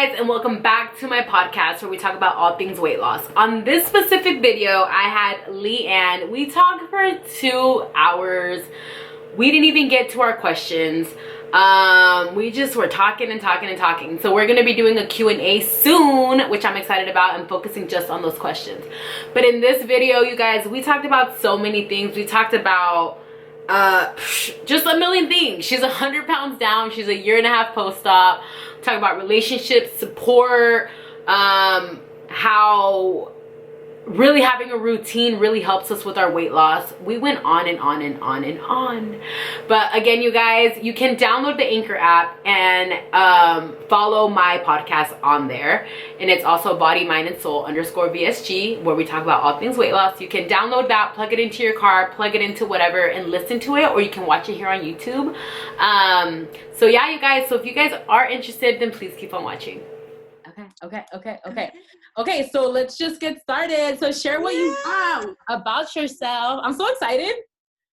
guys, and welcome back to my podcast where we talk about all things weight loss. On this specific video, I had Leigh Anne. We talked for 2 hours. We didn't even get to our questions. We just were talking and talking and talking. So we're going to be doing a Q&A soon, which I'm excited about, and focusing just on those questions. But in this video, you guys, we talked about so many things. We talked about just a million things. She's 100 pounds down. She's a 1.5 years post-op. Talk about relationships, support, how really having a routine really helps us with our weight loss. We went on and on and on and on. But again, you guys, you can download the Anchor app and follow my podcast on there. And it's also Body, Mind, and Soul _VSG, where we talk about all things weight loss. You can download that, plug it into your car, plug it into whatever, and listen to it, or you can watch it here on YouTube. So yeah, you guys, so if you guys are interested, then please keep on watching. Okay, so let's just get started. So share what you want about yourself. I'm so excited.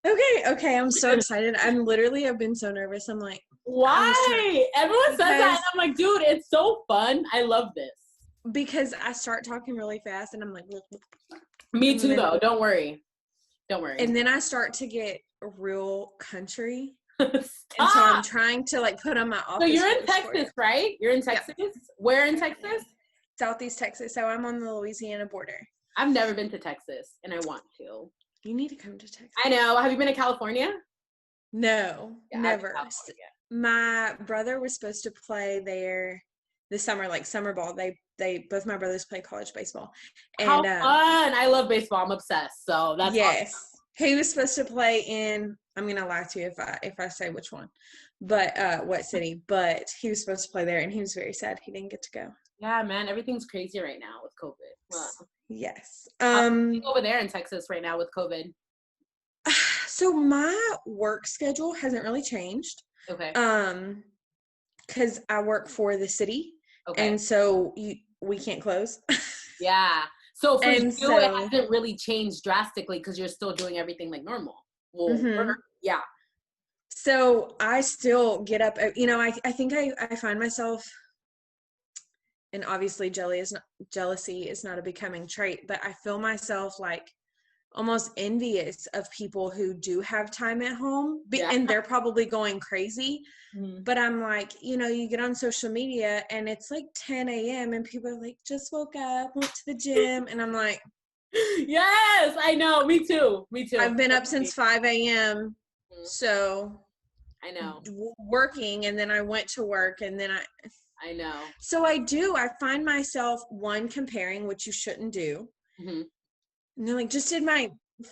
Okay, I'm so excited. I've been so nervous. I'm like, why? Everyone says that, and I'm like, dude, it's so fun. I love this. Because I start talking really fast, and I'm like, me too, though. Don't worry. And then I start to get real country. And so I'm trying to like put on my office. So you're in Texas, right? You're in Texas? Yeah. Where in Texas? Southeast Texas. So I'm on the Louisiana border. I've never been to Texas, and I want to. You need to come to Texas. I know. Have you been to California? No, never. My brother was supposed to play there this summer, like summer ball. They both my brothers play college baseball. And, how fun! I love baseball. I'm obsessed. So that's yes. Awesome. He was supposed to play in. I'm gonna lie to you if I say which one, but what city? But he was supposed to play there, and he was very sad he didn't get to go. Yeah, man, everything's crazy right now with COVID. Wow. Yes. Over there in Texas right now with COVID. So my work schedule hasn't really changed. Okay. Because I work for the city. Okay. And so we can't close. Yeah. So for you, it hasn't really changed drastically because you're still doing everything like normal. Well, yeah. So I still get up, I think I find myself, and obviously jealousy is not a becoming trait, but I feel myself like almost envious of people who do have time at home, and they're probably going crazy. Mm-hmm. But I'm like, you get on social media and it's like 10 a.m. and people are like, just woke up, went to the gym. And I'm like, yes, I know. Me too. I've been up since 5 a.m. Mm-hmm. So I know. Working, and then I went to work, and then I know. So I find myself, comparing, which you shouldn't do. Mm-hmm. And they're like, just did my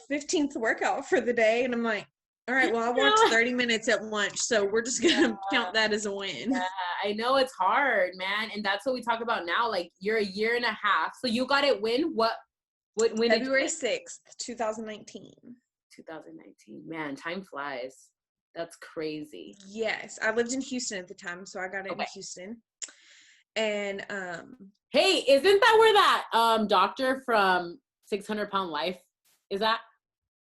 15th workout for the day. And I'm like, all right, well, I walked 30 minutes at lunch, so we're just going to count that as a win. Yeah, I know it's hard, man. And that's what we talk about now. Like, you're 1.5 years. So you got it when? When February 6th, 2019. 2019. Man, time flies. That's crazy. Yes. I lived in Houston at the time, so I got it in Houston. And hey, isn't that where that doctor from 600 Pound Life is at?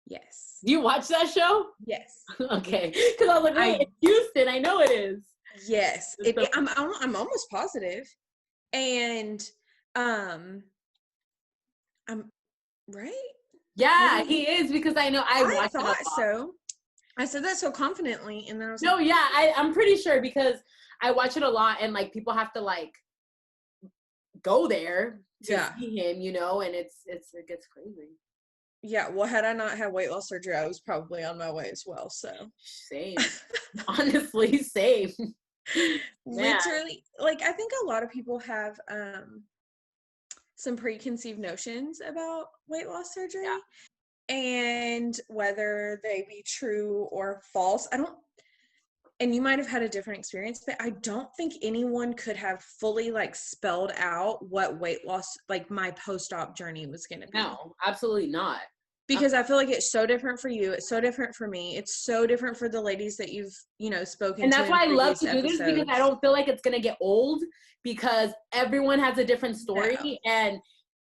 Yes. Do you watch that show? Yes. Okay. Because I was like, wait, it's Houston. I know it is. Yes. I'm almost positive. And I'm right? Yeah, he is, because I know I thought so. I said that so confidently, and then I was I'm pretty sure, because I watch it a lot, and like people have to like go there to see him, and it gets crazy. Yeah, well, had I not had weight loss surgery, I was probably on my way as well. So same. Honestly, same. Literally, like I think a lot of people have some preconceived notions about weight loss surgery. Yeah. And whether they be true or false, and you might have had a different experience, but I don't think anyone could have fully like spelled out what weight loss, like my post-op journey was going to be. No, absolutely not. Because I feel like it's so different for you. It's so different for me. It's so different for the ladies that you've, spoken to. And that's why I love to do this, because I don't feel like it's going to get old, because everyone has a different story. No. And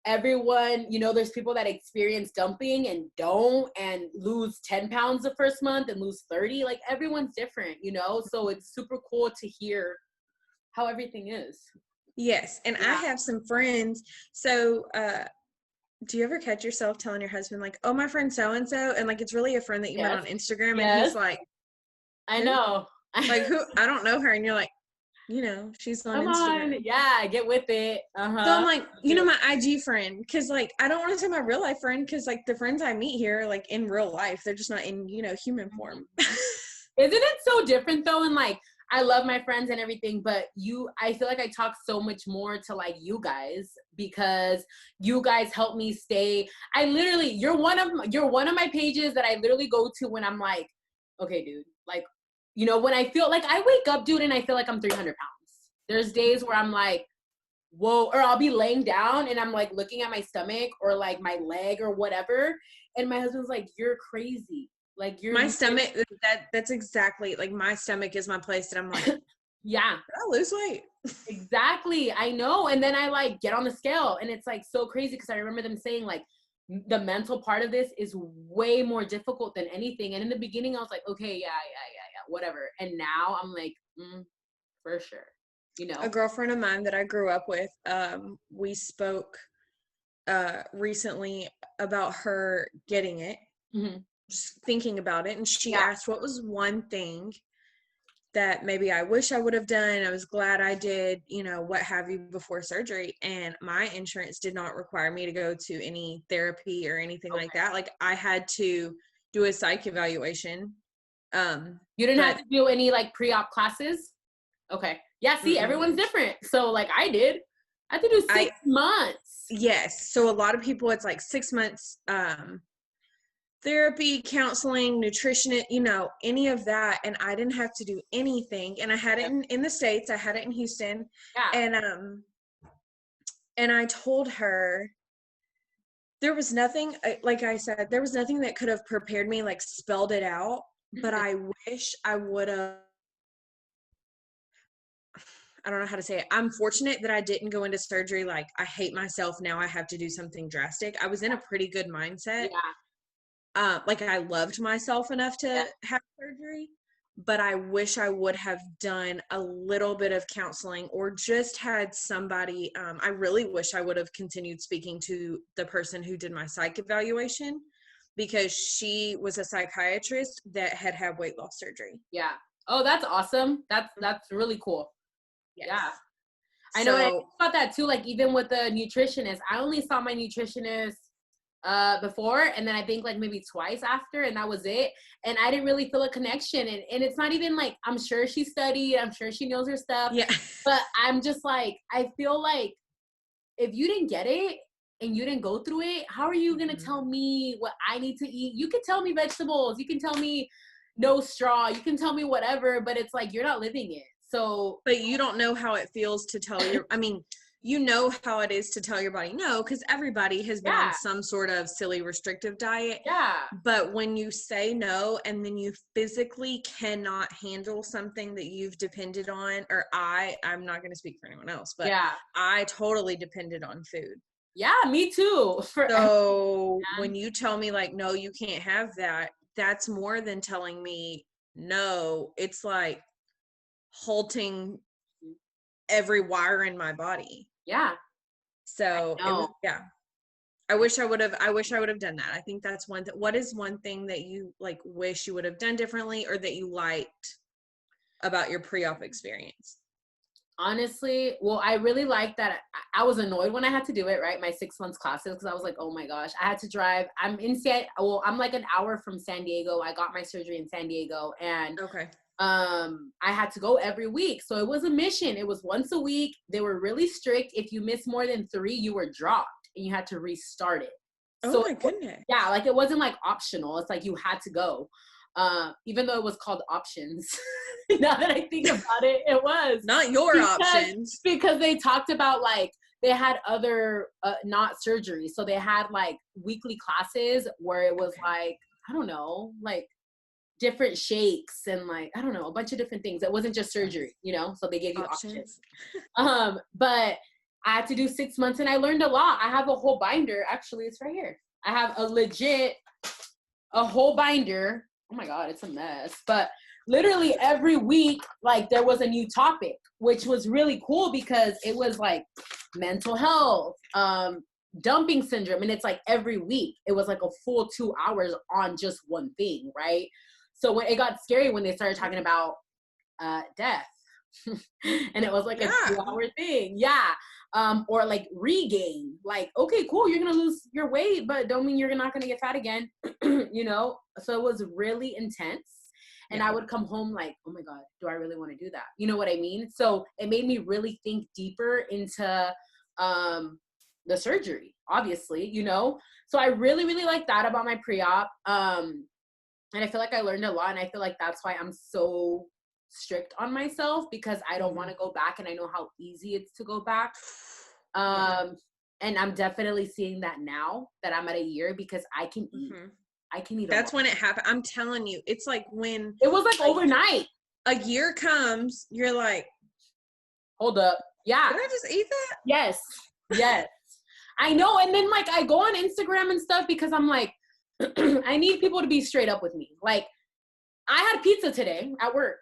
everyone, there's people that experience dumping and don't, and lose 10 pounds the first month and lose 30. Like, everyone's different, so it's super cool to hear how everything is. Yes. And I have some friends. So, do you ever catch yourself telling your husband like, "Oh, my friend so and so," and like it's really a friend that you met on Instagram, and he's like, I know. Like, who? I don't know her, and you're like, she's on Instagram. Yeah, get with it. So I'm like, my IG friend, because like I don't want to say my real life friend, because like the friends I meet here, like in real life, they're just not in human form. Isn't it so different though? And like, I love my friends and everything, but I feel like I talk so much more to like you guys, because you guys help me stay. You're one of my pages that I literally go to when I'm like, okay, dude, like, when I feel like I wake up, dude, and I feel like I'm 300 pounds. There's days where I'm like, whoa, or I'll be laying down and I'm like looking at my stomach or like my leg or whatever. And my husband's like, you're crazy. Like my stomach, that's exactly like my stomach is my place that I'm like, yeah, I lose weight. Exactly. I know. And then I like get on the scale and it's like so crazy, because I remember them saying like the mental part of this is way more difficult than anything. And in the beginning I was like, okay, yeah, whatever. And now I'm like, for sure. A girlfriend of mine that I grew up with, we spoke recently about her getting it. Mm-hmm. Just thinking about it, and she asked what was one thing that maybe I wish I would have done, I was glad I did, what have you, before surgery. And my insurance did not require me to go to any therapy or anything like that. Like I had to do a psych evaluation. You didn't have to do any like pre-op classes? Okay. Yeah, see, everyone's different. So like I had to do 6 months. Yes. So a lot of people, it's like 6 months, therapy, counseling, nutrition, any of that. And I didn't have to do anything. And I had it in the States. I had it in Houston. Yeah. And I told her there was nothing, like I said, there was nothing that could have prepared me, like spelled it out, but I wish I would have. I don't know how to say it. I'm fortunate that I didn't go into surgery like, I hate myself, now I have to do something drastic. I was in a pretty good mindset. Yeah. Like I loved myself enough to have surgery, but I wish I would have done a little bit of counseling or just had somebody. I really wish I would have continued speaking to the person who did my psych evaluation, because she was a psychiatrist that had weight loss surgery. Yeah. Oh, that's awesome. That's really cool. Yes. Yeah. I know. I think about that too. Like even with the nutritionist, I only saw my nutritionist before, and then I think like maybe twice after, and that was it. And I didn't really feel a connection. And it's not even like, I'm sure she studied, I'm sure she knows her stuff. Yeah. But I'm just like, I feel like if you didn't get it and you didn't go through it, how are you gonna tell me what I need to eat? You can tell me vegetables, you can tell me no straw, you can tell me whatever, but it's like you're not living it. So, but you don't know how it feels to tell you know how it is to tell your body no, because everybody has been on some sort of silly restrictive diet. Yeah. But when you say no and then you physically cannot handle something that you've depended on, or I'm not going to speak for anyone else, but I totally depended on food. Yeah, me too. So when you tell me like, no, you can't have that, that's more than telling me no. It's like halting every wire in my body. Yeah. So I wish I would have done that. I think that's one what is one thing that you like wish you would have done differently, or that you liked about your pre-op experience? Honestly, well, I really liked that. I was annoyed when I had to do it, right? My 6 months classes, because I was like, oh my gosh, I had to drive. I'm like an hour from San Diego. I got my surgery in San Diego, and I had to go every week. So it was a mission. It was once a week. They were really strict. If you missed more than 3, you were dropped and you had to restart it. Oh my goodness. Yeah, like it wasn't like optional. It's like you had to go. Even though it was called options. Now that I think about it, it was. Not your options. Because they talked about like, they had other, not surgery. So they had like weekly classes where it was like, I don't know, like different shakes and like, I don't know, a bunch of different things. It wasn't just surgery, so they gave you options. But I had to do 6 months and I learned a lot. I have a whole binder. Actually, it's right here. I have a whole binder. Oh my God, it's a mess. But literally every week, like there was a new topic, which was really cool because it was like mental health, dumping syndrome. And it's like every week it was like a full 2 hours on just one thing. Right. So when it got scary, when they started talking about death and it was like a 2-hour thing. Yeah. Or like regain, like, okay, cool, you're gonna lose your weight, but don't mean you're not gonna get fat again. You know, so it was really intense. And I would come home like, oh my God, do I really want to do that? You know what I mean? So it made me really think deeper into the surgery, obviously, you know? So I really, really like that about my pre-op. And I feel like I learned a lot, and I feel like that's why I'm so strict on myself, because I don't want to go back, and I know how easy it's to go back. And I'm definitely seeing that now that I'm at a year, because I can eat. I can eat. That's when it happened. I'm telling you, it's like when it was like overnight. A year comes, you're like, hold up. Yeah. Did I just eat that? Yes. Yes. I know. And then like I go on Instagram and stuff because I'm like, I need people to be straight up with me. Like, I had pizza today at work.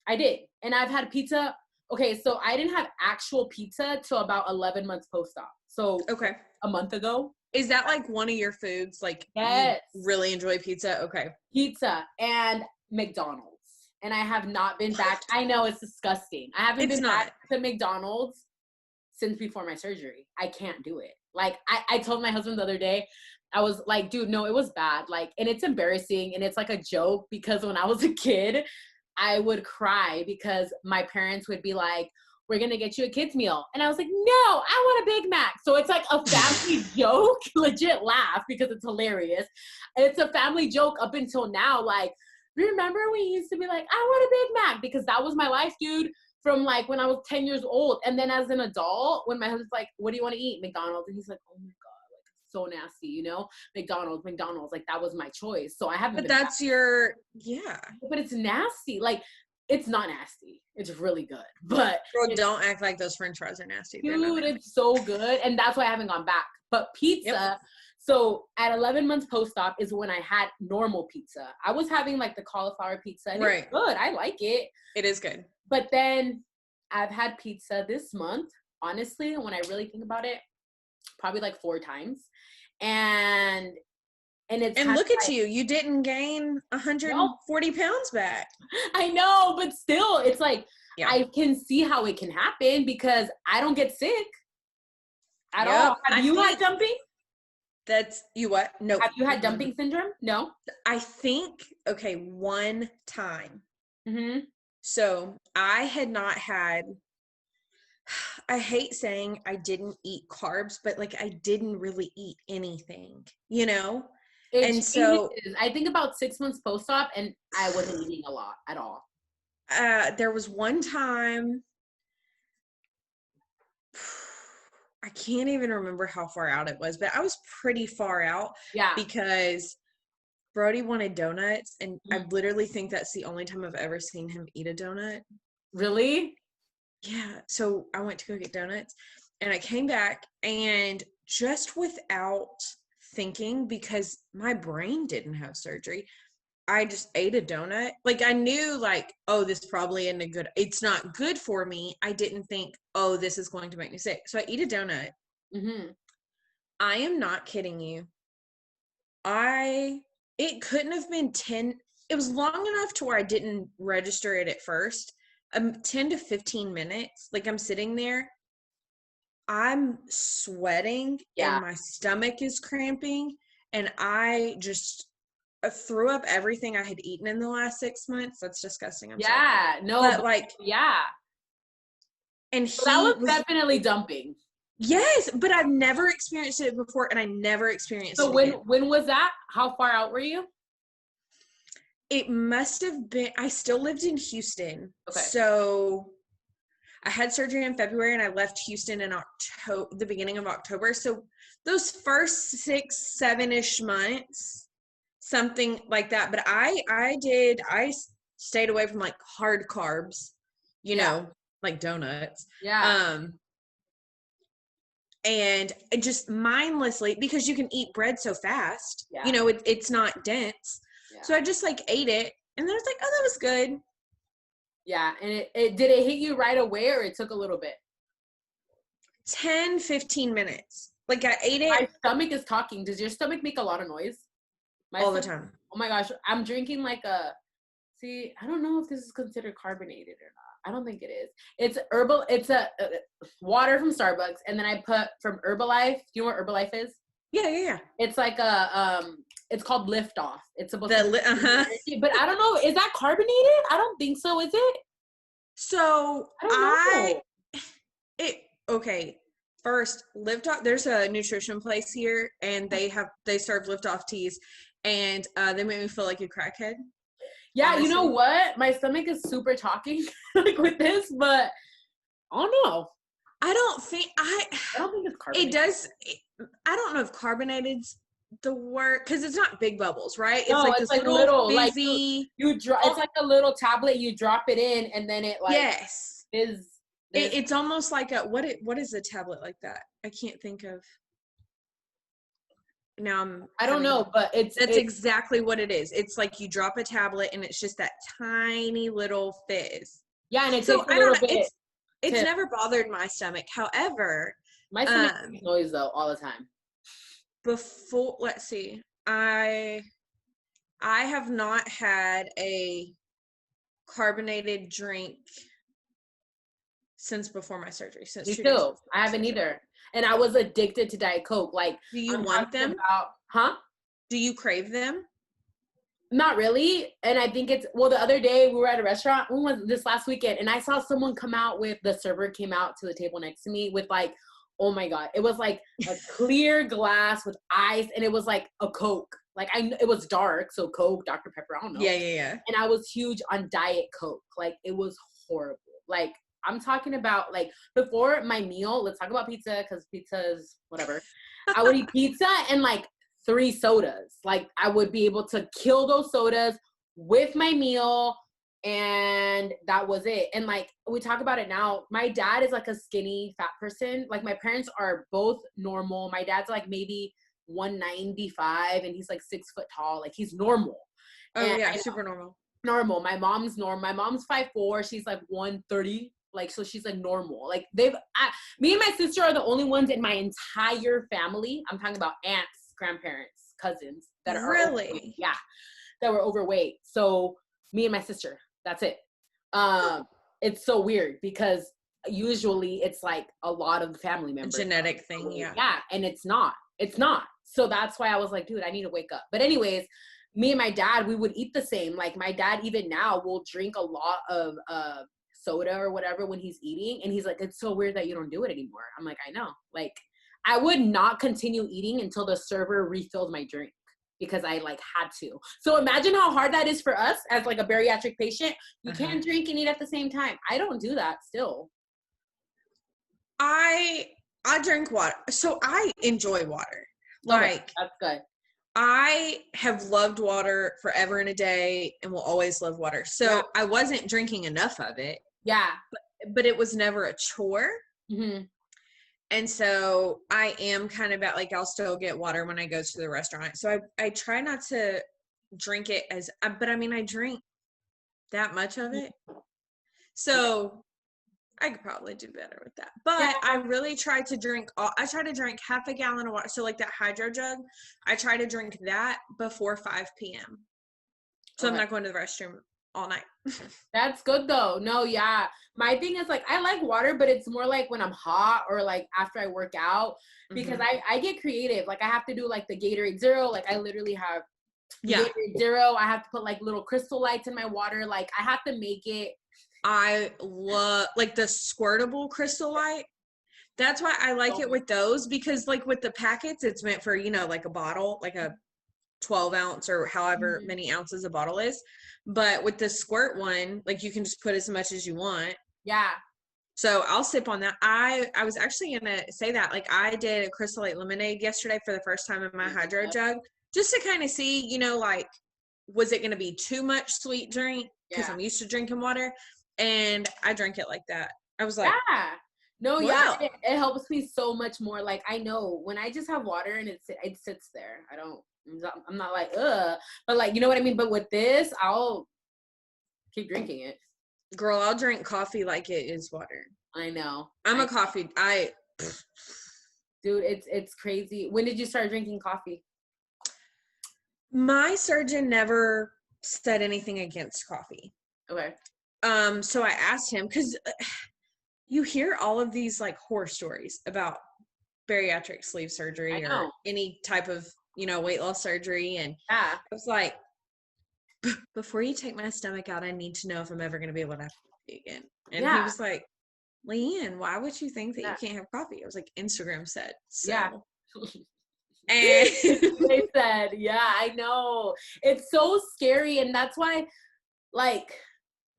I did. And I've had pizza. Okay, so I didn't have actual pizza till about 11 months post-op. So a month ago. Is that like one of your foods? Like, yes. You really enjoy pizza? Okay. Pizza and McDonald's. And I have not been back. I know, it's disgusting. I haven't been back to McDonald's since before my surgery. I can't do it. Like, I told my husband the other day, I was like, dude, no, it was bad. Like, and it's embarrassing. And it's like a joke because when I was a kid, I would cry because my parents would be like, we're going to get you a kid's meal. And I was like, no, I want a Big Mac. So it's like a family joke, legit laugh because it's hilarious. And it's a family joke up until now. Like, remember we used to be like, I want a Big Mac, because that was my life, dude, from like when I was 10 years old. And then as an adult, when my husband's like, what do you want to eat? McDonald's. And he's like, oh my God, like, it's so nasty, you know? McDonald's, like that was my choice. So I haven't. But that's your, yeah. But it's nasty. Like, it's not nasty. It's really good. But girl, don't act like those French fries are nasty. Dude, it's so good. And that's why I haven't gone back. But pizza, so at 11 months post-op is when I had normal pizza. I was having like the cauliflower pizza. And it's good. I like it. It is good. But then I've had pizza this month, honestly, when I really think about it, probably like 4 times. And it's, and look at you didn't gain 140 pounds back. I know, but still, it's like, I can see how it can happen because I don't get sick at all. Have you had dumping? That's, you what? No. Have you had dumping syndrome? No. I think, one time. So I had not had, I hate saying I didn't eat carbs, but like I didn't really eat anything, you know? And so I think about 6 months post-op and I wasn't eating a lot at all. There was one time, I can't even remember how far out it was, but I was pretty far out. Yeah. Because Brody wanted donuts, and I literally think that's the only time I've ever seen him eat a donut. Really? Yeah. So I went to go get donuts, and I came back, and just without thinking, because my brain didn't have surgery, I just ate a donut. Like, I knew, like, oh, this probably isn't it's not good for me. I didn't think, oh, this is going to make me sick. So I eat a donut. I am not kidding you. It couldn't have been 10. It was long enough to where I didn't register it at first. 10 to 15 minutes. Like, I'm sitting there. I'm sweating and my stomach is cramping, and I just threw up everything I had eaten in the last 6 months. That's disgusting. I'm sorry. No, but like, and so that was definitely dumping. Yes, but I've never experienced it before, and I never experienced it. So when was that? How far out were you? It must have been, I still lived in Houston. Okay. So I had surgery in February, and I left Houston in the beginning of October. So those first 6-7-ish months, something like that. But I stayed away from like hard carbs, you know, like donuts. Yeah. And just mindlessly, because you can eat bread so fast, you know, it's not dense. Yeah. So I just like ate it, And then I was like, oh, that was good. Yeah. And it did it hit you right away or it took a little bit? 10, 15 minutes. Like I ate it. My stomach is talking. Does your stomach make a lot of noise? All the time. Oh my gosh. I'm drinking like I don't know if this is considered carbonated or not. I don't think it is. It's herbal. It's a water from Starbucks. And then I put from Herbalife. Do you know what Herbalife is? Yeah. It's like it's called Lift Off. It's supposed to be, but I don't know. Is that carbonated? I don't think so. Is it? So I don't know. Okay. First, Lift Off. There's a nutrition place here, and they serve Lift Off teas, and they make me feel like a crackhead. Yeah, honestly. You know what? My stomach is super talking like with this, but I don't know. I don't think it's carbonated. It does. I don't know if carbonated,'s the word, because it's not big bubbles, right? It's like this little fizzy. Like you drop. It's like a little tablet. You drop it in, and then it like yes is. It's almost like a what is a tablet like that? I can't think of. Now I don't know, but it's exactly what it is. It's like you drop a tablet and it's just that tiny little fizz. Yeah, and it takes a little bit. It's never bothered my stomach. However, my stomach makes noise though all the time. Before, let's see, I have not had a carbonated drink since before my surgery. Since me too. I haven't either. And I was addicted to Diet Coke. Like, do you want them? Do you crave them? Not really. And I think the other day we were at a restaurant. When was this last weekend? And I saw someone come out the server came out to the table next to me with like, oh my God. It was like a clear glass with ice. And it was like a Coke. Like it was dark. So Coke, Dr. Pepper, I don't know. Yeah. And I was huge on Diet Coke. Like it was horrible. Like, I'm talking about like before my meal, let's talk about pizza because pizza is whatever. I would eat pizza and like 3 sodas. Like I would be able to kill those sodas with my meal and that was it. And like we talk about it now, my dad is like a skinny fat person. Like my parents are both normal. My dad's like maybe 195 and he's like 6 foot tall. Like he's normal. Oh and yeah, super normal. Normal. My mom's normal. My mom's 5'4". She's like 130. Like, so she's like normal. Like me and my sister are the only ones in my entire family. I'm talking about aunts, grandparents, cousins that are really overweight. Yeah, that were overweight. So me and my sister, that's it. It's so weird because usually it's like a lot of the family members. A genetic thing, yeah. Yeah, and it's not. So that's why I was like, dude, I need to wake up. But anyways, me and my dad, we would eat the same. Like my dad even now will drink a lot of soda or whatever when he's eating. And he's like, it's so weird that you don't do it anymore. I'm like, I know. Like I would not continue eating until the server refilled my drink because I like had to. So imagine how hard that is for us as like a bariatric patient. You can't drink and eat at the same time. I don't do that still. I drink water. So I enjoy water. Like that's good. I have loved water forever and a day and will always love water. So I wasn't drinking enough of it. Yeah. But it was never a chore. Mm-hmm. And so I am kind of at like, I'll still get water when I go to the restaurant. So I try not to drink it but I mean, I drink that much of it. So I could probably do better with that. But I really try to drink half a gallon of water. So like that hydro jug, I try to drink that before 5 p.m. So I'm not going to the restroom all night. That's good though. No, yeah. My thing is like, I like water, but it's more like when I'm hot or like after I work out because I get creative. Like I have to do like the Gatorade Zero. Like I literally have Gatorade Zero. I have to put like little crystal lights in my water. Like I have to make it. I love like the squirtable crystal light. That's why I like it with those because like with the packets, it's meant for, like a bottle, like a 12 ounce or however many ounces a bottle is. But with the squirt one, like you can just put as much as you want. Yeah. So I'll sip on that. I was actually going to say that, like I did a Crystal Light lemonade yesterday for the first time in my hydro jug, just to kind of see, like, was it going to be too much sweet drink? Because I'm used to drinking water. And I drank it like that. I was like, no, wow. It helps me so much more. Like I know when I just have water and it sits there. I'm not like, ugh, but like, you know what I mean? But with this, I'll keep drinking it. Girl, I'll drink coffee like it is water. I know. I'm a coffee. Dude, it's crazy. When did you start drinking coffee? My surgeon never said anything against coffee. Okay. So I asked him, because you hear all of these like horror stories about bariatric sleeve surgery or any type of, weight loss surgery. And yeah. I was like, before you take my stomach out, I need to know if I'm ever going to be able to have coffee again. And he was like, Leigh Anne, why would you think that you can't have coffee? I was like, Instagram said. So. Yeah. And they said, yeah, I know. It's so scary. And that's why, like,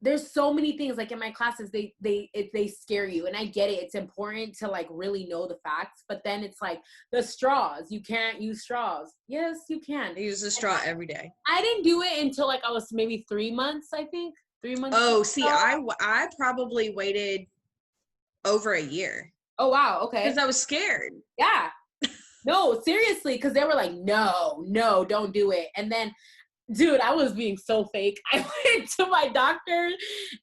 there's so many things, like in my classes, they scare you. And I get it. It's important to like really know the facts. But then it's like the straws. You can't use straws. Yes, you can. I use a straw every day. I didn't do it until like I was maybe 3 months, I think. 3 months. Oh, see, I probably waited over a year. Oh, wow. Okay. Because I was scared. Yeah. No, seriously. Because they were like, no, don't do it. And then, dude, I was being so fake. I went to my doctor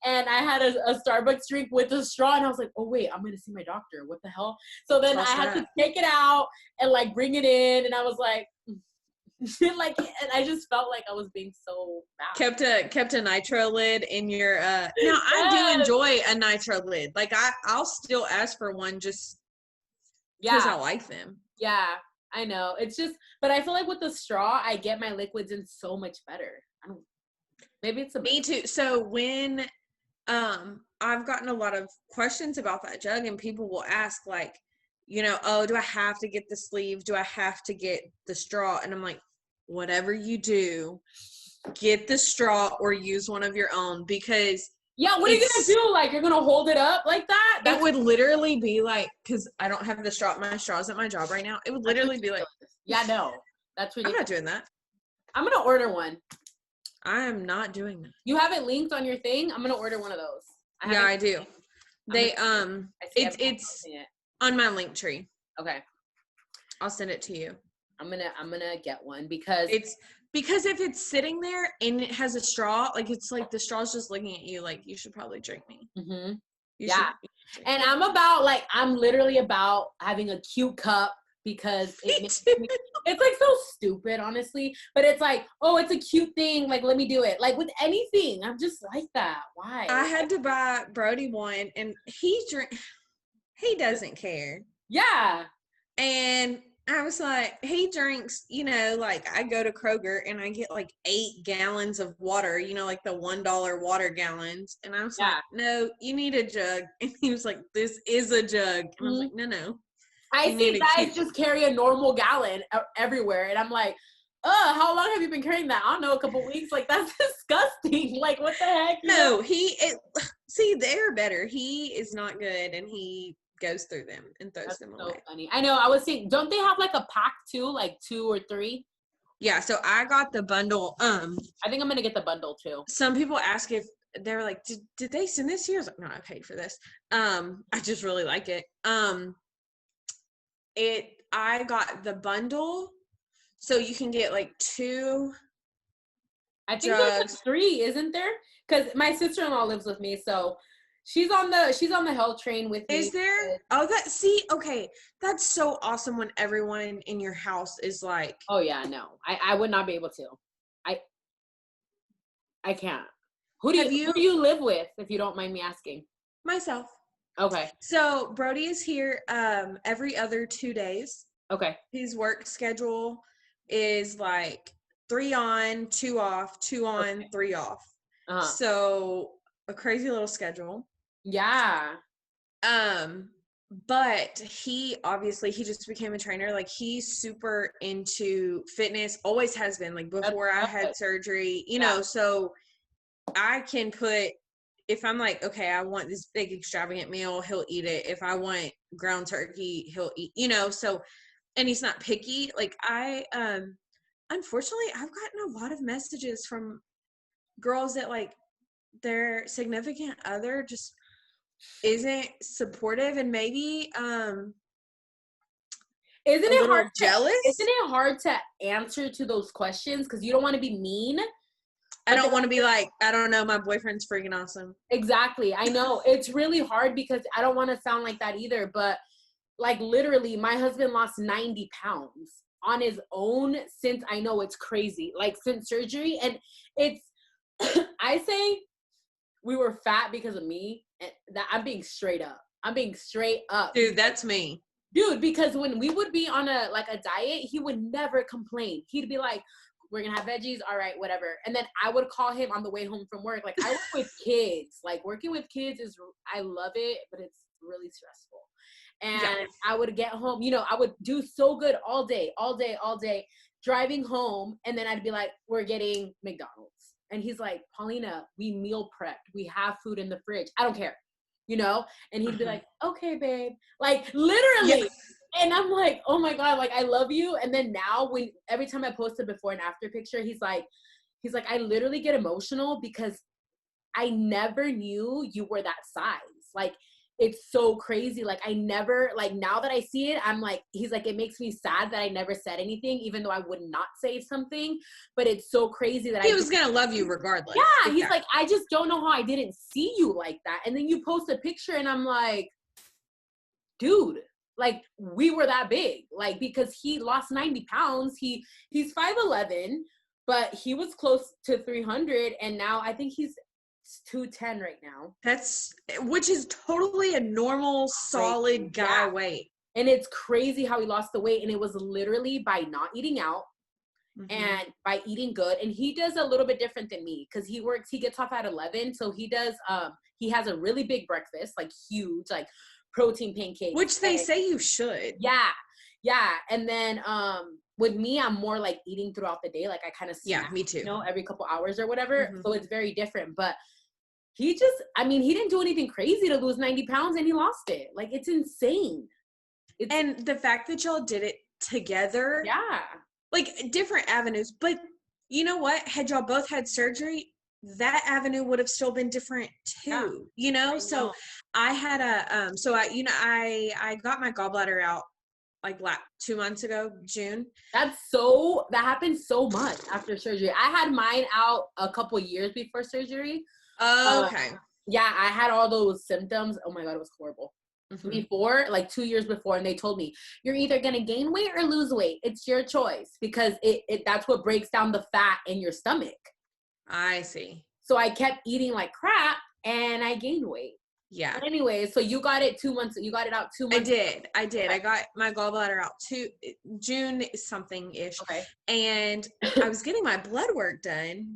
and I had a Starbucks drink with a straw. And I was like, oh, wait, I'm going to see my doctor. What the hell? So then I had to take it out and like bring it in. And I was like, like, and I just felt like I was being so bad. Kept a nitro lid in your now I do enjoy a nitro lid. Like I'll still ask for one just because I like them. Yeah, I know. It's just, but I feel like with the straw, I get my liquids in so much better. Maybe it's me too. So when I've gotten a lot of questions about that jug, and people will ask like, oh, do I have to get the sleeve? Do I have to get the straw? And I'm like, whatever you do, get the straw or use one of your own, because what are you gonna do? Like, you're gonna hold it up like that? That would literally be like, because I don't have my straws at my job right now. It would literally be like, no, that's ridiculous. I'm not doing that. I'm gonna order one. I am not doing that. You have it linked on your thing? I'm gonna order one of those. I do. It's on my link tree. Okay. I'll send it to you. I'm gonna get one because if it's sitting there and it has a straw, like it's like the straw's just looking at you like you should probably drink me. Mm-hmm. And I'm literally about having a cute cup because it's like so stupid, honestly. But it's like, oh, it's a cute thing. Like, let me do it. Like with anything, I'm just like that. Why? I had to buy Brody one, and he doesn't care. Yeah. And I was like, he drinks, like I go to Kroger and I get like 8 gallons of water, like the $1 water gallons. And I was like, no, you need a jug. And he was like, this is a jug. And I was like, no. I see guys just carry a normal gallon everywhere. And I'm like, how long have you been carrying that? I don't know, a couple weeks. Like, that's disgusting. Like, what the heck? No, see, they're better. He is not good. And he goes through them and throws them away. Funny. I know. I was saying, don't they have like a pack too, like 2 or 3? Yeah. So I got the bundle. I think I'm gonna get the bundle too. Some people ask if they were like, did they send this to you? I was like, no, I paid for this. I just really like it. I got the bundle, so you can get like 2. I think there's like 3, isn't there? Because my sister-in-law lives with me, so. She's on the health train with me. Is there? Oh, okay. That's so awesome when everyone in your house is like. Oh yeah, no. I would not be able to. I can't. Who do you live with, if you don't mind me asking? Myself. Okay. So Brody is here every other 2 days. Okay. His work schedule is like 3 on, 2 off, 2 on, 3 off. Uh-huh. So a crazy little schedule. Yeah. But he just became a trainer. Like, he's super into fitness, always has been, like before I had surgery, so I can put, if I'm like, okay, I want this big extravagant meal, he'll eat it. If I want ground turkey, he'll eat, so, and he's not picky. Like, unfortunately, I've gotten a lot of messages from girls that like their significant other just isn't supportive, and maybe isn't it hard jealous? Isn't it hard to answer to those questions because you don't want to be mean? I don't want to be like, I don't know, my boyfriend's freaking awesome. Exactly. I know. It's really hard because I don't want to sound like that either, but like literally my husband lost 90 pounds on his own since, I know it's crazy, like since surgery. And it's, I say we were fat because of me, and that I'm being straight up. I'm being straight up. Dude, that's me. Dude, because when we would be on a diet, he would never complain. He'd be like, we're gonna have veggies, all right, whatever. And then I would call him on the way home from work. Like, I work with kids. Like, working with kids is, I love it, but it's really stressful. And I would get home, you know, I would do so good all day, driving home. And then I'd be like, we're getting McDonald's. And he's like, Paulina, we meal prepped. We have food in the fridge. I don't care, you know? And he'd be like, okay, babe. Like, literally. And I'm like, oh my God, like, I love you. And then now every time I post a before and after picture, he's like, I literally get emotional because I never knew you were that size. Like, it's so crazy. Like, I never, like, now that I see it, I'm like, he's like, it makes me sad that I never said anything, even though I would not say something. But it's so crazy that he was going to love you regardless. Yeah. He's like, I just don't know how I didn't see you like that. And then you post a picture and I'm like, dude, like, we were that big. Like, because he lost 90 pounds. He's 5'11", but he was close to 300. And now I think he's 210 right now. Which is totally a normal, solid guy weight. And it's crazy how he lost the weight. And it was literally by not eating out and by eating good. And he does a little bit different than me because he gets off at 11. So he does, he has a really big breakfast, like huge, like protein pancakes. Which they say you should. Yeah. Yeah. And then, with me, I'm more like eating throughout the day. Like, I kind of snack, me too. You know, every couple hours or whatever. So it's very different. But he just, I mean, he didn't do anything crazy to lose 90 pounds and he lost it. Like, it's insane. And the fact that y'all did it together. Yeah. Like, different avenues. But you know what? Had y'all both had surgery, that avenue would have still been different too. You know? So I had I got my gallbladder out like 2 months ago, June. That happened so much after surgery. I had mine out a couple years before surgery. Okay. Yeah, I had all those symptoms. Oh my God, it was horrible. Before, like 2 years before, and they told me, you're either gonna gain weight or lose weight. It's your choice, because that's what breaks down the fat in your stomach. I see. So I kept eating like crap and I gained weight. Yeah. But anyway, so you got it 2 months. You got it out 2 months. I did. I got my gallbladder out June something ish. Okay. And I was getting my blood work done.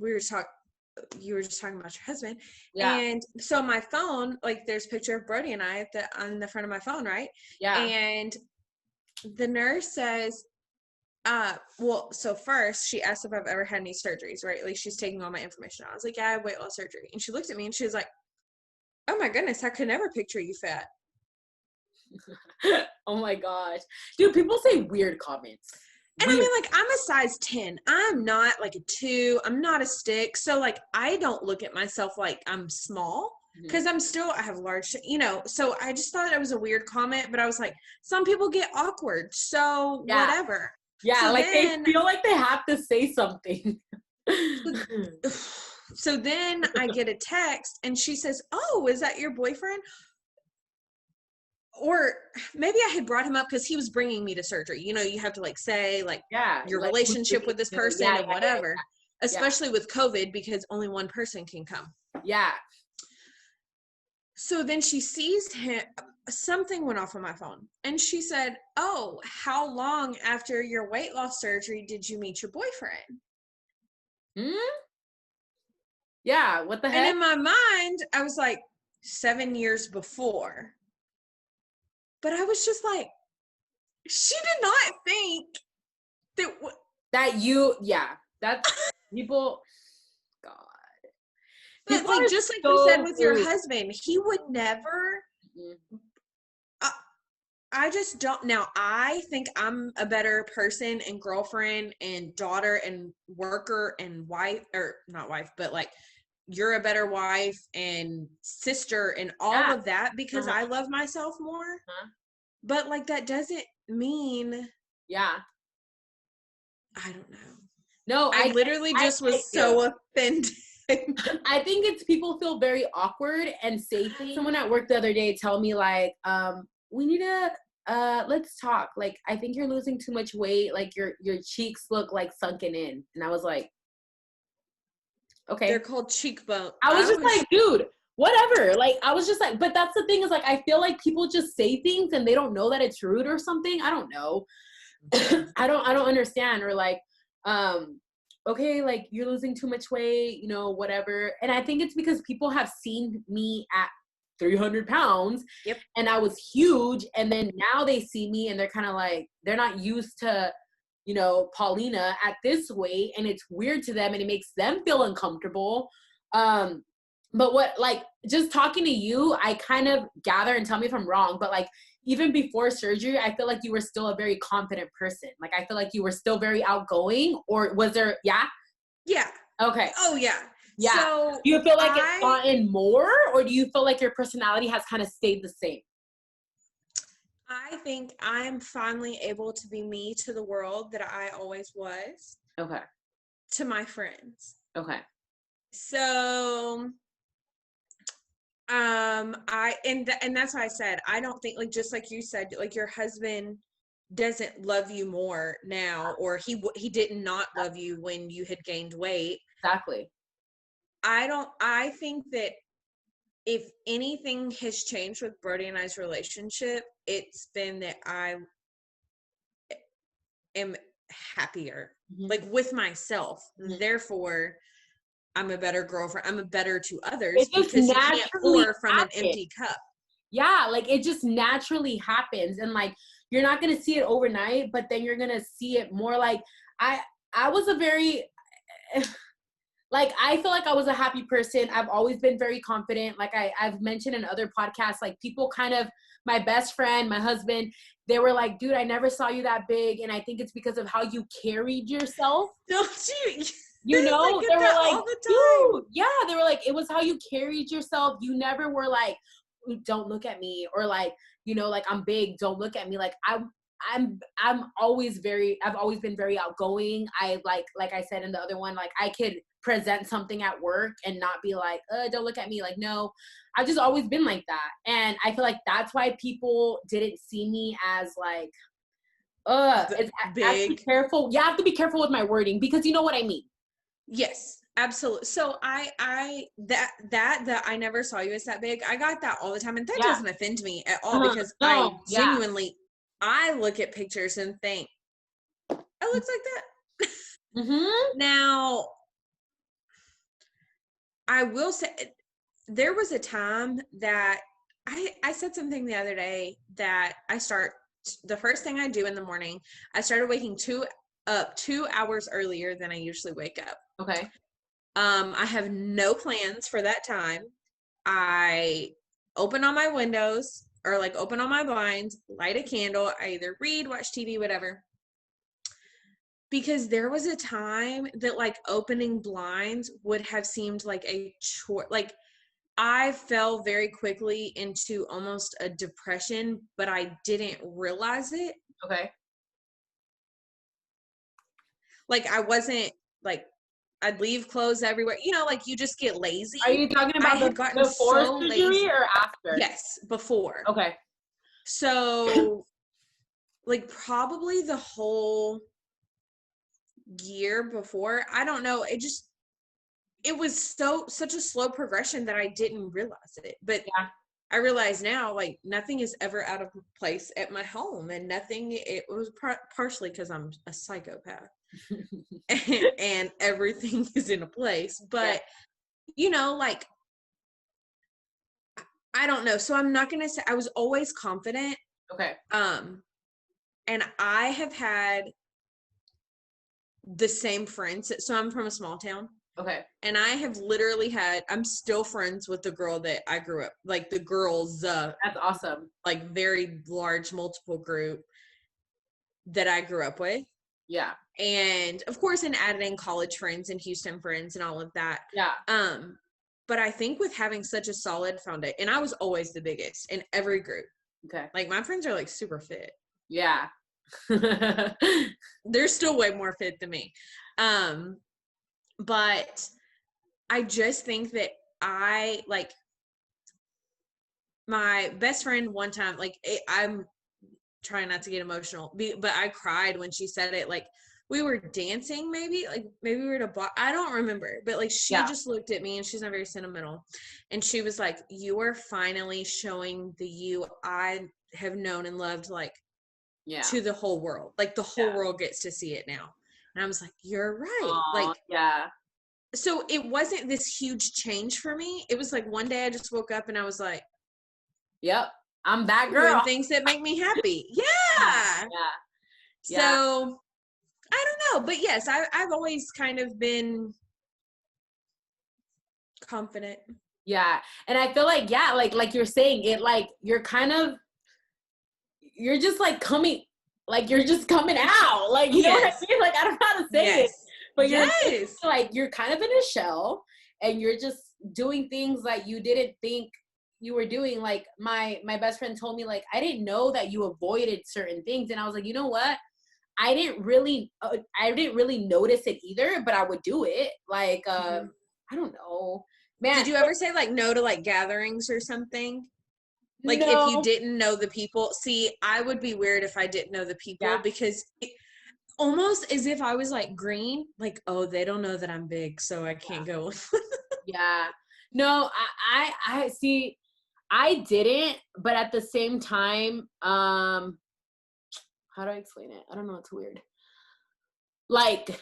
You were just talking about your husband. Yeah. And so my phone, like, there's a picture of Brody and I on the front of my phone, right? Yeah. And the nurse says, so first she asked if I've ever had any surgeries, right? Like, she's taking all my information. I was like, yeah, I have weight loss surgery. And she looked at me and she was like, oh my goodness, I could never picture you fat. Oh my gosh. Dude, people say weird comments. And I mean, like, I'm a size 10. I'm not like a 2. I'm not a stick. So, like, I don't look at myself like I'm small because I have large, you know. So I just thought it was a weird comment, but I was like, some people get awkward. So whatever. Yeah, so like they feel like they have to say something. So then I get a text and she says, oh, is that your boyfriend? Or maybe I had brought him up because he was bringing me to surgery. You know, you have to like say like your relationship with this person and whatever, especially with COVID, because only one person can come. Yeah. So then she sees him. Something went off on my phone and she said, oh, how long after your weight loss surgery did you meet your boyfriend? Yeah. What the heck? And in my mind, I was like 7 years before. But I was just like, she did not think that's people, God. But like, just like you said with your husband, he would never, I just don't, now I think I'm a better person and girlfriend and daughter and worker and wife, or not wife, but like, you're a better wife and sister and all of that because I love myself more. But like, that doesn't mean. Yeah. I don't know. No, I literally just was so offended. I think it's people feel very awkward and say things. Someone at work the other day tell me like, we need to let's talk. Like, I think you're losing too much weight. Like your cheeks look like sunken in. And I was like, okay. They're called cheekbones. I was just like, dude, whatever. Like, I was just like, but that's the thing is like, I feel like people just say things and they don't know that it's rude or something. I don't know. I don't understand. Or like, okay, like you're losing too much weight, you know, whatever. And I think it's because people have seen me at 300 pounds. Yep. And I was huge. And then now they see me and they're kind of like, they're not used to, you know, Paulina at this weight, and it's weird to them and it makes them feel uncomfortable. But what, like, just talking to you, I kind of gather, and tell me if I'm wrong, but like, even before surgery, I feel like you were still a very confident person. Like, I feel like you were still very outgoing, or was there, yeah? Yeah. Okay. Oh, yeah. Yeah. So do you feel like it's gotten more, or do you feel like your personality has kind of stayed the same? I think I'm finally able to be me to the world that I always was. Okay. To my friends. Okay. So and that's why I said I don't think, like, just like you said, like your husband doesn't love you more now, or he did not love you when you had gained weight. Exactly. I think that if anything has changed with Brody and I's relationship, it's been that I am happier, like with myself. Therefore, I'm a better girlfriend. I'm a better to others because you can't pour from an empty cup. Yeah, like it just naturally happens, and like you're not gonna see it overnight, but then you're gonna see it more. Like I was a very like, I feel like I was a happy person. I've always been very confident. Like I've mentioned in other podcasts, like people kind of, my best friend, my husband, they were like, dude, I never saw you that big. And I think it's because of how you carried yourself. Don't you? You know, they were like, all the time. dude, yeah, they were like, it was how you carried yourself. You never were like, don't look at me, or like, you know, like I'm big, don't look at me. Like I've always been very outgoing. I like I said in the other one, like I could present something at work and not be like, don't look at me. Like, no, I've just always been like that. And I feel like that's why people didn't see me as like, it's big. Careful. You have to be careful with my wording, because you know what I mean. Yes, absolutely. So that I never saw you as that big, I got that all the time. And that doesn't offend me at all, because I genuinely, I look at pictures and think, it looks like that. Now, I will say, there was a time that I said something the other day that the first thing I do in the morning, I started waking up 2 hours earlier than I usually wake up. Okay. I have no plans for that time. I open all my windows, or like open all my blinds, light a candle. I either read, watch TV, whatever. Because there was a time that like opening blinds would have seemed like a chore. Like I fell very quickly into almost a depression, but I didn't realize it. Okay. Like I wasn't like, I'd leave clothes everywhere. You know, like you just get lazy. Are you talking about before surgery or after? Yes, before. Okay. So like probably the whole year before, I don't know, it was such a slow progression that I didn't realize it. But I realize now, like, nothing is ever out of place at my home, and it was partially because I'm a psychopath and everything is in a place. But you know, like, I don't know, so I'm not gonna say I was always confident. Okay. And I have had the same friends. So I'm from a small town. Okay. And I have literally I'm still friends with the girl that I grew up, like the girls. That's awesome. Like very large, multiple group that I grew up with. Yeah. And of course, in adding college friends and Houston friends and all of that. Yeah. But I think with having such a solid foundation, and I was always the biggest in every group. Okay. Like my friends are like super fit. Yeah. They're still way more fit than me. But I just think that I like my best friend one time, like I'm trying not to get emotional, but I cried when she said it. Like we were dancing, maybe we were at a bar. I don't remember, but like she just looked at me, and she's not very sentimental, and she was like, "You are finally showing the you I have known and loved, like to the whole world. Like the whole world gets to see it now." And I was like, "You're right." Aww, like so it wasn't this huge change for me. It was like one day I just woke up and I was like, yep, I'm that girl. Doing things that make me happy. Yeah. So I don't know, but yes, I've always kind of been confident. Yeah. And I feel like, like you're saying it, like you're just like coming, like you're just coming out. Like, you know what I mean? Like, I don't know how to say it, but you're like, you're kind of in a shell, and you're just doing things that you didn't think you were doing. Like my best friend told me, like, I didn't know that you avoided certain things. And I was like, you know what? I didn't really notice it either, but I would do it. Like, I don't know. Man, did you ever say like no to like gatherings or something? Like no. if you didn't know the people. See, I would be weird if I didn't know the people, because almost as if I was like green, like, oh, they don't know that I'm big, so I can't go. No, I see, I didn't, but at the same time, how do I explain it? I don't know, it's weird. Like,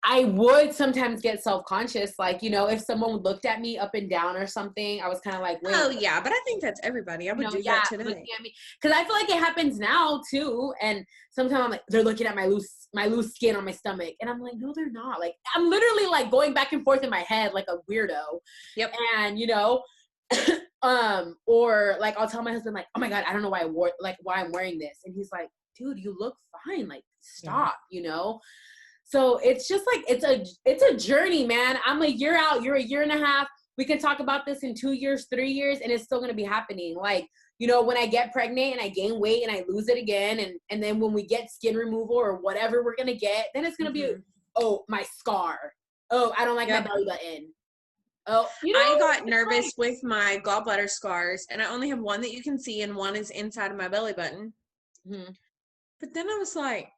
I would sometimes get self-conscious, like, you know, if someone looked at me up and down or something, I was kind of like, wait. Oh yeah, but I think that's everybody. I would do that today. Looking at me, because I feel like it happens now too. And sometimes I'm like, they're looking at my loose skin on my stomach, and I'm like, no, they're not. Like, I'm literally like going back and forth in my head like a weirdo. Yep. And you know, or like I'll tell my husband, like, oh my god, I don't know why I'm wearing this, and he's like, dude, you look fine. Like, stop. You know. So it's just like, it's a journey, man. I'm a year out, you're a year and a half. We can talk about this in 2 years, 3 years, and it's still going to be happening. Like, you know, when I get pregnant and I gain weight and I lose it again, and then when we get skin removal or whatever we're going to get, then it's going to be, oh, my scar. Oh, I don't like my belly button. Oh, you know, I got nervous with my gallbladder scars, and I only have one that you can see, and one is inside of my belly button. But then I was like,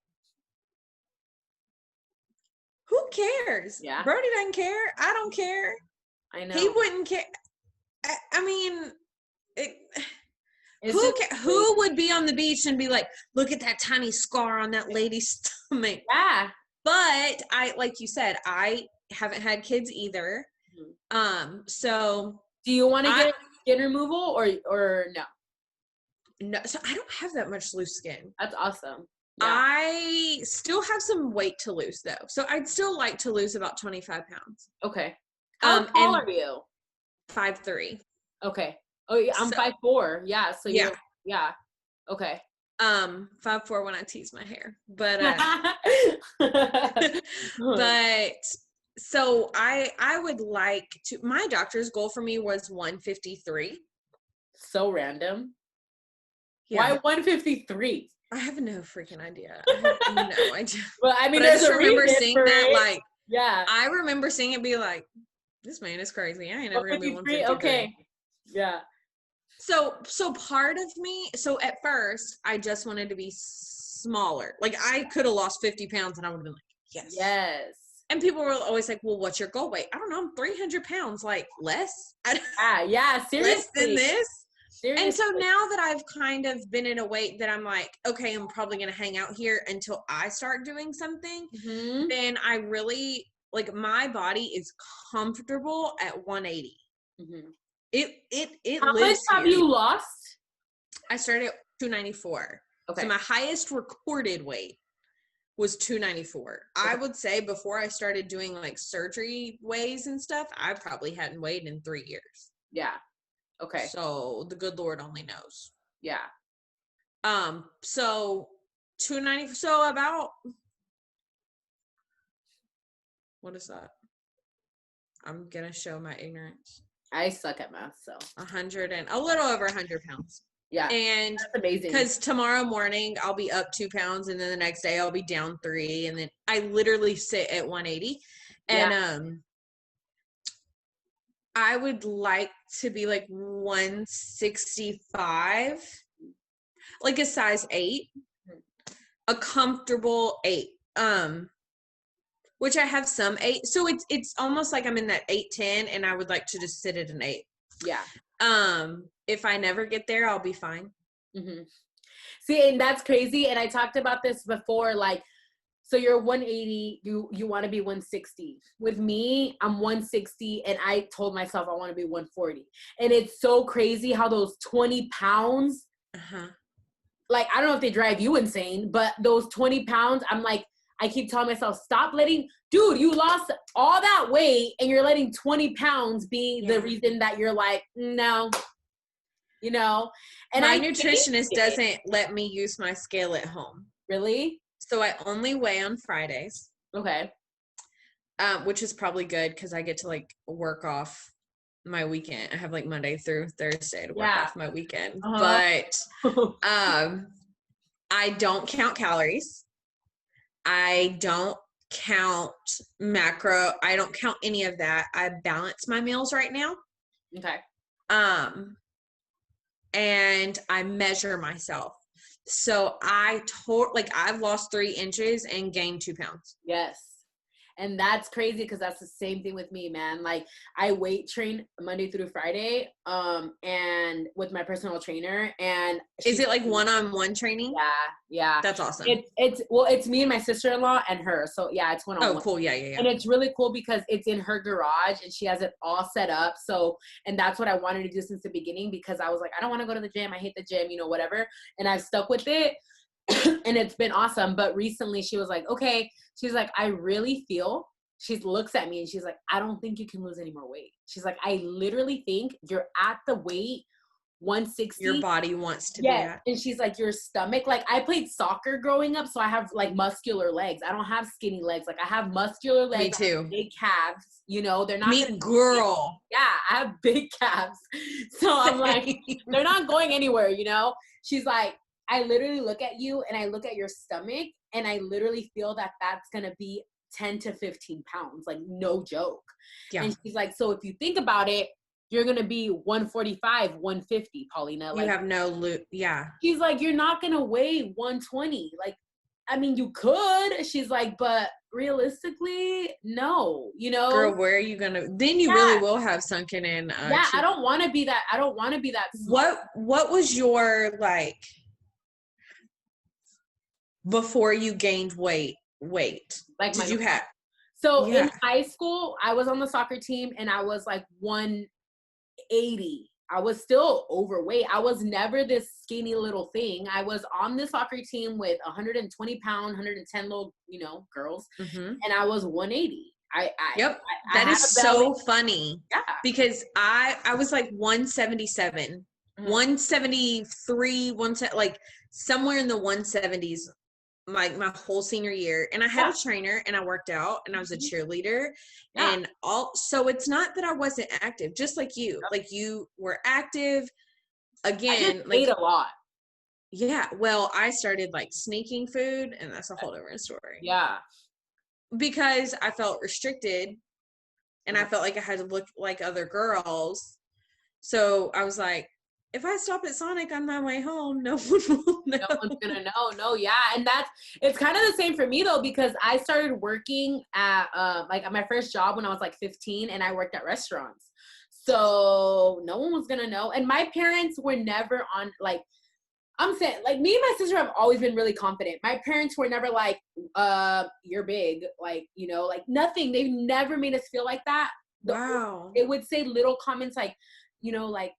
who cares? Yeah. Brody doesn't care. I don't care. I know. He wouldn't care. I mean, who would be on the beach and be like, look at that tiny scar on that lady's stomach? Yeah. But like you said, I haven't had kids either. So do you want to get skin removal or no? No. So I don't have that much loose skin. That's awesome. Yeah. I still have some weight to lose though. So I'd still like to lose about 25 pounds. Okay. How tall are you? 5'3". Okay. Oh yeah, I'm 5'4". Yeah. So yeah. Okay. 5'4" when I tease my hair. But but so I would like to, my doctor's goal for me was 153. So random. Yeah. Why 153? I have no freaking idea. I have no idea. Well, I mean, but there's I just a remember reason seeing for that, it. like, yeah. I remember seeing it, be like, this man is crazy. I ain't never gonna be 153. Okay. Yeah. So part of me, so at first, I just wanted to be smaller. Like, I could have lost 50 pounds and I would have been like, yes. Yes. And people were always like, well, what's your goal weight? I don't know. I'm 300 pounds. Like, less? Yeah, seriously. Less than this? Seriously. And so now that I've kind of been in a weight that I'm like, okay, I'm probably going to hang out here until I start doing something, then I really, like, my body is comfortable at 180. It How lives much have here. you lost? I started at 294. Okay. So my highest recorded weight was 294. Okay. I would say before I started doing like surgery weighs and stuff, I probably hadn't weighed in 3 years. Yeah. Okay. So the good Lord only knows. Yeah. So 290. So about, what is that? I'm gonna show my ignorance. I suck at math, so 100 and a little over 100 pounds. Yeah. And That's amazing. because tomorrow morning I'll be up 2 pounds, and then the next day I'll be down 3, and then I literally sit at 180. And I would like to be like 165, like a size 8, a comfortable 8. Which I have some 8. So it's almost like I'm in that 8-10, and I would like to just sit at an 8. Yeah. If I never get there, I'll be fine. Mm-hmm. See, and that's crazy. And I talked about this before, like, so you're 180, you want to be 160. With me, I'm 160, and I told myself I want to be 140. And it's so crazy how those 20 pounds, like, I don't know if they drive you insane, but those 20 pounds, I'm like, I keep telling myself, stop letting, dude, you lost all that weight, and you're letting 20 pounds be the reason that you're like, no, you know? And my nutritionist doesn't let me use my scale at home. Really? So I only weigh on Fridays. Okay. Which is probably good because I get to like work off my weekend. I have like Monday through Thursday to work off my weekend. But I don't count calories. I don't count macro. I don't count any of that. I balance my meals right now. Okay. And I measure myself. So I've lost 3 inches and gained 2 pounds. Yes. And that's crazy because that's the same thing with me, man. Like, I weight train Monday through Friday, and with my personal trainer. And is it like one-on-one training? Yeah. That's awesome. It's me and my sister-in-law and her. So yeah, it's one-on-one. Oh, cool. Yeah. And it's really cool because it's in her garage and she has it all set up. So, and that's what I wanted to do since the beginning, because I was like, I don't want to go to the gym. I hate the gym, whatever. And I've stuck with it. And it's been awesome. But recently she was like, okay, she's like, I really feel, she looks at me and she's like, I don't think you can lose any more weight. She's like, I literally think you're at the weight 160 your body wants to be at. And she's like, your stomach, like, I played soccer growing up, so I have like muscular legs. I don't have skinny legs. Like, I have muscular legs. Me too. I have big calves, they're not me girl. Yeah, I have big calves. So I'm like, they're not going anywhere, She's like, I literally look at you and I look at your stomach and I literally feel that that's going to be 10 to 15 pounds, like, no joke. Yeah. And she's like, so if you think about it, you're going to be 145, 150, Paulina. Like, you have no loop. Yeah. She's like, you're not going to weigh 120. Like, I mean, you could. She's like, but realistically, no, Girl, where are you going to, then you really will have sunken in. I don't want to be that. I don't want to be that smart. What was your, like, before you gained weight? Like, did you have? So in high school, I was on the soccer team and I was like 180. I was still overweight. I was never this skinny little thing. I was on the soccer team with 120 pound, 110 little, girls. Mm-hmm. And I was 180. That is so funny. Yeah. Because I was like 177, 173, like somewhere in the 170s. My whole senior year, and I had a trainer and I worked out and I was a cheerleader and so it's not that I wasn't active, just like you, like you were active again. I ate a lot. Yeah. Well, I started like sneaking food, and that's a whole different story. Yeah. Because I felt restricted and I felt like I had to look like other girls. So I was like, if I stop at Sonic on my way home, no one will know. No one's gonna know. No, yeah. And it's kind of the same for me though, because I started working at like at my first job when I was like 15, and I worked at restaurants. So no one was gonna know. And my parents were never on, like, I'm saying, like, me and my sister have always been really confident. My parents were never like, you're big, like, like nothing. They've never made us feel like that. Wow. It would say little comments like, like,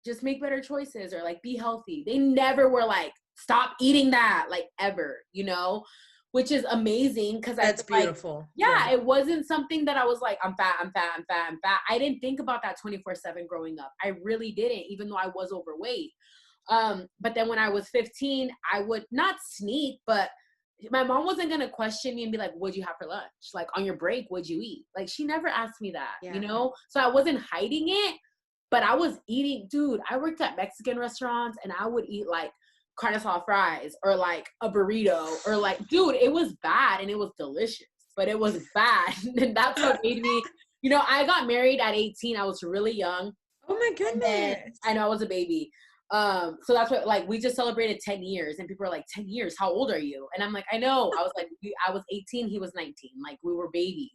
just make better choices, or like, be healthy. They never were like, stop eating that, like, ever, which is amazing. Cause that's beautiful. Like, yeah, it wasn't something that I was like, I'm fat. I didn't think about that 24/7 growing up. I really didn't, even though I was overweight. But then when I was 15, I would not sneak, but my mom wasn't going to question me and be like, what'd you have for lunch? Like, on your break, what'd you eat? Like, she never asked me that, So I wasn't hiding it. But I was eating, dude, I worked at Mexican restaurants and I would eat like carne asada fries or like a burrito or like, dude, it was bad and it was delicious, but it was bad. And that's what made me, you know, I got married at 18. I was really young. Oh my goodness. I know I was a baby. So that's what, like, we just celebrated 10 years and people are like, 10 years, how old are you? And I'm like, I know. I was like, I was 18, he was 19. Like, we were babies.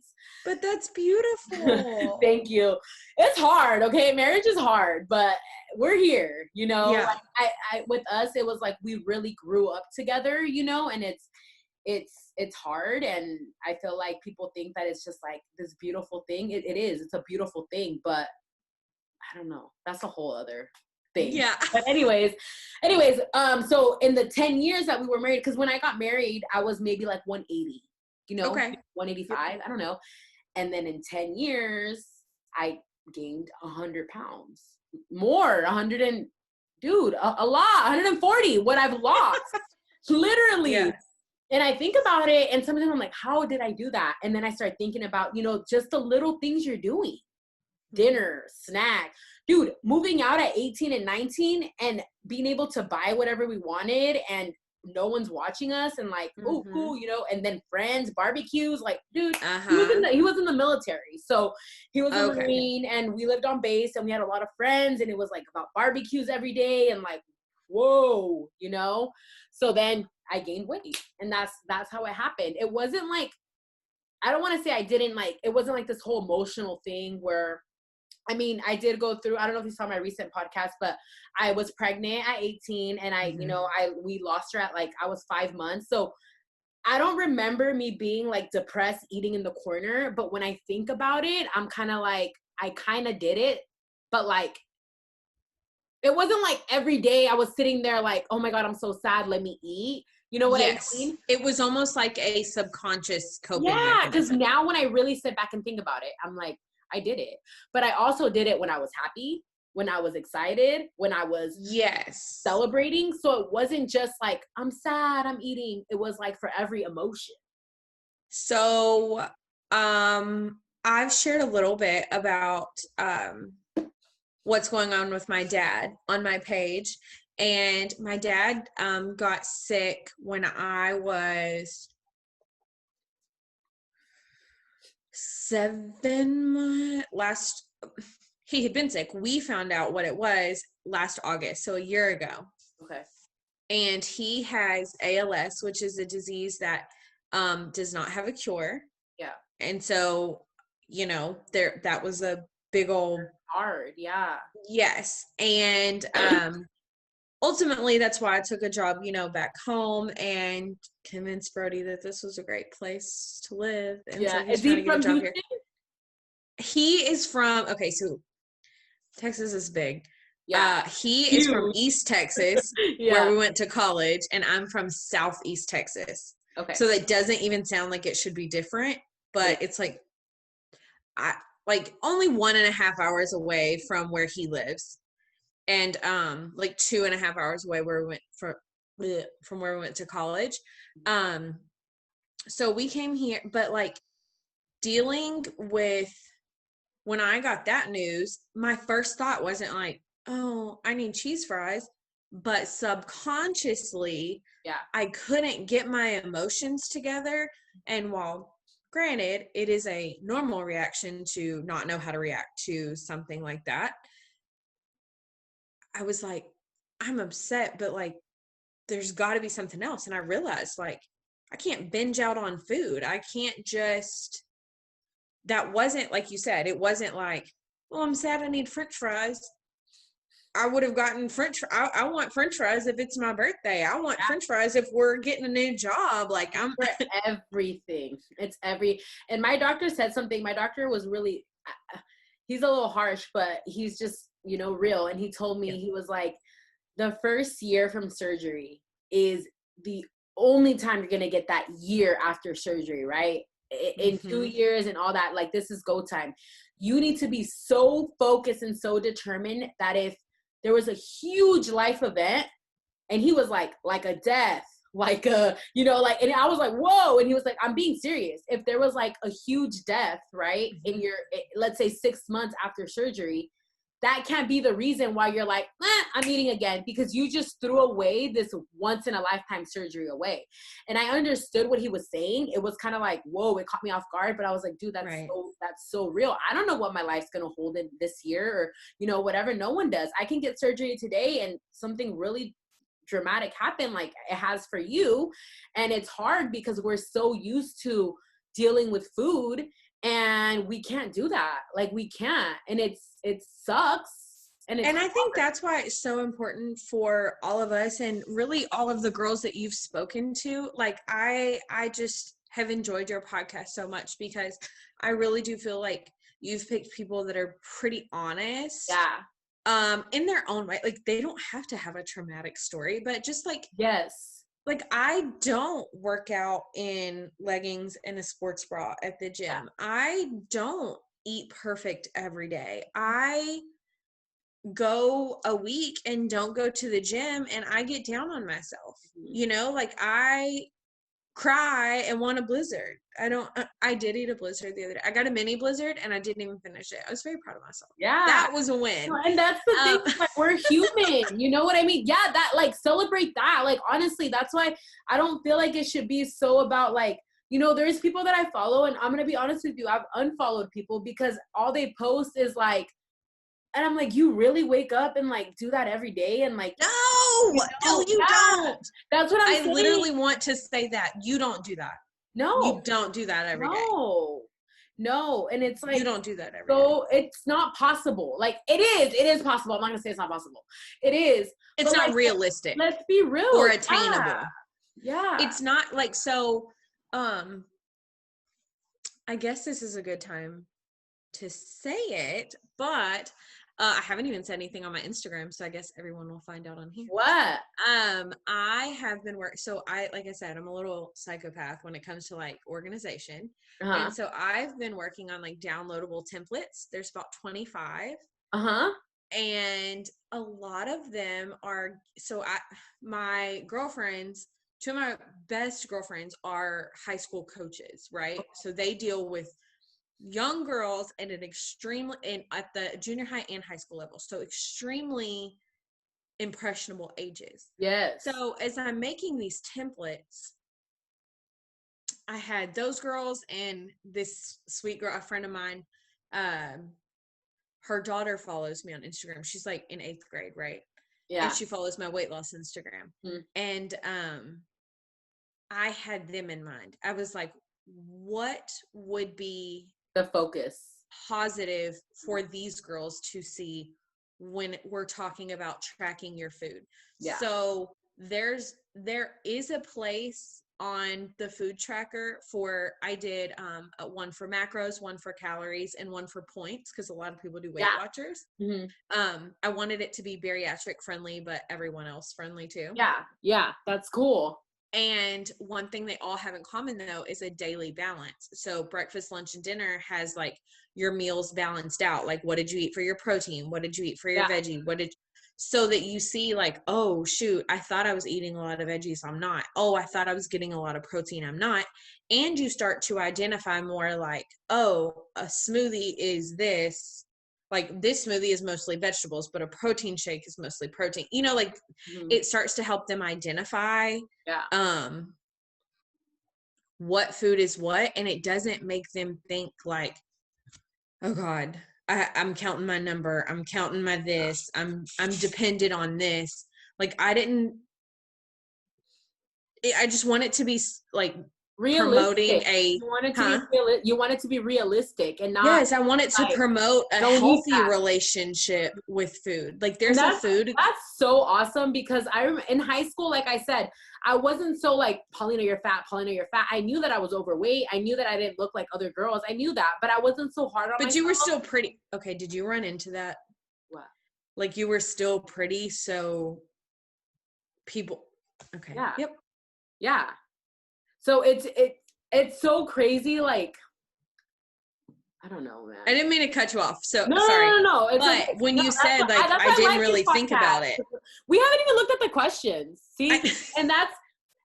But that's beautiful. Thank you. It's hard, okay? Marriage is hard, but we're here, you know? Yeah. Like, I with us, it was like we really grew up together, you know? And it's hard, and I feel like people think that it's just like this beautiful thing. It is. It's a beautiful thing, but I don't know. That's a whole other thing. Yeah. But anyways, so in the 10 years that we were married, because when I got married, I was maybe like 180, you know, okay. 185, I don't know. And then in 10 years, I gained 100 pounds more, 100 and dude, a lot, 140, what I've lost, literally. Yeah. And I think about it, and sometimes I'm like, how did I do that? And then I start thinking about, you know, just the little things you're doing. Dinner, snack, dude, moving out at 18 and 19 and being able to buy whatever we wanted and no one's watching us and like, oh, cool, you know, and then friends, barbecues, like, dude, he was in the military. So he was a Marine and we lived on base and we had a lot of friends and it was like about barbecues every day and like, whoa, you know? So then I gained weight and that's how it happened. It wasn't like, I don't want to say I didn't like, it wasn't like this whole emotional thing where, I mean, I did go through, I don't know if you saw my recent podcast, but I was pregnant at 18 and you know, we lost her at like, I was 5 months. So I don't remember me being like depressed, eating in the corner. But when I think about it, I'm kind of like, I kind of did it, but like, it wasn't like every day I was sitting there like, oh my God, I'm so sad. Let me eat. You know what I mean? It was almost like a subconscious coping mechanism. Because mechanism. now when I really sit back and think about it, I'm like, I did it. But I also did it when I was happy, when I was excited, when I was celebrating. So it wasn't just like, I'm sad, I'm eating. It was like for every emotion. So I've shared a little bit about what's going on with my dad on my page. And my dad got sick when I was 7 months. He had been sick. We found out what it was last August, so a year ago. Okay. And he has ALS, which is a disease that does not have a cure. Yeah. And so, you know, that was a big old hard. Yeah. Yes. And ultimately, that's why I took a job, you know, back home and convinced Brody that this was a great place to live. And so he's trying to get a job here. He is from, so Texas is big. Yeah. He is from East Texas, where we went to college, and I'm from Southeast Texas. Okay. So that doesn't even sound like it should be different, but it's like, only 1.5 hours away from where he lives. And like 2.5 hours away where we went from where we went to college. So we came here, but like dealing with, when I got that news, my first thought wasn't like, oh, I need cheese fries, but subconsciously, I couldn't get my emotions together. And while granted, it is a normal reaction to not know how to react to something like that, I was like, I'm upset, but like, there's got to be something else. And I realized, like, I can't binge out on food. I can't just, that wasn't, like you said, it wasn't like, well, I'm sad I need French fries. I would have gotten I want French fries if it's my birthday. I want French fries if we're getting a new job. Like, I'm for everything. And my doctor said something. My doctor was really, he's a little harsh, but he's just, you know, real. And he told me, he was like, the first year from surgery is the only time you're going to get that year after surgery, right? In 2 years and all that, like, this is go time. You need to be so focused and so determined that if there was a huge life event, and he was like a death, like a, you know, like, and I was like, whoa. And he was like, I'm being serious. If there was like a huge death, right, in your, let's say 6 months after surgery, that can't be the reason why you're like, I'm eating again, because you just threw away this once in a lifetime surgery away. And I understood what he was saying. It was kind of like, whoa, it caught me off guard. But I was like, dude, that's so real. I don't know what my life's going to hold in this year or, you know, whatever. No one does. I can get surgery today and something really dramatic happen like it has for you. And it's hard because we're so used to dealing with food. And we can't do that. Like we can't. And it sucks. And I think that's why it's so important for all of us and really all of the girls that you've spoken to. Like I just have enjoyed your podcast so much because I really do feel like you've picked people that are pretty honest. Yeah. In their own way. Like they don't have to have a traumatic story, but just like, yes. Like I don't work out in leggings and a sports bra at the gym. Yeah. I don't eat perfect every day. I go a week and don't go to the gym and I get down on myself. You know, like I cry and want a blizzard. I did eat a blizzard the other day. I got a mini blizzard and I didn't even finish it. I was very proud of myself. Yeah. That was a win. And that's the thing, like, we're human. You know what I mean? Yeah, that, like, celebrate that. Like, honestly, that's why I don't feel like it should be so about, like, you know, there's people that I follow, and I'm going to be honest with you, I've unfollowed people because all they post is, like, and I'm like, you really wake up and, like, do that every day? And, like, no, you don't. That's what I'm saying. I literally want to say that. You don't do that. No. You don't do that every day. No. And it's like, you don't do that every day. So it's not possible. Like, it is possible. I'm not going to say it's not possible. It is. It's not, like, realistic. Let's be real. Or attainable. Yeah. It's not, like, so, I guess this is a good time to say it, but I haven't even said anything on my Instagram, so I guess everyone will find out on here. What? I have been so like I said, I'm a little psychopath when it comes to, like, organization. Uh-huh. And so I've been working on, like, downloadable templates. There's about 25. Uh-huh. And a lot of them are, my girlfriends, two of my best girlfriends are high school coaches, right? So they deal with young girls at an at the junior high and high school level. So extremely impressionable ages. Yes. So as I'm making these templates, I had those girls and this sweet girl, a friend of mine, her daughter follows me on Instagram. She's, like, in 8th grade, right? Yeah. And she follows my weight loss Instagram. Mm-hmm. And I had them in mind. I was like, what would be the focus positive for these girls to see when we're talking about tracking your food? Yeah. So there is a place on the food tracker I did one for macros, one for calories, and one for points, because a lot of people do Weight Watchers. Mm-hmm. I wanted it to be bariatric friendly, but everyone else friendly too. Yeah, that's cool. And one thing they all have in common, though, is a daily balance. So breakfast, lunch, and dinner has, like, your meals balanced out. Like, what did you eat for your protein? What did you eat for your veggie? So that you see, like, oh, shoot, I thought I was eating a lot of veggies. I'm not. Oh, I thought I was getting a lot of protein. I'm not. And you start to identify more, like, oh, a smoothie is this. Like, this smoothie is mostly vegetables, but a protein shake is mostly protein. You know, like, it starts to help them identify what food is what, and it doesn't make them think, like, oh, God, I'm counting my number. I'm counting my this. I'm dependent on this. Like, I just want it to be, like, realistic. Promoting you want it to be realistic and not. Yes, I want it to promote a healthy relationship with food. Like, there's a food. That's so awesome, because I remember in high school, like I said, I wasn't so like, Paulina, you're fat. Paulina, you're fat. I knew that I was overweight. I knew that I didn't look like other girls. I knew that, but I wasn't so hard on myself. But you were still pretty. Okay, did you run into that? What? Like, you were still pretty, so people. Okay. Yeah. Yep. Yeah. So it's so crazy. Like, I don't know, man. I didn't mean to cut you off. So no, sorry. No. But like, when you said, like, I didn't really think about it. We haven't even looked at the questions. See, and that's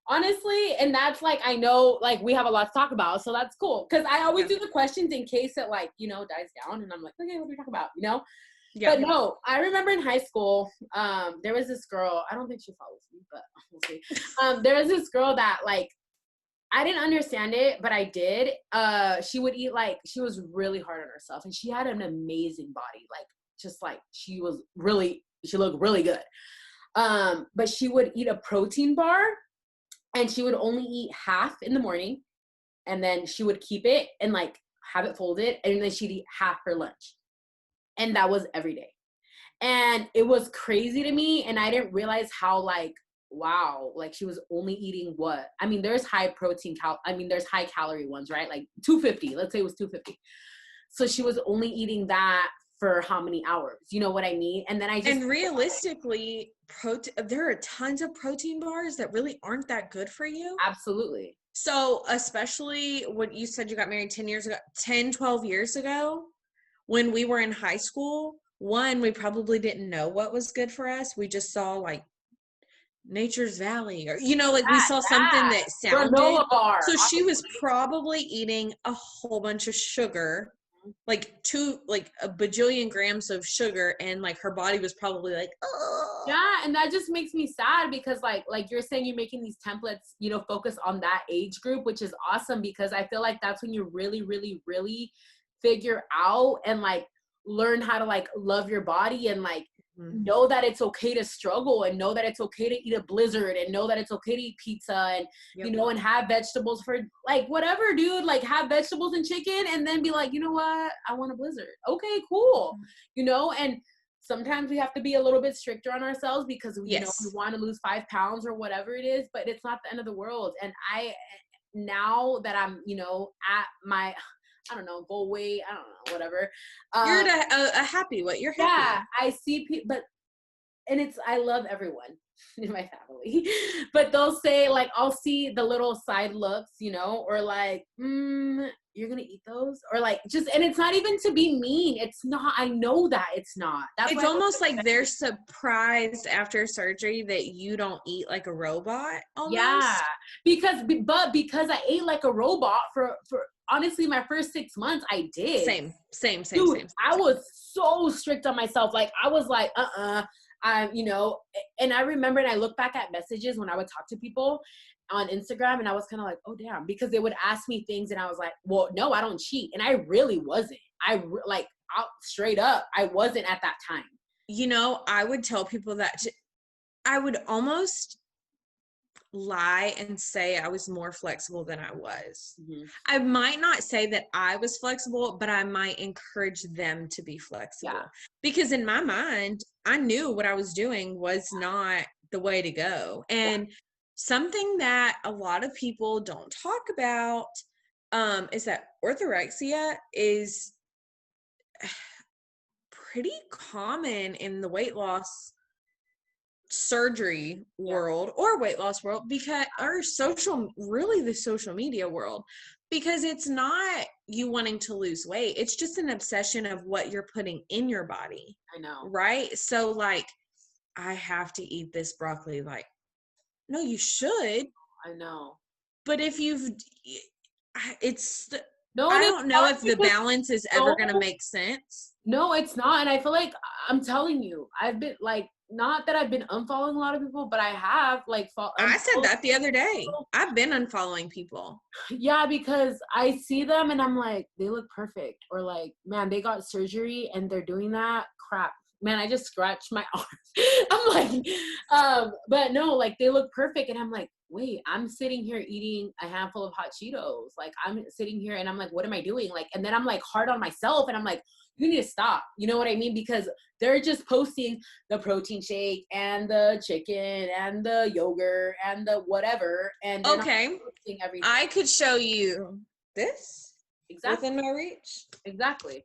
honestly, and that's like, I know, like, we have a lot to talk about, so that's cool. Because I always do the questions in case it, like, you know, dies down, and I'm like, okay, what do we talk about? You know. Yeah. But no, I remember in high school, there was this girl, I don't think she follows me, but we'll see. There was this girl that like, I didn't understand it, but I did. She would eat like, she was really hard on herself, and she had an amazing body. Like, just like, she looked really good. But she would eat a protein bar, and she would only eat half in the morning, and then she would keep it and like have it folded, and then she'd eat half for lunch. And that was every day. And it was crazy to me, and I didn't realize how like, wow, like she was only eating what? I mean, there's high protein there's high calorie ones, right? Like 250, let's say it was 250. So she was only eating that for how many hours? You know what I mean? And then and realistically, there are tons of protein bars that really aren't that good for you. Absolutely. So especially when you said you got married 12 years ago, when we were in high school, we probably didn't know what was good for us. We just saw like Nature's Valley, or like we saw something that sounded. Granola bar. So she was probably eating a whole bunch of sugar, like a bajillion grams of sugar, and like her body was probably like, oh. Yeah, and that just makes me sad, because like you're saying, you're making these templates, focus on that age group, which is awesome, because I feel like that's when you really, really, really figure out and like learn how to like love your body, and like know that it's okay to struggle, and know that it's okay to eat a blizzard, and know that it's okay to eat pizza, and and have vegetables for like whatever, dude, like have vegetables and chicken, and then be like, you know what, I want a blizzard. Okay, cool. And sometimes we have to be a little bit stricter on ourselves, because we want to lose 5 pounds or whatever it is, but it's not the end of the world. And now that I'm at my, I don't know, goal weight, I don't know, whatever. You're a happy weight. You're happy. Yeah, I see people, and I love everyone in my family, but they'll say like, I'll see the little side looks, or like, you're gonna eat those, or like and it's not even to be mean. It's not. I know that it's not. It's almost like they're surprised after surgery that you don't eat like a robot. Almost. Yeah, because I ate like a robot for honestly, my first 6 months, I did. Same. Dude, I was so strict on myself. Like, I was like, and I remember, and I look back at messages when I would talk to people on Instagram, and I was kind of like, oh, damn, because they would ask me things, and I was like, well, no, I don't cheat. And I really wasn't. Straight up, I wasn't at that time. I would tell people that I would almost lie and say I was more flexible than I was. I might not say that I was flexible, but I might encourage them to be flexible. Yeah. Because in my mind, I knew what I was doing was not the way to go. And something that a lot of people don't talk about is that orthorexia is pretty common in the weight loss surgery world or weight loss world, because the social media world, because it's not you wanting to lose weight. It's just an obsession of what you're putting in your body. I know. Right. So like, I have to eat this broccoli. Like, no, you should. I know. But if I don't know if the balance is ever going to make sense. No, it's not. And I feel like, I'm telling you, I've been like, not that I've been unfollowing a lot of people, but I have like, I said that the other day. I've been unfollowing people. Yeah, because I see them and I'm like, they look perfect. Or like, man, they got surgery and they're doing that. Crap. Man, I just scratched my arm. I'm like, but no, like they look perfect. And I'm like, wait, I'm sitting here eating a handful of hot Cheetos. Like I'm sitting here and I'm like, what am I doing? Like, and then I'm like hard on myself and I'm like, you need to stop. You know what I mean? Because they're just posting the protein shake and the chicken and the yogurt and the whatever. And okay, everything. I could show you this within my reach. Exactly.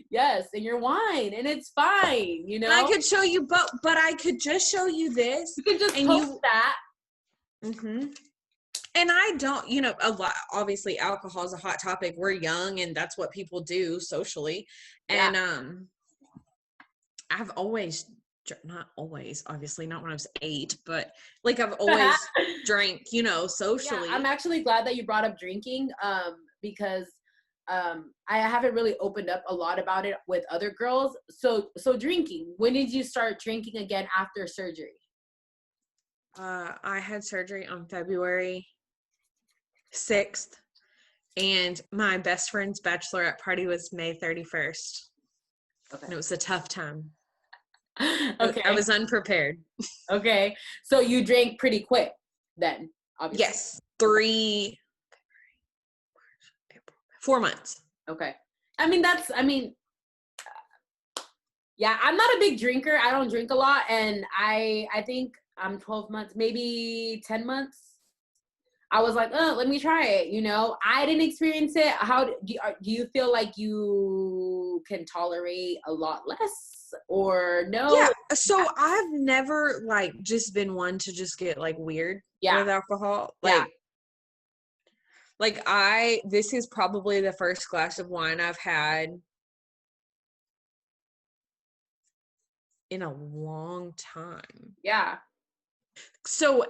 Yes, and your wine, and it's fine, I could show you, but I could just show you this. You could just post that. And I don't, a lot, obviously alcohol is a hot topic. We're young and that's what people do socially. And, I've always, not always, obviously not when I was 8, but like I've always drank, socially. Yeah, I'm actually glad that you brought up drinking, because I haven't really opened up a lot about it with other girls. So drinking, when did you start drinking again after surgery? I had surgery on February 6th, and my best friend's bachelorette party was May 31st. Okay. And it was a tough time. Okay. I was unprepared. Okay. So you drank pretty quick then, obviously. Yes. 4 months. Okay. Yeah, I'm not a big drinker. I don't drink a lot. And I think I'm 12 months, maybe 10 months. I was like, oh, let me try it. You know, I didn't experience it. How do you feel like you can tolerate a lot less or no? Yeah. So I've never like just been one to just get like weird with alcohol. This is probably the first glass of wine I've had in a long time. Yeah. So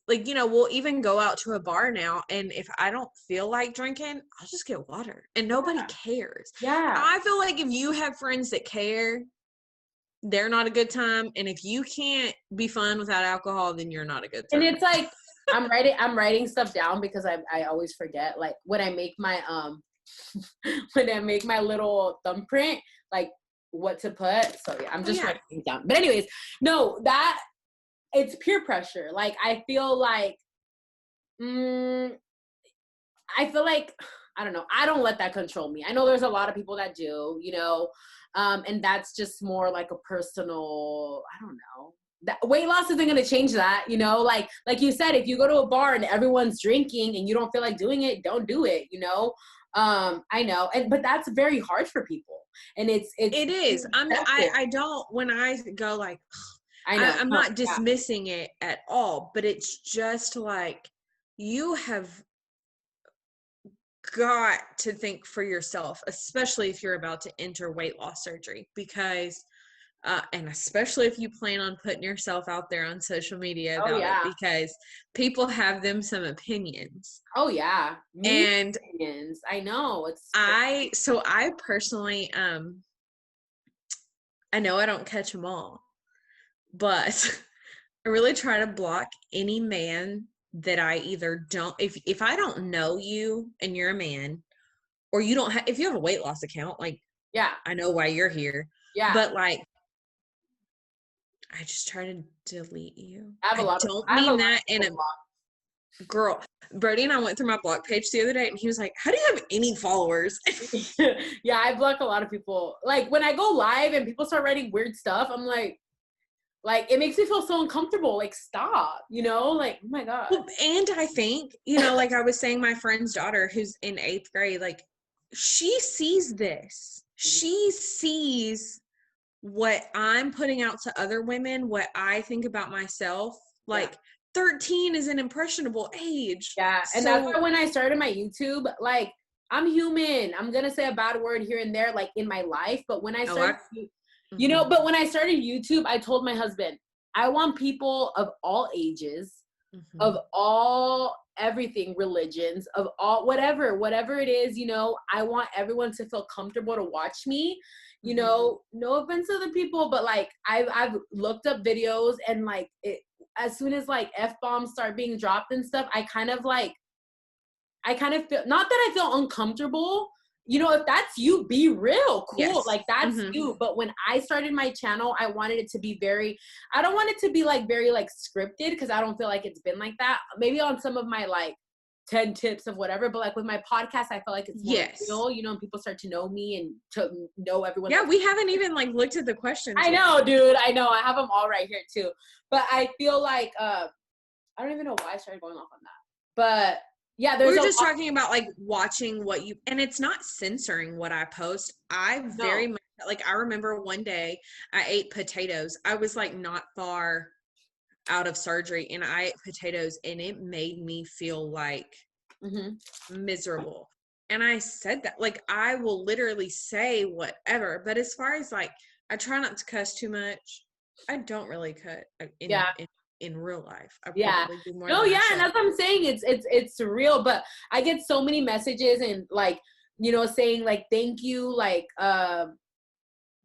we'll even go out to a bar now, and if I don't feel like drinking, I'll just get water, and nobody cares. Yeah. I feel like if you have friends that care, they're not a good time, and if you can't be fun without alcohol, then you're not a good time. And it's like I'm writing stuff down because I always forget. Like when I make my little thumbprint, like what to put. So yeah, I'm just writing things down. But anyways, no, that it's peer pressure. Like I feel like I don't know. I don't let that control me. I know there's a lot of people that do, you know, and that's just more like a personal, I don't know. That weight loss isn't going to change that, you know, like you said, if you go to a bar and everyone's drinking and you don't feel like doing it, don't do it, you know? I know. But that's very hard for people. And it is. I don't, when I go like, I know. I'm not dismissing it at all, but it's just like, you have got to think for yourself, especially if you're about to enter weight loss surgery, because and especially if you plan on putting yourself out there on social media about it, because people have them some opinions. Oh yeah. And opinions. I know. I personally, I know I don't catch them all, but I really try to block any man that I either don't, if I don't know you and you're a man, or you don't have, if you have a weight loss account, like, yeah, I know why you're here. Yeah. But like, I just try to delete you. I don't mean that in a girl. Brody and I went through my block page the other day, and he was like, how do you have any followers? Yeah, I block a lot of people. Like when I go live and people start writing weird stuff, I'm like it makes me feel so uncomfortable. Like, stop, you know, like, oh my God. Well, and I think, you know, like I was saying, my friend's daughter who's in 8th grade, like she sees this. She sees what I'm putting out to other women, what I think about myself. Like 13 is an impressionable age. Yeah. And that's why when I started my YouTube, like I'm human. I'm going to say a bad word here and there, like in my life. But when I started, you know, but when I started YouTube, I told my husband, I want people of all ages, of all everything, religions, of all, whatever it is, you know, I want everyone to feel comfortable to watch me, you know, no offense to the people, but like I've looked up videos and like as soon as like F-bombs start being dropped and stuff, I kind of feel, not that I feel uncomfortable, you know, if that's you, be real, cool. Yes. Like that's you. But when I started my channel, I wanted it to be I don't want it to be like very like scripted, because I don't feel like it's been like that. Maybe on some of my like 10 tips of whatever, but like with my podcast, I feel like it's more real, you know, and people start to know me and to know everyone. Yeah, we haven't even like looked at the questions. I know, dude. I know. I have them all right here too. But I feel like I don't even know why I started going off on that. But yeah, we're just talking about like watching what you, and it's not censoring what I post. Very much, like, I remember one day I ate potatoes. I was like not far out of surgery, and I ate potatoes, and it made me feel like miserable. And I said that, like, I will literally say whatever, but as far as like, I try not to cuss too much. I don't really cut in real life. I probably do more. No, yeah, and that's what I'm saying. It's surreal, but I get so many messages and like you know, saying like, thank you, like,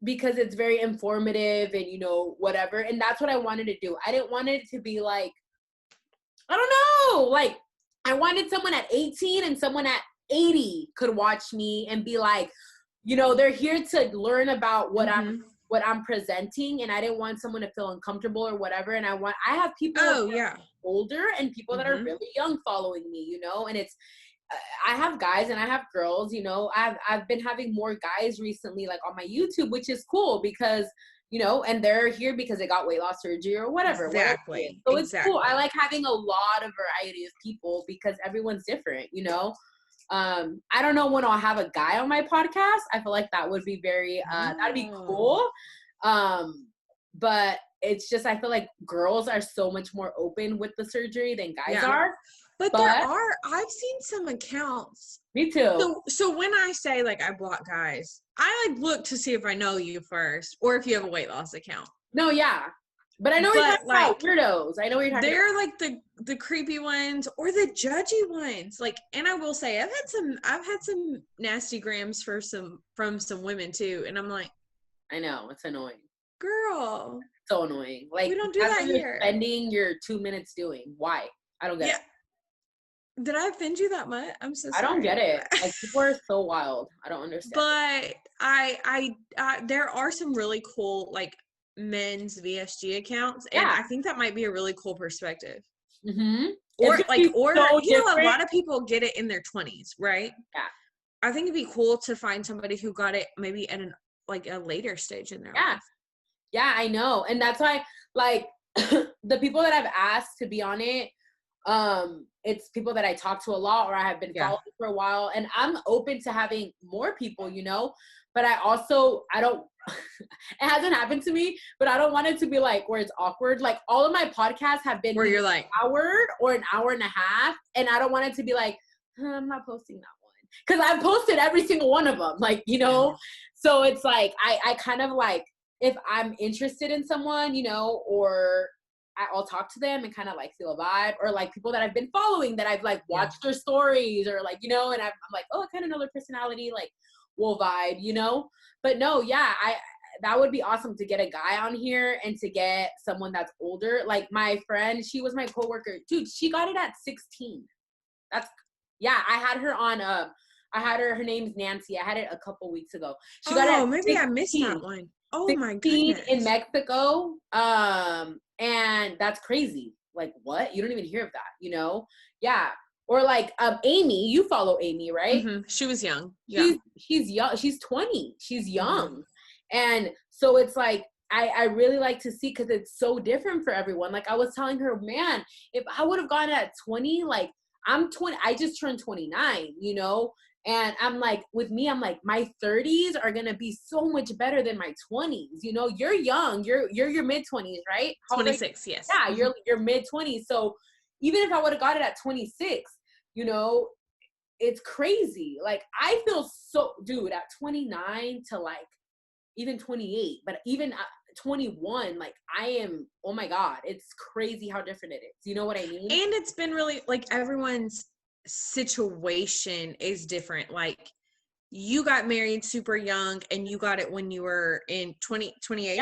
because it's very informative and, you know, whatever. And that's what I wanted to do. I didn't want it to be like, I don't know, like, I wanted someone at 18 and someone at 80 could watch me and be like, you know, they're here to learn about what I'm presenting, and I didn't want someone to feel uncomfortable or whatever. And I have people older and people that are really young following me, you know, and it's, I have guys and I have girls, you know. I've been having more guys recently, like on my YouTube, which is cool because, you know, and they're here because they got weight loss surgery or whatever. Exactly. So it's cool. I like having a lot of variety of people because everyone's different, you know. I don't know when I'll have a guy on my podcast. I feel like that would be very, that'd be cool. But it's just, I feel like girls are so much more open with the surgery than guys are. But I've seen some accounts. Me too. So when I say like I block guys, I like look to see if I know you first or if you have a weight loss account. No, yeah. But I know you're talking about weirdos. I know what you're talking about. They're like the creepy ones or the judgy ones. Like, and I will say I've had some nasty grams from some women too. And I'm like, I know, it's annoying. Girl. So annoying. Like, we don't do that here. You're spending your 2 minutes doing. Why? I don't get it. Did I offend you that much? I'm so sorry. I don't get it. Like, people are so wild. I don't understand. But I there are some really cool like men's VSG accounts, and I think that might be a really cool perspective. Or like, or so you know, a lot of people get it in their 20s, right? Yeah. I think it'd be cool to find somebody who got it maybe at a later stage in their life. Yeah, I know, and that's why, like, the people that I've asked to be on it, it's people that I talk to a lot or I have been following for a while, and I'm open to having more people, you know, but I don't, it hasn't happened to me, but I don't want it to be like where it's awkward. Like, all of my podcasts have been where you're like an hour or an hour and a half, and I don't want it to be like, I'm not posting that one. Because I've posted every single one of them, like, you know, so it's like, I kind of like, if I'm interested in someone, you know, or I'll talk to them and kind of like feel a vibe, or like people that I've been following that I've like watched their stories, or like, you know, and I'm like, oh, I kind of know their personality, like we'll vibe, you know. But no, that would be awesome to get a guy on here and to get someone that's older. Like my friend, she was my coworker, dude, she got it at 16. I had her on, her name's Nancy. I had it a couple weeks ago. She got it at maybe 16. I missed that one. Oh my goodness. In Mexico. And that's crazy. Like, what? You don't even hear of that, you know? Yeah. Or like Amy, you follow Amy, right? She was young. She's young. She's 20. She's young. And so it's like, I really like to see, because it's so different for everyone. Like, I was telling her, man, if I would have gone at 20, like, I'm 20, I just turned 29, you know? And I'm like, with me, I'm like, my 30s are going to be so much better than my 20s. You know, you're young. You're your mid-20s, right? 26, yes. Yeah, you're mid-20s. So even if I would have got it at 26, you know, it's crazy. Like, I feel so, dude, at 29 to like even 28, but even 21, like, I am, oh my God, it's crazy how different it is. You know what I mean? And it's been really, like, everyone's situation is different. Like, you got married super young and you got it when you were in 28.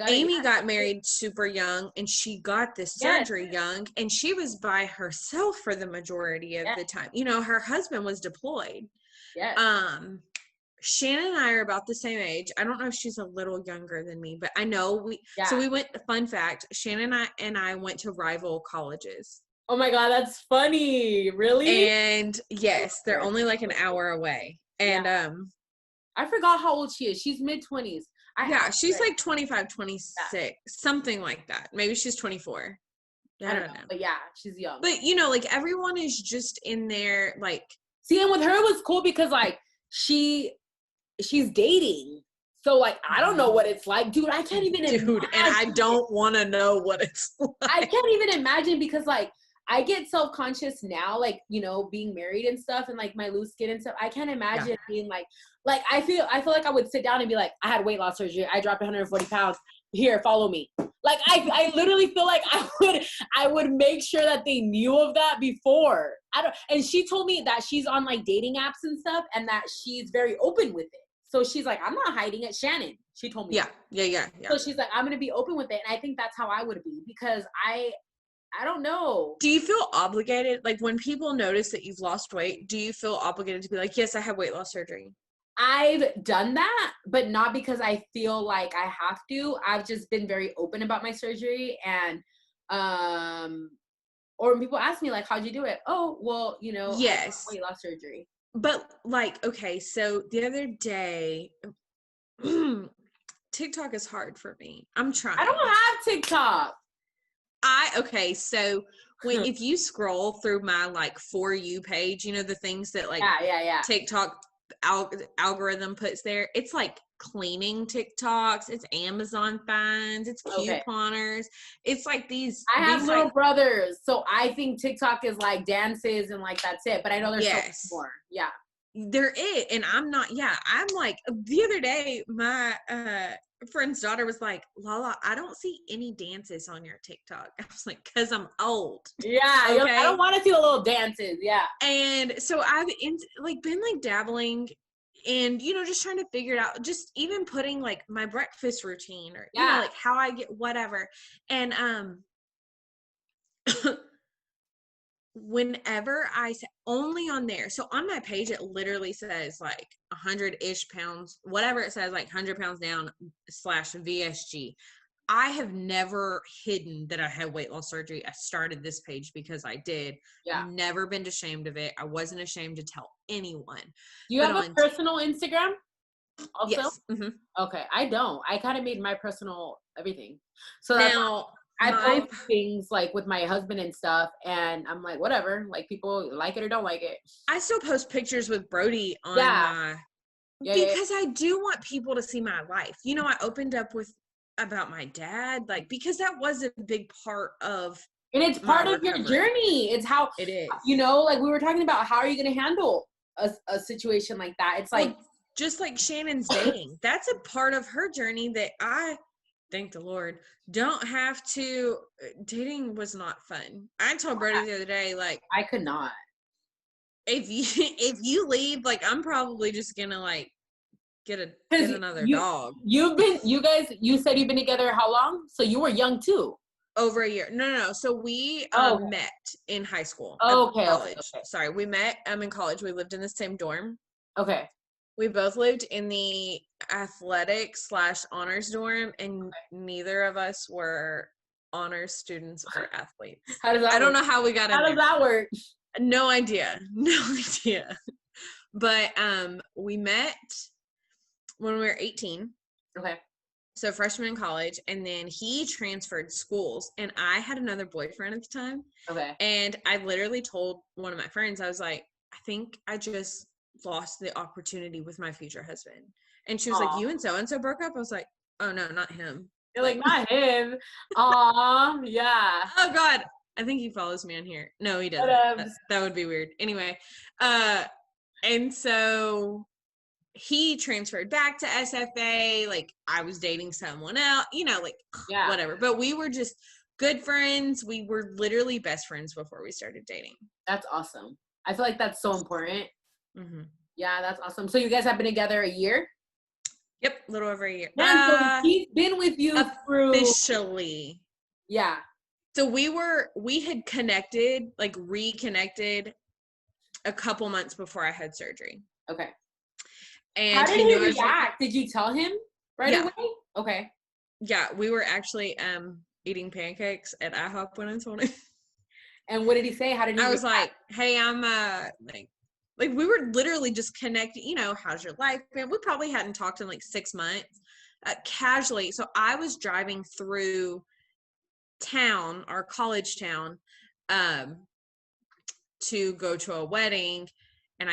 Amy got married super young and she got this surgery young, and she was by herself for the majority of the time. You know, her husband was deployed. Shannon and I are about the same age. I don't know if she's a little younger than me, but I know so we went, fun fact, Shannon and I went to rival colleges. Oh my God, that's funny. Really? And yes, they're only like an hour away. And I forgot how old she is. She's mid-20s. She's like 25, 26, something like that. Maybe she's 24. I don't know. But yeah, she's young. But you know, like, everyone is just in there, like, see, and with her it was cool because like she's dating. So like, I don't know what it's like, dude. I can't even imagine. And I don't want to know what it's like. I can't even imagine, because like, I get self-conscious now, like, you know, being married and stuff, and like my loose skin and stuff. I can't imagine being like I feel like I would sit down and be like, I had weight loss surgery. I dropped 140 pounds. Here, follow me. Like I literally feel like I would make sure that they knew of that before. And she told me that she's on like dating apps and stuff and that she's very open with it. So she's like, I'm not hiding it. Shannon, she told me. Yeah. So she's like, I'm going to be open with it. And I think that's how I would be because I don't know. Do you feel obligated? Like when people notice that you've lost weight, do you feel obligated to be like, yes, I had weight loss surgery? I've done that, but not because I feel like I have to. I've just been very open about my surgery and, or when people ask me like, how'd you do it? Oh, well, you know, yes, I had weight loss surgery. But like, okay, so the other day, TikTok is hard for me. I'm trying. I don't have TikTok. Okay, so if you scroll through my like For You page, you know, the things that like TikTok algorithm puts there, it's like cleaning TikToks, it's Amazon finds, it's couponers. It's like these. I have these little like, brothers, so I think TikTok is like dances and like that's it. But I know there's so much more. Yeah, there is, and I'm not. Yeah, I'm like the other day, my friend's daughter was like, Lala, I don't see any dances on your TikTok. I was like, because I'm old. Yeah, okay? I don't want to see the little dances. Yeah. And so I've been like dabbling and, you know, just trying to figure it out. Just even putting like my breakfast routine or, you know, like how I get whatever. And whenever I say only on there, so on my page it literally says like 100-ish pounds, whatever it says, like 100 pounds down / VSG. I have never hidden that I had weight loss surgery. I started this page because I did. I've never been ashamed of it. I wasn't ashamed to tell anyone. You have a personal Instagram also? Yes. Mm-hmm. Okay, I don't. I kind of made my personal everything. So now I post things like with my husband and stuff, and I'm like, whatever. Like people like it or don't like it. I still post pictures with Brody on my because I do want people to see my life. You know, I opened up about my dad, like because that was a big part of, and it's part of your journey. It's how it is. You know, like we were talking about, how are you going to handle a situation like that? It's like just like Shannon's dating. That's a part of her journey that I, thank the Lord, don't have to. Dating was not fun. I told Brody the other day, like I could not. If you leave, like I'm probably just gonna like get another dog. You said you've been together how long? So you were young too. Over a year. No. So we met in high school. College. Okay. Sorry, we met in college. We lived in the same dorm. Okay. We both lived in the athletic / honors dorm, and neither of us were honors students or athletes. How does that I don't know how we got in there. How does that work? No idea. But we met when we were 18. Okay. So freshman in college, and then he transferred schools, and I had another boyfriend at the time. Okay. And I literally told one of my friends, I was like, I think I just lost the opportunity with my future husband. And she was like, you and so broke up? I was like, oh no, not him. You're like, not him. Aw, yeah. Oh God. I think he follows me on here. No, he doesn't. That would be weird. Anyway, and so he transferred back to SFA. Like I was dating someone else, you know, like whatever. But we were just good friends. We were literally best friends before we started dating. That's awesome. I feel like that's so important. Mm-hmm. Yeah, that's awesome. So you guys have been together a year? Yep, a little over a year. So he's been with you officially. Yeah. So we had reconnected a couple months before I had surgery. Okay. And how did he react? Did you tell him right away? Okay. Yeah, we were actually eating pancakes at IHOP when I told him. And what did he say? How did he react? Was like, hey, I'm like we were literally just connecting, you know, how's your life been? We probably hadn't talked in like 6 months. Casually. So I was driving through town, our college town, to go to a wedding, and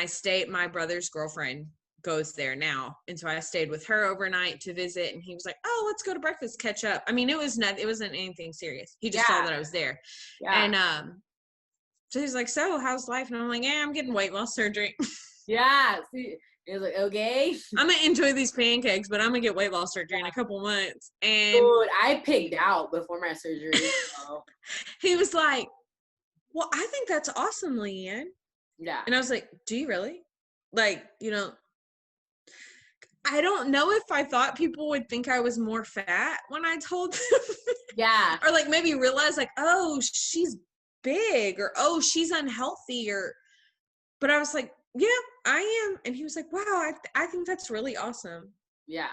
my brother's girlfriend goes there now, and so I stayed with her overnight to visit, and he was like, oh, let's go to breakfast, catch up. I mean, it wasn't anything serious. He just saw that I was there. And so he's like, so how's life? And I'm like, yeah, I'm getting weight loss surgery. Yeah. See, He was like, okay. I'm gonna enjoy these pancakes, but I'm gonna get weight loss surgery in a couple months. And dude, I pigged out before my surgery. So. He was like, well, I think that's awesome, Leigh Anne. Yeah. And I was like, do you really? Like, you know, I don't know if I thought people would think I was more fat when I told them. Yeah. Or like maybe realize like, oh, she's big, or oh, she's unhealthy, but I was like, yeah, I am. And he was like, wow, I think that's really awesome. Yeah.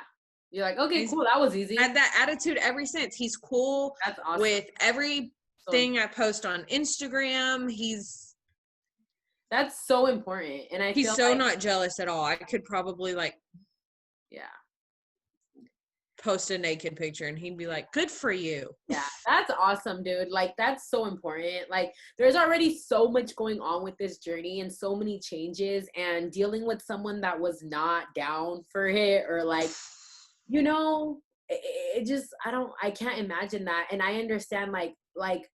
You're like, okay, cool. That was easy. Had that attitude ever since. He's cool. That's awesome. With everything I post on Instagram. That's so important. And he's feel so like, not jealous at all. I could probably like, yeah, post a naked picture and he'd be like, good for you. Yeah, that's awesome, dude. Like, that's so important. Like, there's already so much going on with this journey and so many changes, and dealing with someone that was not down for it, or like, you know, it just, I can't imagine that. And I understand like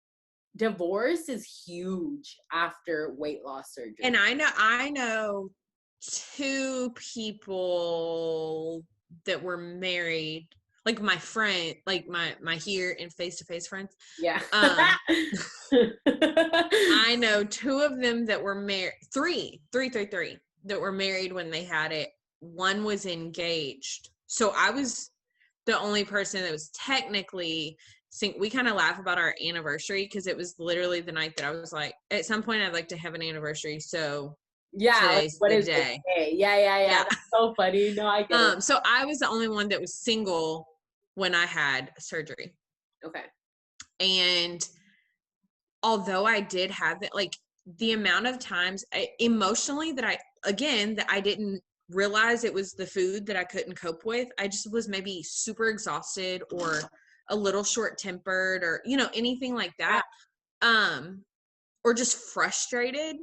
divorce is huge after weight loss surgery. And I know 2 people that were married, like my friend, like my here and face-to-face friends. Yeah. I know 2 of them that were married, three that were married when they had it. One was engaged. So I was the only person that was technically, we kind of laugh about our anniversary because it was literally the night that I was like, at some point I'd like to have an anniversary. So yeah, today's what the is day. Yeah. That's so funny. No, I get it. So I was the only one that was single when I had surgery. Okay. And although I did have it, like the amount of times emotionally that I didn't realize it was the food that I couldn't cope with. I just was maybe super exhausted or a little short-tempered, or, you know, anything like that. Or just frustrated.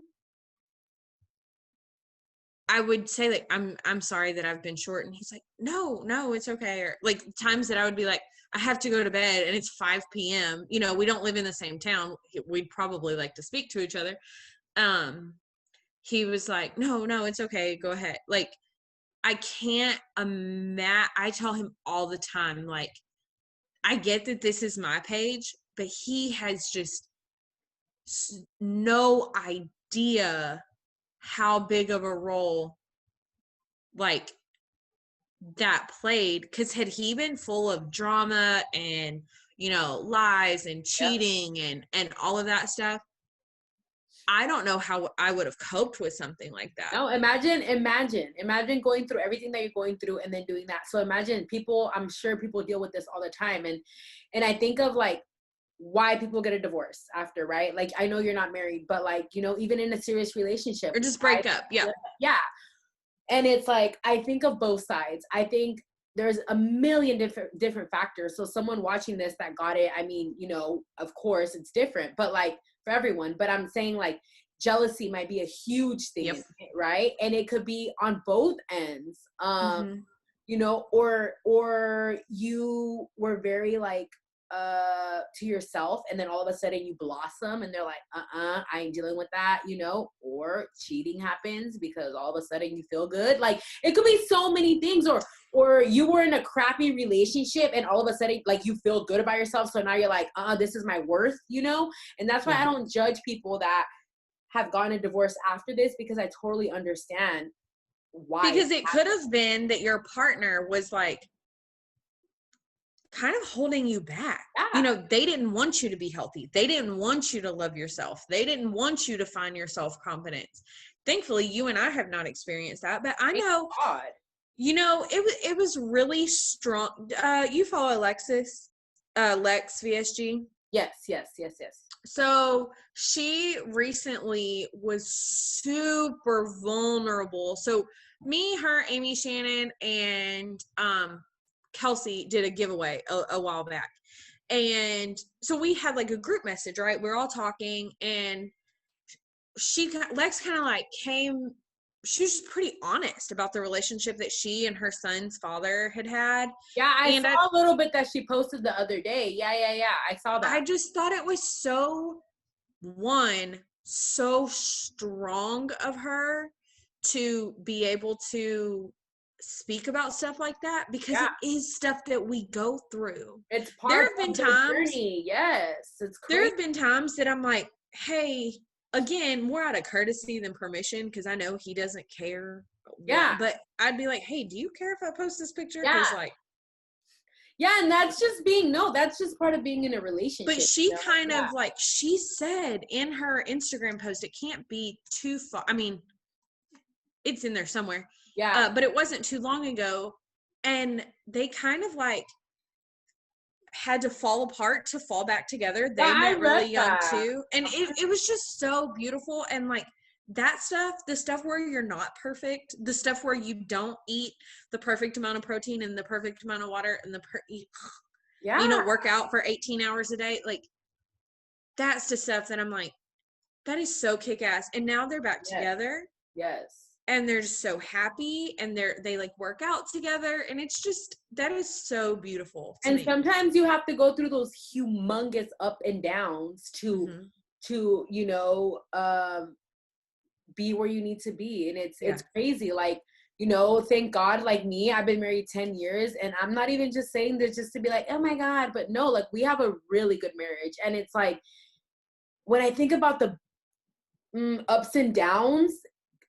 I would say like, I'm sorry that I've been short. And he's like, no, it's okay. Or like times that I would be like, I have to go to bed and it's 5 p.m. You know, we don't live in the same town. We'd probably like to speak to each other. He was like, no, it's okay. Go ahead. Like, I can't imagine. I tell him all the time, like, I get that this is my page, but he has just no idea how big of a role like that played. Because had he been full of drama and, you know, lies and cheating and all of that stuff, I don't know how I would have coped with something like that. No, imagine going through everything that you're going through and then doing that. So imagine I'm sure people deal with this all the time. And I think of like why people get a divorce after, right? Like, I know you're not married, but like, you know, even in a serious relationship. Or just break up. Yeah. Yeah. And it's like, I think of both sides. I think there's a million different factors. So someone watching this that got it, I mean, you know, of course it's different, but like for everyone, but I'm saying like jealousy might be a huge thing, right? And it could be on both ends, you know, or you were very like, to yourself, and then all of a sudden you blossom and they're like, I ain't dealing with that, you know, or cheating happens because all of a sudden you feel good. Like, it could be so many things, or you were in a crappy relationship and all of a sudden like you feel good about yourself. So now you're like, this is my worth, you know? And that's why I don't judge people that have gotten a divorce after this, because I totally understand why. Because it could have been that your partner was like, kind of holding you back. You know, they didn't want you to be healthy. They didn't want you to love yourself. They didn't want you to find your self-confidence. Thankfully, you and I have not experienced that, but I know, you know, it was really strong. You follow Alexis, Lex VSG? Yes. So she recently was super vulnerable. So me, her, Amy, Shannon, and Kelsey did a giveaway a while back. And so we had like a group message, right? We're all talking, and Lex kind of like she was just pretty honest about the relationship that she and her son's father had. Yeah, I saw a little bit that she posted the other day. Yeah. I saw that. I just thought it was so strong of her to be able to speak about stuff like that, because it is stuff that we go through. It's part of the journey. Yes, it's crazy. There have been times that I'm like, hey, again, more out of courtesy than permission, because I know he doesn't care. Yeah. But I'd be like, hey, do you care if I post this picture? Yeah. Yeah, and that's just that's just part of being in a relationship. But she kind of like, she said in her Instagram post, it can't be too far. I mean, it's in there somewhere. Yeah. But it wasn't too long ago. And they kind of like had to fall apart to fall back together. They met really young too. And it was just so beautiful. And like that stuff, the stuff where you're not perfect, the stuff where you don't eat the perfect amount of protein and the perfect amount of water and work out for 18 hours a day. Like that's the stuff that I'm like, that is so kick-ass. And now they're back together. Yes. And they're just so happy, and they like work out together, and it's just, that is so beautiful to me. Sometimes you have to go through those humongous up and downs to be where you need to be. And it's crazy. Like, thank God, like me, I've been married 10 years, and I'm not even just saying this just to be like, oh my God, but no, like we have a really good marriage. And it's like, when I think about the ups and downs,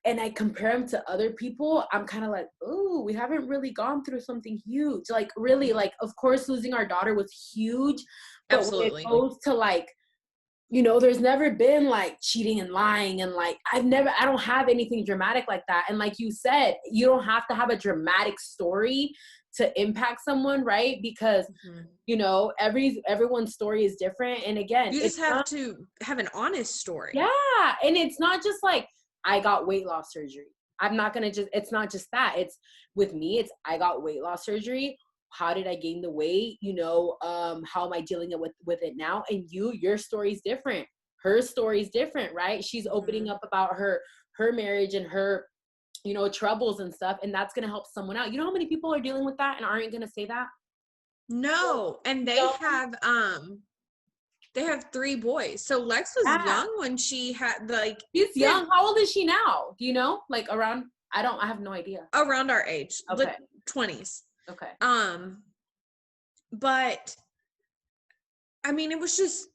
and I compare them to other people, I'm kind of like, oh, we haven't really gone through something huge. Like, really, like, of course, losing our daughter was huge. But absolutely. When it goes to, like, there's never been, like, cheating and lying. And, like, I don't have anything dramatic like that. And like you said, you don't have to have a dramatic story to impact someone, right? Because, everyone's story is different. And again, you just have to have an honest story. Yeah. And it's not just like, I got weight loss surgery. I'm not going to it's not just that. It's with me, I got weight loss surgery. How did I gain the weight? How am I dealing with it now? And your story is different. Her story is different, right? She's opening up about her marriage and her, troubles and stuff. And that's going to help someone out. You know how many people are dealing with that and aren't going to say that? No. And they have 3 boys. So Lex was young when she had she's young. How old is she now? Do you know? Like around, I have no idea. Around our age. Okay. 20s. Okay. But I mean, it was just,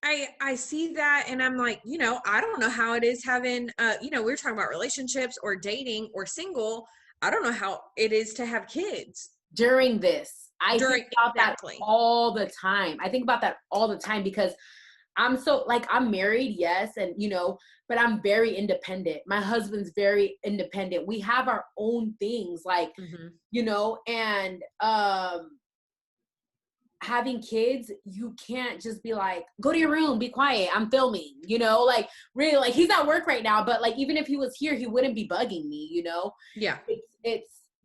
I see that and I'm like, I don't know how it is having, we were talking about relationships or dating or single. I don't know how it is to have kids. During this. I think about that all the time. Because I'm so, like, I'm married, yes, and, but I'm very independent. My husband's very independent. We have our own things, like, and having kids, you can't just be like, go to your room, be quiet, I'm filming, like, really, like, he's at work right now, but, like, even if he was here, he wouldn't be bugging me, Yeah.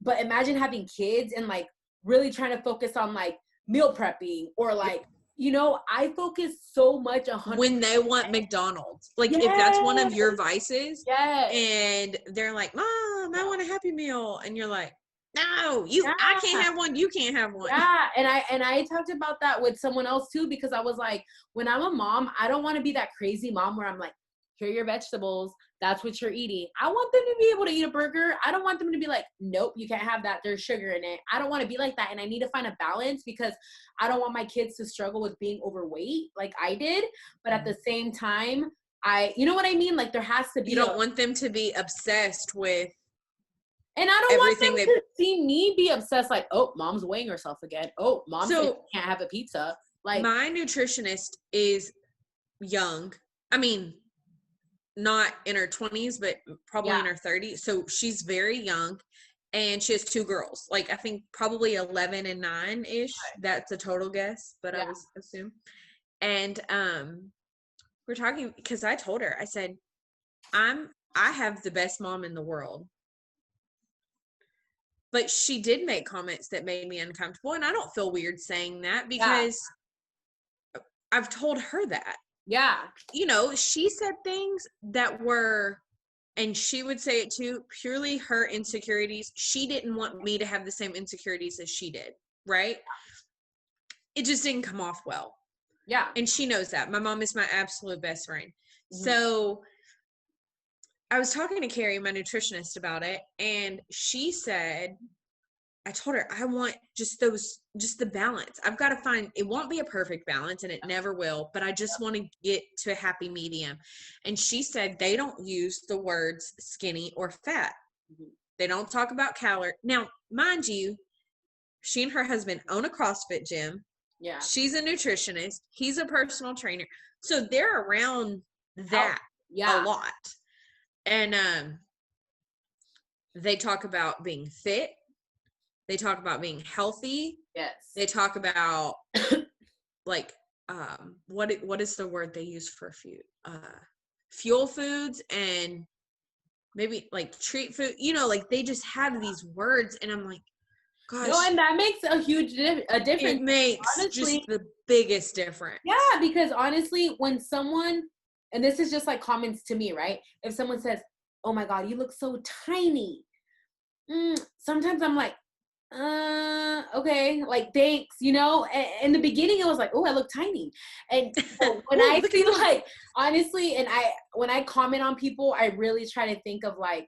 But imagine having kids and, like, really trying to focus on like meal prepping or like, I focus so much 100%. When they want McDonald's, like if that's one of your vices, and they're like, Mom, I want a Happy Meal. And you're like, no, I can't have one. You can't have one. Yeah. And I talked about that with someone else too, because I was like, when I'm a mom, I don't want to be that crazy mom where I'm like, here are your vegetables. That's what you're eating. I want them to be able to eat a burger. I don't want them to be like, nope, you can't have that. There's sugar in it. I don't want to be like that. And I need to find a balance because I don't want my kids to struggle with being overweight like I did. But at the same time, you know what I mean? Like there has to be. You don't want them to be obsessed with. And I don't want them to see me be obsessed like, oh, mom's weighing herself again. Oh, mom can't have a pizza. Like my nutritionist is young. I mean, not in her 20s, but probably in her 30s. So she's very young and she has 2 girls. Like I think probably 11 and 9-ish. That's a total guess, but I was assume. And we're talking because I told her, I said, I have the best mom in the world. But she did make comments that made me uncomfortable. And I don't feel weird saying that because I've told her that. Yeah. She said things that were, and she would say it too, purely her insecurities. She didn't want me to have the same insecurities as she did, right? It just didn't come off well. Yeah. And she knows that. My mom is my absolute best friend. Mm-hmm. So I was talking to Carrie, my nutritionist, about it, and she said, I told her I want just the balance. I've got to find, it won't be a perfect balance and it never will, but I just want to get to a happy medium. And she said they don't use the words skinny or fat. They don't talk about calorie. Now, mind you, she and her husband own a CrossFit gym. Yeah. She's a nutritionist. He's a personal trainer. So they're around that a lot. And they talk about being fit. They talk about being healthy. Yes. They talk about like what is the word they use for food? Fuel foods and maybe like treat food. You know, like they just have these words, and I'm like, gosh. No, and that makes a huge difference. It makes honestly, just the biggest difference. Yeah, because honestly, when someone, and this is just like comments to me, right? If someone says, "Oh my God, you look so tiny," sometimes I'm like, okay, like thanks, you know. In the beginning, it was like, oh, I look tiny, and so when I see like honestly, and when I comment on people, I really try to think of like,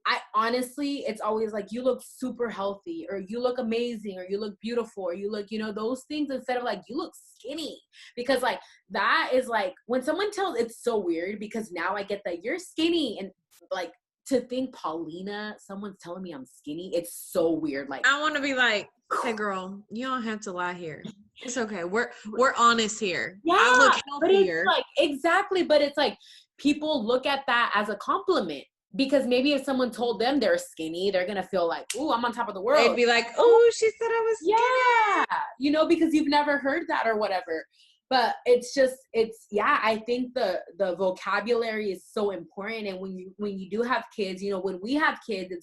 I honestly, it's always like, you look super healthy, or you look amazing, or you look beautiful, or you look, you know, those things, instead of like, you look skinny. Because like, that is like, when someone tells, it's so weird, because now I get that you're skinny, and like, to think Paulina, someone's telling me I'm skinny, it's so weird. Like, I want to be like, hey girl, you don't have to lie here. It's okay. We're honest here. Yeah, I look healthier. But it's like, exactly, but it's like, people look at that as a compliment. Because maybe if someone told them they're skinny, they're going to feel like, ooh, I'm on top of the world. They'd be like, oh, she said I was skinny. Yeah. You know, because you've never heard that or whatever. But it's just, yeah, I think the vocabulary is so important. And when you do have kids, you know, when we have kids,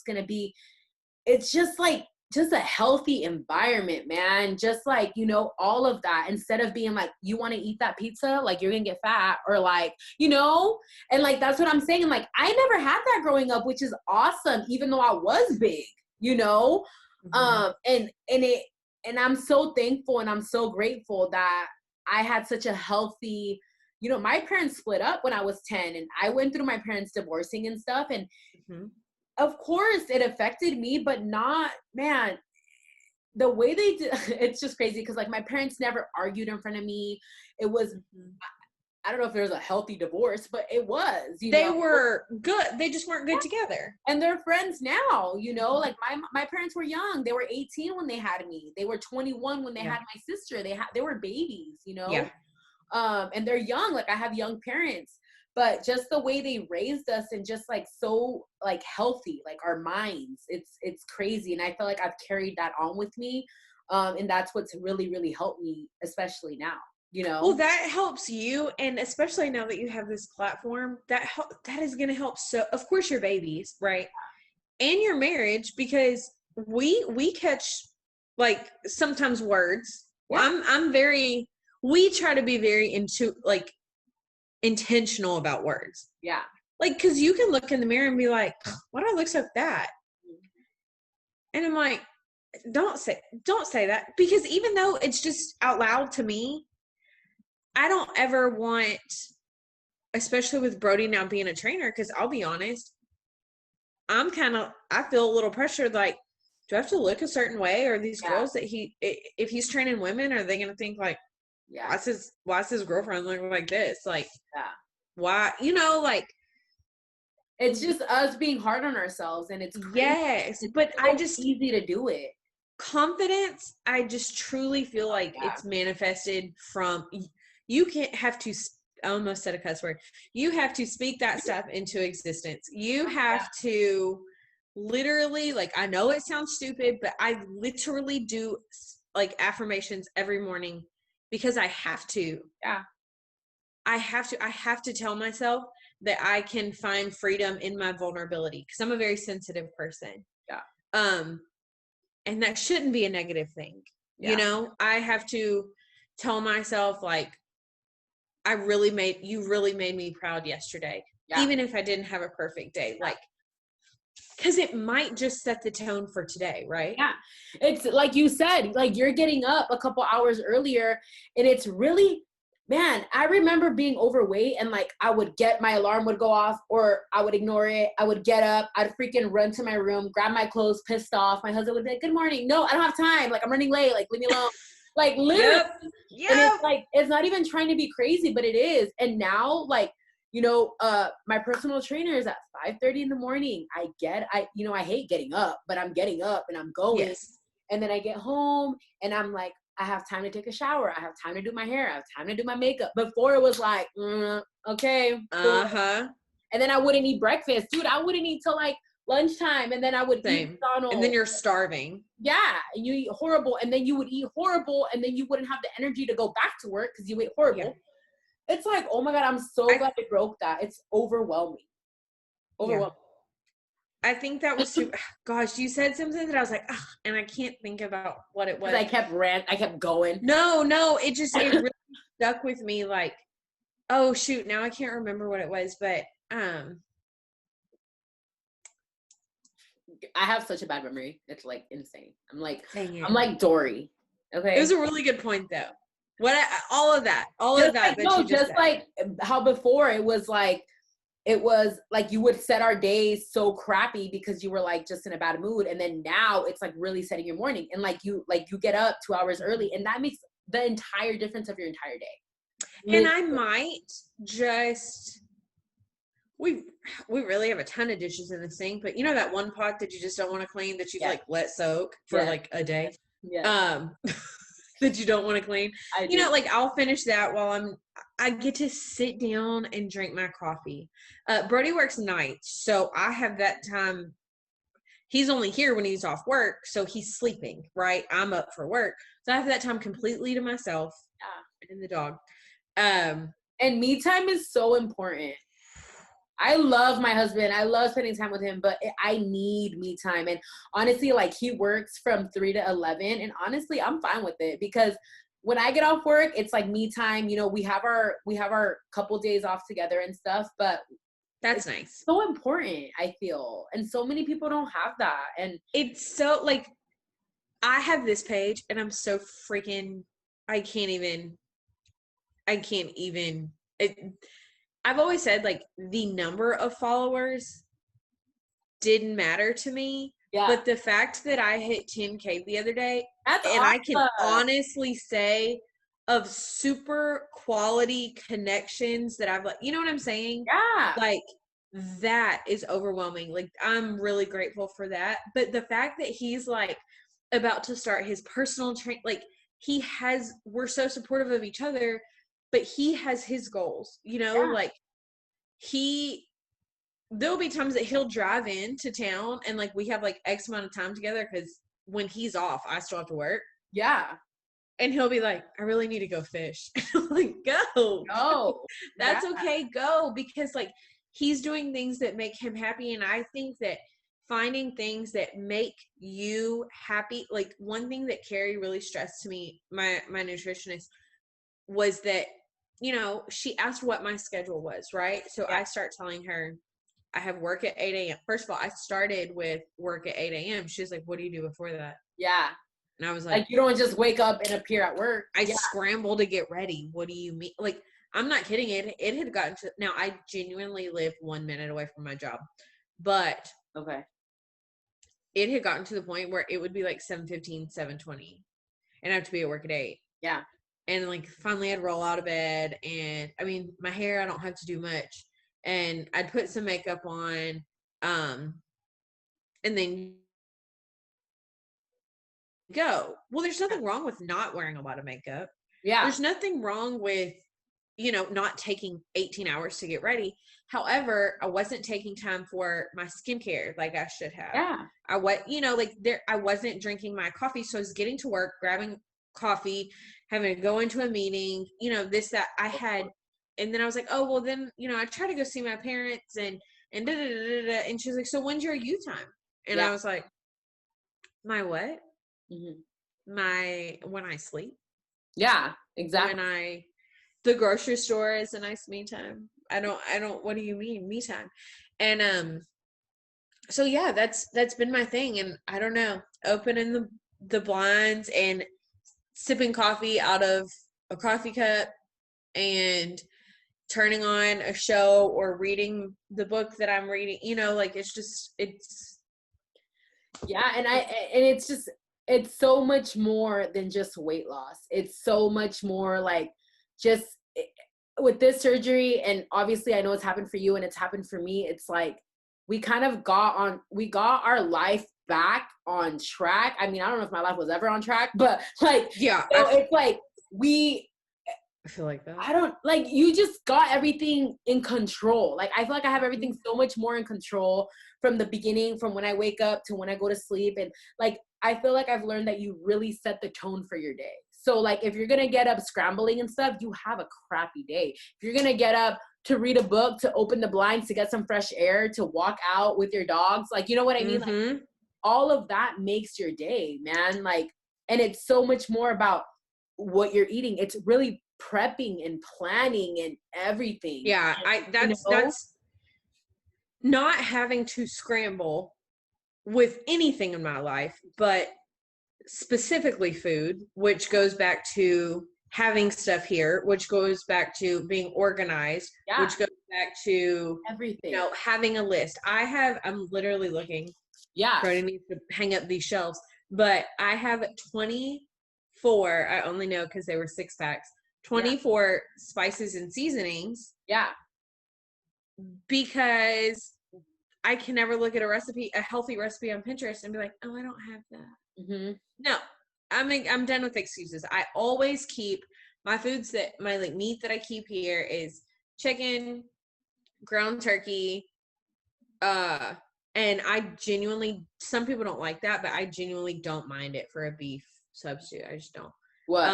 it's just like, just a healthy environment, man. Just like, you know, all of that, instead of being like, you want to eat that pizza, like you're gonna get fat, or like, you know, and like, that's what I'm saying. And like, I never had that growing up, which is awesome, even though I was big, you know. And I'm so thankful, and I'm so grateful that I had such a healthy, you know, my parents split up when I was 10, and I went through my parents divorcing and stuff, and of course it affected me, but not, man, the way they did, it's just crazy. Cause like, my parents never argued in front of me. It was, I don't know if there was a healthy divorce, but it was, you know. They were good. They just weren't good together. And they're friends now, you know, like my parents were young. They were 18 when they had me. They were 21 when they had my sister. They were babies, you know? Yeah. And they're young. Like, I have young parents. But just the way they raised us, and just like, so like healthy, like our minds, it's crazy. And I feel like I've carried that on with me. And that's what's really, really helped me, especially now, you know? Well, that helps you. And especially now that you have this platform, that is going to help. So of course your babies, right? And your marriage, because we catch like sometimes words. Yeah. We try to be very intentional about words. Yeah. Like, cause you can look in the mirror and be like, why do I look like that? And I'm like, don't say that, because even though it's just out loud to me, I don't ever want, especially with Brody now being a trainer, cause I'll be honest, I feel a little pressured. Like, do I have to look a certain way? Or these girls that if he's training women, are they going to think like, why's his girlfriend looking like this? Like, why, you know, like, it's just us being hard on ourselves, and it's crazy. Yes, but so I just easy to do it. Confidence, I just truly feel like it's manifested from, you can't have to, I almost said a cuss word. You have to speak that stuff into existence. You have to literally, like, I know it sounds stupid, but I literally do like affirmations every morning. Because I have to. Yeah. I have to tell myself that I can find freedom in my vulnerability, because I'm a very sensitive person. Yeah. And that shouldn't be a negative thing. Yeah. You know, I have to tell myself, like, you really made me proud yesterday. Yeah. Even if I didn't have a perfect day. Like, because it might just set the tone for today, right? Yeah. It's like you said, like, you're getting up a couple hours earlier, and it's really, man, I remember being overweight and like I would get my alarm would go off or I would ignore it. I would get up. I'd freaking run to my room, grab my clothes, pissed off. My husband would be like, good morning. No, I don't have time. Like I'm running late. Like leave me alone. Like literally. Yep. And it's like, it's not even trying to be crazy, but it is. And now like, you know, my personal trainer is at 5:30 in the morning. I hate getting up, but I'm getting up and I'm going. Yes. And then I get home and I'm like, I have time to take a shower. I have time to do my hair. I have time to do my makeup. Before it was like, okay. Cool. And then I wouldn't eat breakfast. Dude, I wouldn't eat till like lunchtime. And then I would eat McDonald's. And then you're starving. Yeah. And you eat horrible. And then you would eat horrible. And then you wouldn't have the energy to go back to work because you ate horrible. Yeah. It's like, oh my God, I'm so glad I broke that. It's overwhelming. Overwhelming. Yeah. I think that was gosh, you said something that I was like, and I can't think about what it was. I kept going. No, it really stuck with me. Like, oh shoot, now I can't remember what it was, but I have such a bad memory. It's like insane. I'm like Dory. Okay. It was a really good point though. All of that. Like how before it was like you would set our days so crappy because you were like just in a bad mood. And then now it's like really setting your morning and like you get up 2 hours early and that makes the entire difference of your entire day. And I might just, we really have a ton of dishes in the sink, but you know that one pot that you just don't want to clean that you've like let soak for like a day? Yeah. That you don't want to clean. You know, like I'll finish that while I get to sit down and drink my coffee. Brody works nights, so I have that time. He's only here when he's off work, so he's sleeping, right? I'm up for work. So I have that time completely to myself and the dog. And me time is so important. I love my husband. I love spending time with him, but I need me time. And honestly, like he works from 3 to 11. And honestly, I'm fine with it because when I get off work, it's like me time. You know, we have our couple days off together and stuff, but that's nice. So important, I feel. And so many people don't have that. And it's so like, I have this page and I'm so freaking, I can't even, I've always said like the number of followers didn't matter to me, but the fact that I hit 10K the other day, awesome. I can honestly say of super quality connections that I've like, you know what I'm saying? Yeah. Like that is overwhelming. Like I'm really grateful for that. But the fact that he's like about to start his personal train, like we're so supportive of each other. But he has his goals, you know, like there'll be times that he'll drive into town and like we have like X amount of time together because when he's off, I still have to work. Yeah. And he'll be like, I really need to go fish. I'm like, go. That's okay. Go. Because like he's doing things that make him happy. And I think that finding things that make you happy, like one thing that Carrie really stressed to me, my nutritionist, was that, you know, she asked what my schedule was, right? So I start telling her I have work at 8 a.m. First of all, I started with work at 8 a.m. She's like, what do you do before that? Yeah. And I was like, you don't just wake up and appear at work. I scramble to get ready. What do you mean? Like, I'm not kidding. It had gotten to, now I genuinely live 1 minute away from my job, but it had gotten to the point where it would be like 7:15, 7:20 and I have to be at work at 8. Yeah. And like finally I'd roll out of bed and I mean, my hair, I don't have to do much. And I'd put some makeup on, and then go. Well, there's nothing wrong with not wearing a lot of makeup. Yeah. There's nothing wrong with, you know, not taking 18 hours to get ready. However, I wasn't taking time for my skincare like I should have. Yeah. I wasn't drinking my coffee. So I was getting to work, grabbing coffee, having to go into a meeting, you know, this, that I had. And then I was like, oh, well then, you know, I try to go see my parents and da, da, da, da, da. And she was like, so when's your you time? And I was like, my what? Mm-hmm. When I sleep. Yeah, exactly. The grocery store is a nice me time. I don't, what do you mean me time? And, so yeah, that's been my thing. And I don't know, opening the blinds and sipping coffee out of a coffee cup and turning on a show or reading the book that I'm reading, you know, like it's yeah. And it's so much more than just weight loss. It's so much more like just with this surgery. And obviously I know it's happened for you and it's happened for me. It's like, we kind of got our life back on track. I mean, I don't know if my life was ever on track, but like, yeah, you know, it's like I feel like that. I don't like, you just got everything in control. Like, I feel like I have everything so much more in control from the beginning, from when I wake up to when I go to sleep. And like, I feel like I've learned that you really set the tone for your day. So like, if you're going to get up scrambling and stuff, you have a crappy day. If you're going to get up to read a book, to open the blinds, to get some fresh air, to walk out with your dogs, like, you know what I mean? Like, all of that makes your day, man. Like, and it's so much more about what you're eating. It's really prepping and planning and everything. Yeah, and, that's not having to scramble with anything in my life, but specifically food, which goes back to having stuff here, which goes back to being organized, which goes back to everything, you know, having a list. I'm literally looking. Yeah. I need to hang up these shelves, but I have 24. I only know because they were 6-packs. 24 spices and seasonings. Yeah. Because I can never look at a healthy recipe on Pinterest and be like, oh, I don't have that. Mm-hmm. No, I'm done with excuses. I always keep my foods my meat that I keep here is chicken, ground turkey, and I genuinely, some people don't like that, but I genuinely don't mind it for a beef substitute. I just don't. What?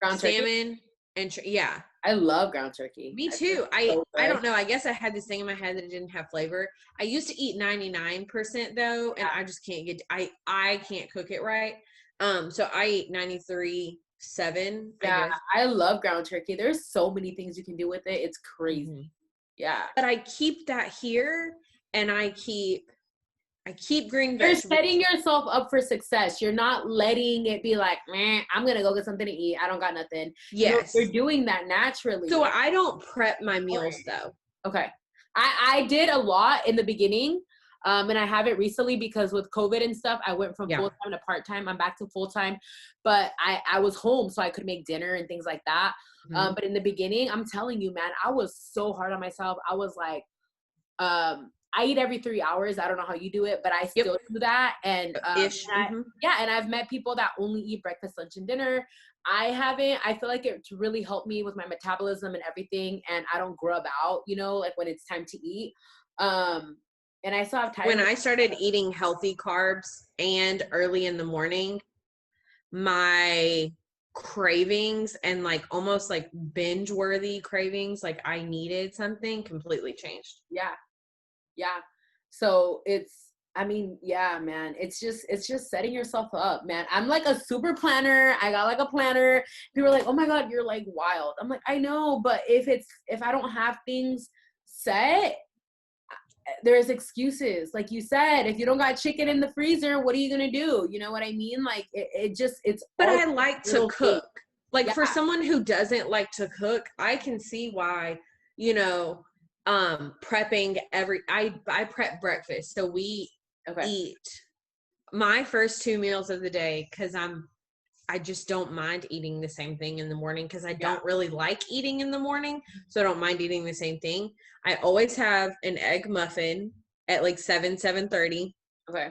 Ground salmon and yeah. I love ground turkey. Me too. I don't know. I guess I had this thing in my head that it didn't have flavor. I used to eat 99% though, and I just can't I can't cook it right. So I eat 93.7. Yeah, I love ground turkey. There's so many things you can do with it. It's crazy. Mm-hmm. Yeah. But I keep that here, and I keep green vegetables. You're setting yourself up for success. You're not letting it be like, man, I'm going to go get something to eat. I don't got nothing. Yes. You're doing that naturally. So I don't prep my meals though. Okay. I did a lot in the beginning. And I haven't recently because with COVID and stuff, I went from full-time to part-time. I'm back to full-time, but I was home so I could make dinner and things like that. Mm-hmm. But in the beginning, I'm telling you, man, I was so hard on myself. I was like, I eat every 3 hours. I don't know how you do it, but I still do that. And, and I've met people that only eat breakfast, lunch, and dinner. I haven't. I feel like it's really helped me with my metabolism and everything. And I don't grub out, you know, like when it's time to eat. And I still have time. When I started eating healthy carbs and early in the morning, my cravings and like almost like binge worthy cravings, like I needed something, completely changed. Yeah. Yeah. So man, it's just setting yourself up, man. I'm like a super planner. I got like a planner. People are like, oh my God, you're like wild. I'm like, I know, but if I don't have things set, there's excuses. Like you said, if you don't got chicken in the freezer, what are you going to do? You know what I mean? Like but I like to cook. Like for someone who doesn't like to cook, I can see why, you know, prepping I prep breakfast. So we eat my first 2 meals of the day because I just don't mind eating the same thing in the morning because I don't really like eating in the morning. So I don't mind eating the same thing. I always have an egg muffin at like 7:30. Okay.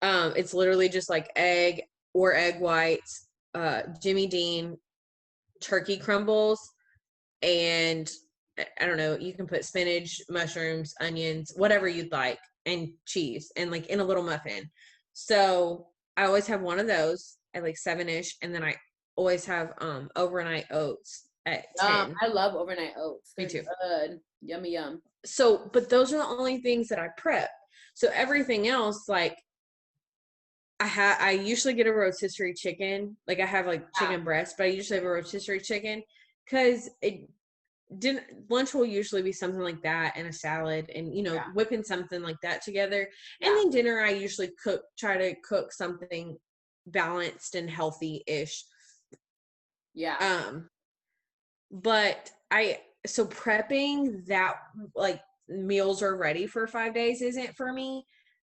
It's literally just like egg or egg whites, Jimmy Dean, turkey crumbles, and I don't know, you can put spinach, mushrooms, onions, whatever you'd like, and cheese, and like in a little muffin. So I always have one of those at like 7-ish, and then I always have overnight oats at 10. I love overnight oats. Me too. Good. Yummy yum. So, but those are the only things that I prep. So everything else, like I usually get a rotisserie chicken. Like I have like chicken breast, but I usually have a rotisserie chicken because lunch will usually be something like that and a salad and, you know, whipping something like that together. And then dinner, I usually try to cook something balanced and healthy-ish. but so prepping that, like, meals are ready for 5 days isn't for me,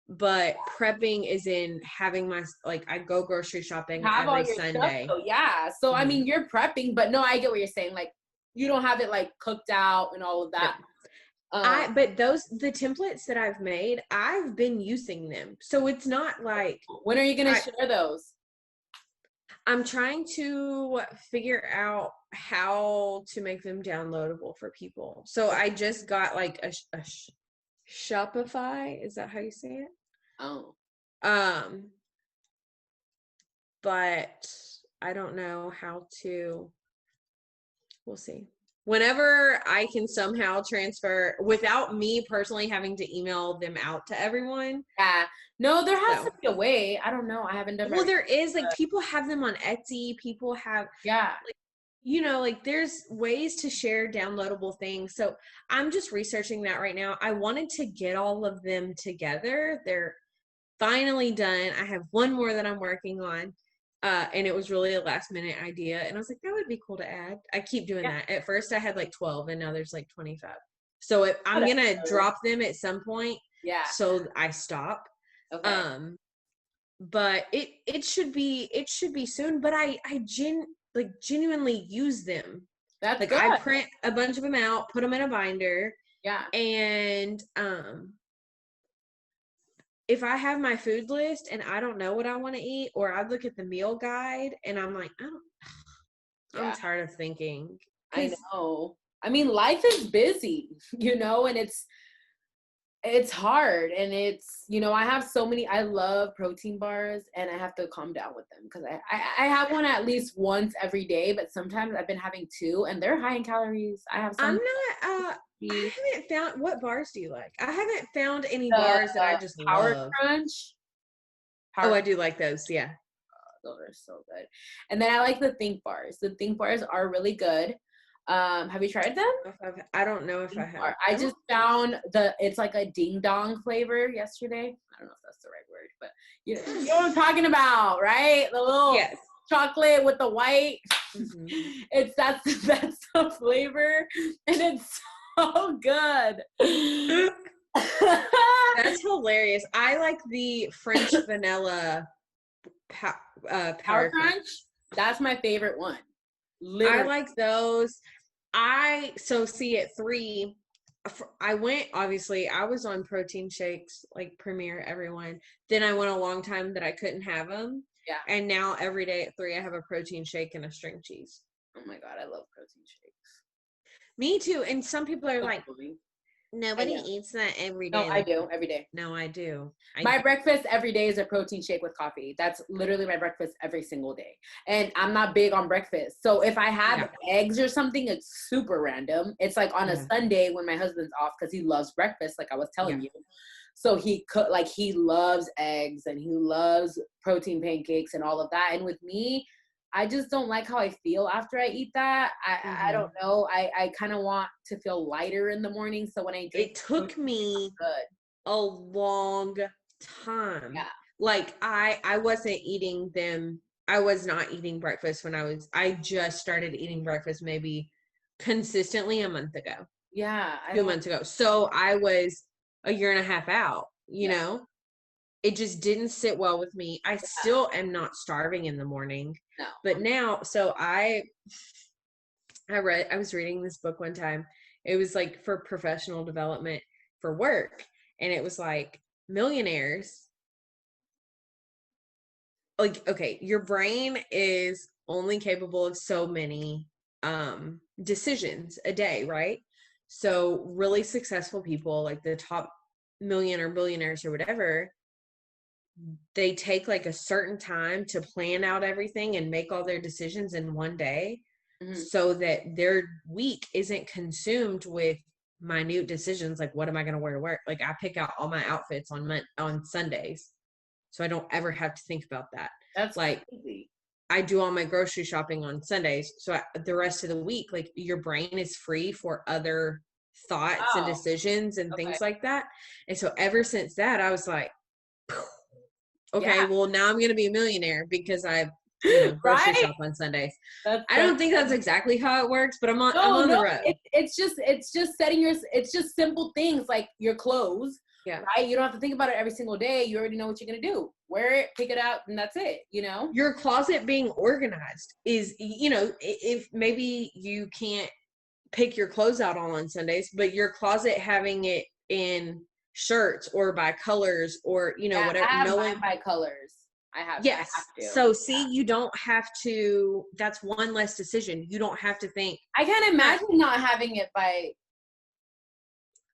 but prepping is in having my, like, I go grocery shopping Have all every your stuff Sunday. though, yeah. So I mean, you're prepping, but no, I get what you're saying. Like, you don't have it like cooked out and all of that. No. But the templates that I've made, I've been using them, so it's not like. When are you gonna share those? I'm trying to figure out how to make them downloadable for people. So I just got like a Shopify. Is that how you say it? Oh. But I don't know how to. We'll see. Whenever I can somehow transfer without me personally having to email them out to everyone. Yeah. No, there has to be a way. I don't know. I haven't done. Well, there is, like, people have them on Etsy. People have, like, you know, like, there's ways to share downloadable things. So I'm just researching that right now. I wanted to get all of them together. They're finally done. I have one more that I'm working on. And it was really a last minute idea. And I was like, that would be cool to add. I keep doing that. At first I had like 12 and now there's like 25. So I'm going to drop them at some point. Yeah. So I stop. Okay. But it should be soon, but I genuinely use them. That's like good. I print a bunch of them out, put them in a binder. Yeah. And if I have my food list and I don't know what I want to eat, or I look at the meal guide and I'm like, I'm tired of thinking. I know. I mean, life is busy, you know, and it's hard, and it's, you know, I love protein bars, and I have to calm down with them because I have one at least once every day, but sometimes I've been having 2 and they're high in calories. I haven't found, what bars do you like? I haven't found any bars that I just Power love. Crunch. I do like those. Yeah. Those are so good. And then I like the Think bars. The Think bars are really good. Have you tried them? I don't know if I have. I just found it's like a ding dong flavor yesterday. I don't know if that's the right word, but you know what I'm talking about, right? The little chocolate with the white. Mm-hmm. That's the flavor, and it's so good. That's hilarious. I like the French vanilla Power Crunch. That's my favorite one. Literally. I like those. See at 3, I was on protein shakes, like Premier, everyone. Then I went a long time that I couldn't have them. Yeah. And now every day at 3, I have a protein shake and a string cheese. Oh my God, I love protein shakes. Me too. And some people are like, nobody eats that every day. No, I do every day. No, I do. My breakfast every day is a protein shake with coffee. That's literally my breakfast every single day. And I'm not big on breakfast. So if I have eggs or something, it's super random. It's like on a Sunday when my husband's off because he loves breakfast, like I was telling you. So he loves eggs and he loves protein pancakes and all of that. And with me, I just don't like how I feel after I eat that. I don't know. I kind of want to feel lighter in the morning. So when I drink, it took me a long time. Yeah. Like I wasn't eating them. I was not eating breakfast I just started eating breakfast maybe consistently a month ago. Yeah. 2 months ago. So I was a year and a half out, you know? It just didn't sit well with me. I still am not starving in the morning. No. But now, so I was reading this book one time. It was like for professional development for work. And it was like millionaires. Like, okay, your brain is only capable of so many decisions a day, right? So really successful people, like the top million or billionaires or whatever, they take like a certain time to plan out everything and make all their decisions in one day, so that their week isn't consumed with minute decisions like, what am I going to wear to work? Like I pick out all my outfits on Sundays, so I don't ever have to think about that. That's like crazy. I do all my grocery shopping on Sundays, so the rest of the week, like your brain is free for other thoughts and decisions and things like that. And so ever since that, I was like, okay, well now I'm going to be a millionaire because I've grocery Right? shop on Sundays. That's I so don't think that's exactly how it works, but I'm on no, the road. it's just it's just simple things like your clothes. Yeah. Right? You don't have to think about it every single day. You already know what you're gonna do. Wear it, pick it out, and that's it, Your closet being organized is, if maybe you can't pick your clothes out on Sundays, but your closet having it in shirts or by colors or, whatever. I have mine by colors. Yes. I have to. So see, you don't have to, that's one less decision. You don't have to think. I can't imagine not having it by,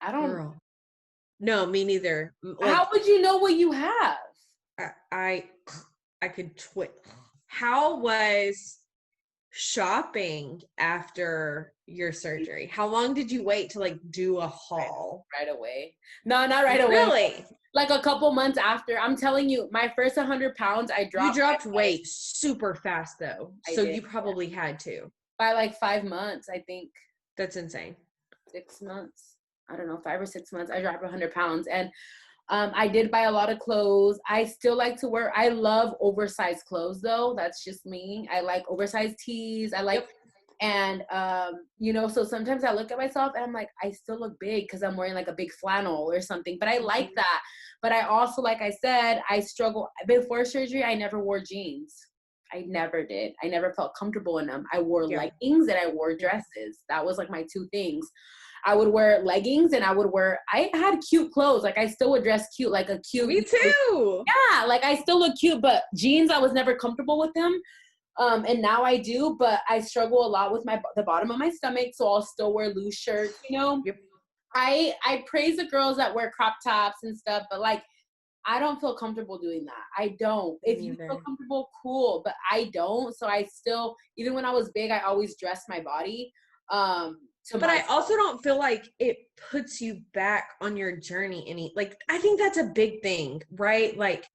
I don't. Girl. No, me neither. How would you know what you have? I could How was shopping after your surgery? How long did you wait to do a haul? Right away. No, not right away. Really? Like a couple months after. I'm telling you, my first 100 pounds, I dropped. You dropped weight super fast though. So you probably had to. By like 5 months, I think. That's insane. 6 months. I don't know, 5 or 6 months. I dropped 100 pounds. And I did buy a lot of clothes. I still like to wear, I love oversized clothes though. That's just me. I like oversized tees. I like, and so sometimes I look at myself and I'm like, I still look big because I'm wearing like a big flannel or something, but I like that. But I also, like I said, I struggle. Before surgery, I never wore jeans. I never did. I never felt comfortable in them. I wore leggings and I wore dresses. That was like my two things. I would wear leggings and I had cute clothes. Like I still would dress cute, like a cute. Me too. Yeah. Like I still look cute, but jeans, I was never comfortable with them. And now I do, but I struggle a lot with the bottom of my stomach. So I'll still wear loose shirts, Yep. I praise the girls that wear crop tops and stuff, but like, I don't feel comfortable doing that. I don't. If you feel comfortable, cool, but I don't. So I still, even when I was big, I always dressed my body. But I also don't feel like it puts you back on your journey I think that's a big thing, right? Like,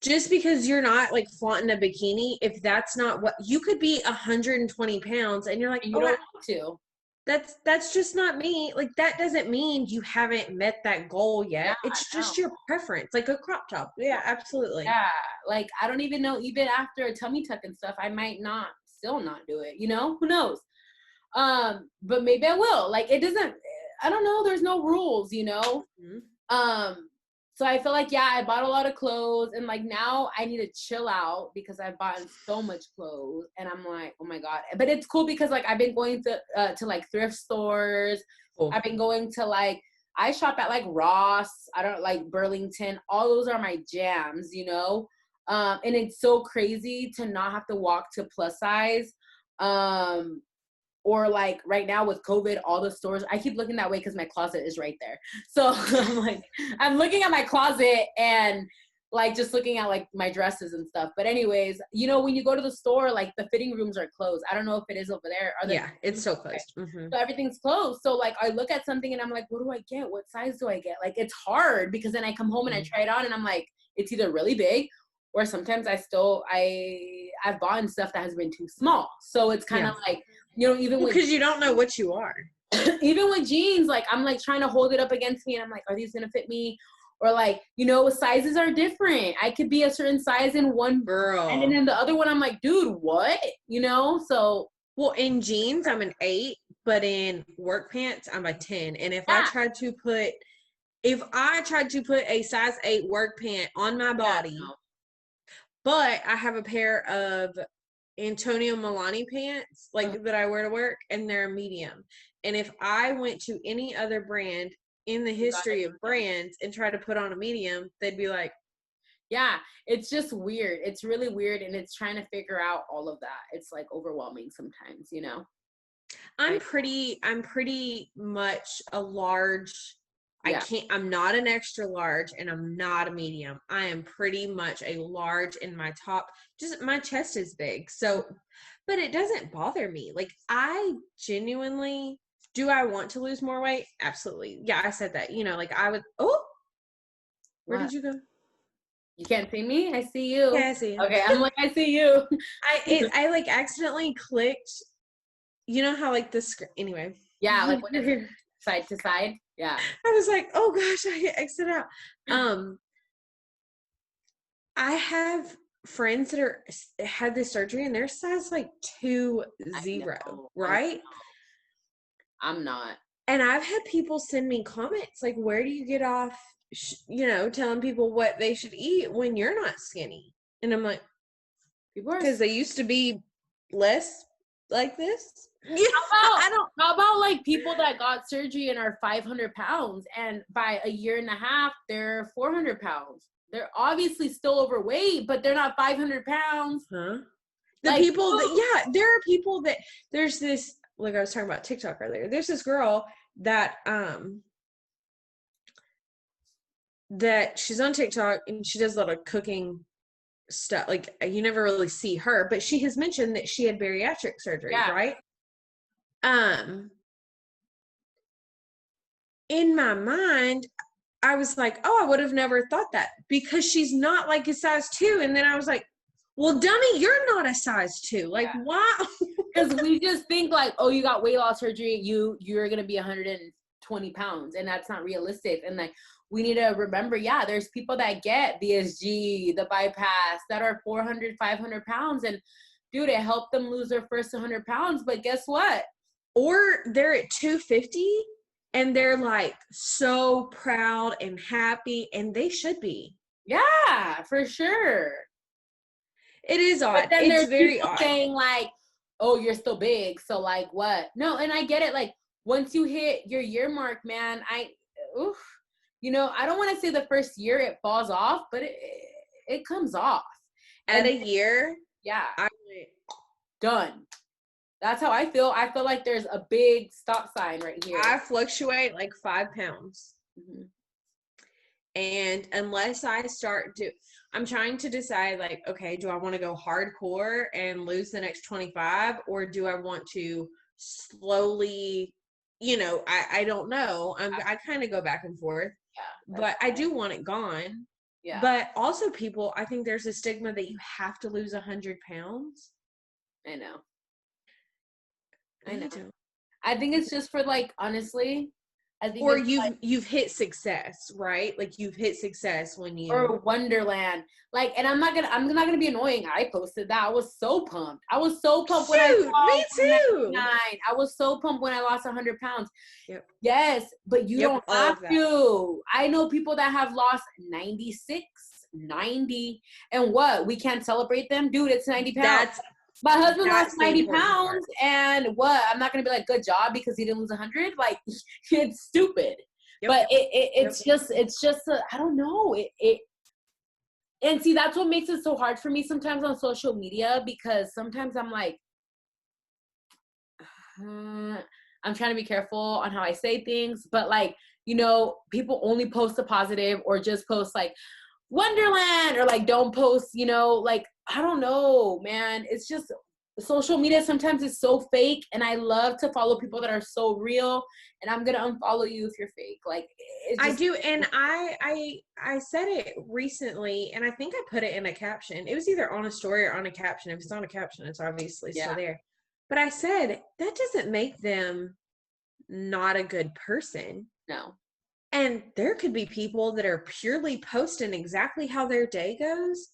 just because you're not flaunting a bikini, if that's not what you could be 120 pounds and you're like, you don't want to. That's just not me. Like, that doesn't mean you haven't met that goal yet. Yeah, it's just your preference, like a crop top. Yeah, absolutely. Yeah, like I don't even know. Even after a tummy tuck and stuff, I might still not do it. Who knows? But maybe I will. Like, it doesn't. I don't know. There's no rules. Mm-hmm. So I feel like, I bought a lot of clothes and like now I need to chill out because I've bought so much clothes and I'm like, oh my God. But it's cool because like I've been going to like thrift stores. Cool. I've been going to I shop at like Ross. I don't like Burlington. All those are my jams, and it's so crazy to not have to walk to plus size. Or like right now with COVID, all the stores, I keep looking that way because my closet is right there. So I'm looking at my closet and like just looking at like my dresses and stuff. But anyways, when you go to the store, like the fitting rooms are closed. I don't know if it is over there. It's so closed. Mm-hmm. So everything's closed. So like I look at something and I'm like, what do I get? What size do I get? Like it's hard because then I come home and I try it on and I'm like, it's either really big or sometimes I've bought stuff that has been too small. So it's kind of like, even because you don't know what you are. Even with jeans, like I'm like trying to hold it up against me and I'm like, are these gonna fit me? Or like, sizes are different. I could be a certain size in one girl. And then in the other one, I'm like, dude, what? So. Well, in jeans, I'm an 8, but in work pants, I'm a 10. And if I tried to put a size 8 work pant on my body, but I have a pair of Antonio Milani pants that I wear to work and they're a medium. And if I went to any other brand in the history of brands and tried to put on a medium, they'd be like, yeah, it's just weird. It's really weird. And it's trying to figure out all of that. It's like overwhelming sometimes, I'm pretty much a large. I'm not an extra large and I'm not a medium. I am pretty much a large in my top. Just my chest is big. So, but it doesn't bother me. Like I genuinely, do I want to lose more weight? Absolutely. Yeah, I said that, I would, where did you go? You can't see me? I see you. Yeah, I see you. Okay, I'm like, I see you. I accidentally clicked, how the screen, anyway. Yeah, like when it's side to side. Yeah. I was like, oh gosh, I hit exit out. I have friends that had this surgery and they're size like 2-0, right? I'm not. And I've had people send me comments like, where do you get off, telling people what they should eat when you're not skinny? And I'm like, because they used to be less like this. How about like people that got surgery and are 500 pounds and by a year and a half, they're 400 pounds. They're obviously still overweight, but they're not 500 pounds. Huh? There are people that, there's this, like I was talking about TikTok earlier. There's this girl that she's on TikTok and she does a lot of cooking stuff. Like you never really see her, but she has mentioned that she had bariatric surgery, right? In my mind, I was like, oh, I would have never thought that because she's not like a size 2. And then I was like, well, dummy, you're not a size 2. Like, why? Because we just think like, oh, you got weight loss surgery, you're gonna be 120 pounds, and that's not realistic. And like, we need to remember, there's people that get BSG, the bypass, that are 400, 500 pounds, and dude, it helped them lose their first 100 pounds. But guess what? Or they're at 250 and they're like so proud and happy, and they should be. Yeah, for sure. It is odd. But then it's there's very people odd. saying like, oh, you're still big, so like what? No, and I get it. Like once you hit your year mark, man, I don't want to say the first year it falls off, but it comes off. At a year, I went done. That's how I feel. I feel like there's a big stop sign right here. I fluctuate like 5 pounds. Mm-hmm. And unless I I'm trying to decide like, okay, do I want to go hardcore and lose the next 25, or do I want to slowly, I don't know. I kind of go back and forth, but I do want it gone. Yeah. But also I think there's a stigma that you have to lose 100 pounds. I know. I think it's just for like, honestly, I think, or you've hit success, right? Like you've hit success when you, or Wonderland. Like, and I'm not gonna be annoying. I posted that. I was so pumped. When I lost, me too. I was so pumped when I lost 100 pounds. Yep. Yes, but you don't have to. I know people that have lost 96, 90, and what? We can't celebrate them, dude. It's 90 pounds. My husband lost 90 pounds, and what? I'm not going to be like, good job, because he didn't lose 100. Like, it's stupid. Yep. But it's just, I don't know. And see, that's what makes it so hard for me sometimes on social media, because sometimes I'm like, I'm trying to be careful on how I say things, but like, people only post the positive or just post like Wonderland, or like don't post, like, I don't know, man. It's just social media sometimes is so fake, and I love to follow people that are so real, and I'm gonna unfollow you if you're fake. Like, I do, and I said it recently, and I think I put it in a caption. It was either on a story or on a caption. If it's on a caption, it's obviously still there. But I said that doesn't make them not a good person. No. And there could be people that are purely posting exactly how their day goes.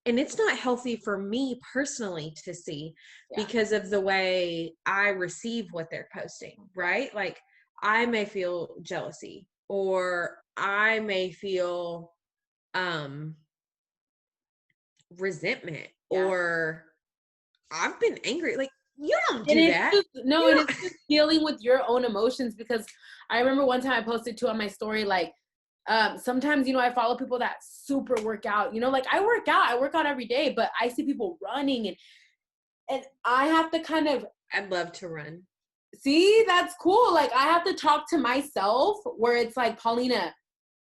And it's not healthy for me personally to see because of the way I receive what they're posting, right? Like, I may feel jealousy, or I may feel resentment, or I've been angry. Like, you don't do that. And it's just dealing with your own emotions, because I remember one time I posted too on my story, like, sometimes, I follow people that super work out, like I work out every day, but I see people running and I have to I'd love to run. See, that's cool. Like, I have to talk to myself where it's like, Paulina,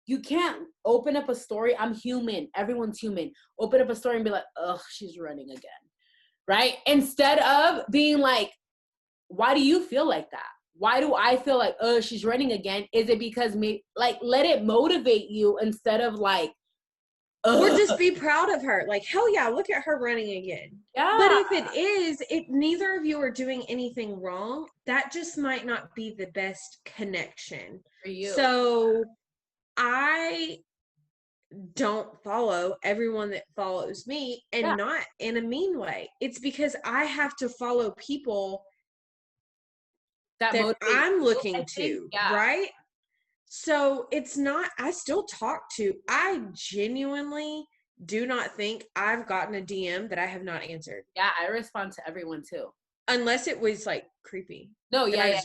you can't open up a story. I'm human. Everyone's human. Open up a story and be like, ugh, she's running again. Right? Instead of being like, why do you feel like that? Why do I feel like, oh, she's running again? Is it because let it motivate you instead of like, ugh. Or just be proud of her. Like, hell yeah, look at her running again. Yeah. But if it is, neither of you are doing anything wrong. That just might not be the best connection for you. So I don't follow everyone that follows me, and not in a mean way. It's because I have to follow people that I'm looking to, right? So it's not, I still talk to, I genuinely do not think I've gotten a DM that I have not answered. Yeah, I respond to everyone too. Unless it was like creepy. No, yeah.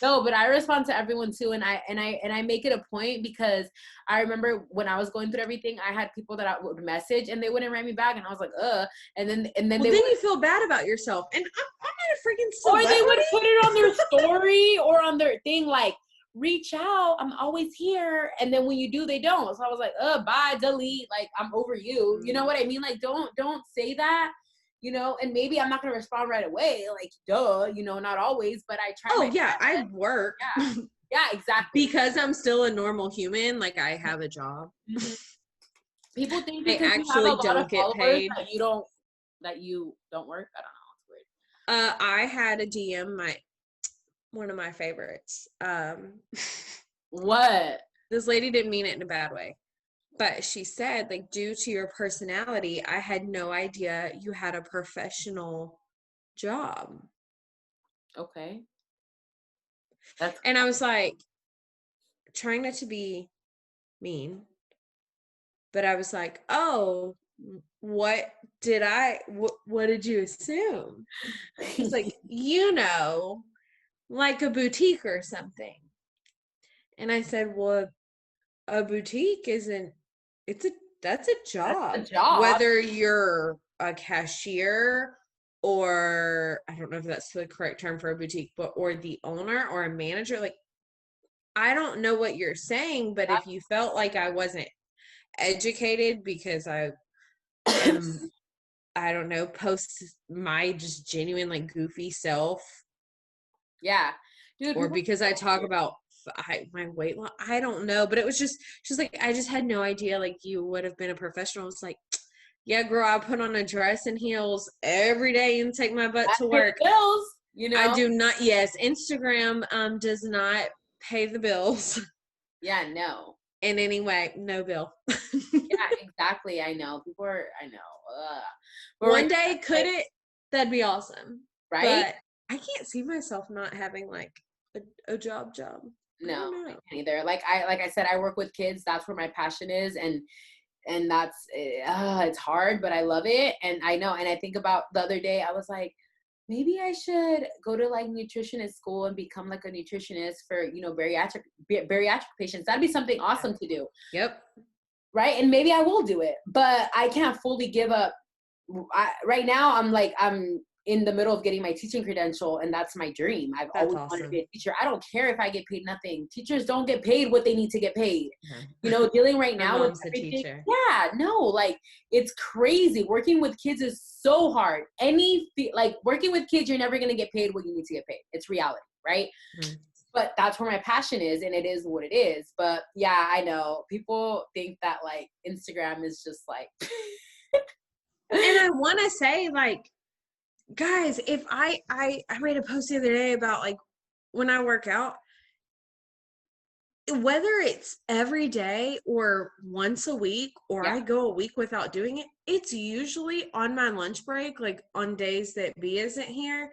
No, but I respond to everyone too, and I make it a point, because I remember when I was going through everything, I had people that I would message and they wouldn't write me back, and I was like, and then well, then you feel bad about yourself, and I'm not a freaking celebrity. Or they would put it on their story or on their thing, like, reach out, I'm always here, and then when you do, they don't. So I was like, bye, delete, like, I'm over you. You know what I mean? Like, don't say that. You know, and maybe I'm not going to respond right away, like, duh, you know, not always, but I try. Oh, yeah, I work. Yeah, exactly. Because I'm still a normal human, like, I have a job. Mm-hmm. People think I actually don't get paid. That you don't work. I don't know. It's weird. I had a DM, one of my favorites. What? This lady didn't mean it in a bad way. But she said, like, due to your personality, I had no idea you had a professional job. Okay. And I was like, trying not to be mean, but I was like, oh, what did you assume? It's like, you know, like a boutique or something. And I said, well, a boutique that's a job. That's a job. Whether you're a cashier, or I don't know if that's the correct term for a boutique, but or the owner or a manager. Like, I don't know what you're saying, but if you felt like I wasn't educated because I am, I don't know, post my just genuine, like, goofy self. Yeah. Dude, or because I talk about my weight loss, I don't know, but it was just, she's like, I just had no idea, like, you would have been a professional. I was like, yeah, girl, I put on a dress and heels every day and take my butt to work. Bills, you know. I do not. Yes, Instagram does not pay the bills. Yeah, no. In any way, no bill. Yeah, exactly. I know. I know. One day, could it? That'd be awesome, right? But I can't see myself not having, like, a job. No, I can't either. Like I said, I work with kids. That's where my passion is, and that's it's hard, but I love it. And I know. And I think about the other day, I was like, maybe I should go to, like, nutritionist school and become, like, a nutritionist for, you know, bariatric patients. That'd be something awesome to do. Yep. Right. And maybe I will do it, but I can't fully give up. Right now, I'm in the middle of getting my teaching credential, and that's my dream. I've always wanted to be a teacher. I don't care if I get paid nothing. Teachers don't get paid what they need to get paid. Yeah. You know, dealing right now with everything. Teacher. Yeah, no, like, it's crazy. Working with kids is so hard. Working with kids, you're never going to get paid what you need to get paid. It's reality, right? Mm-hmm. But that's where my passion is, and it is what it is. But yeah, I know people think that, like, Instagram is just like. And I want to say, like, guys, if I made a post the other day about, like, when I work out, whether it's every day or once a week, or I go a week without doing it, it's usually on my lunch break, like on days that B isn't here.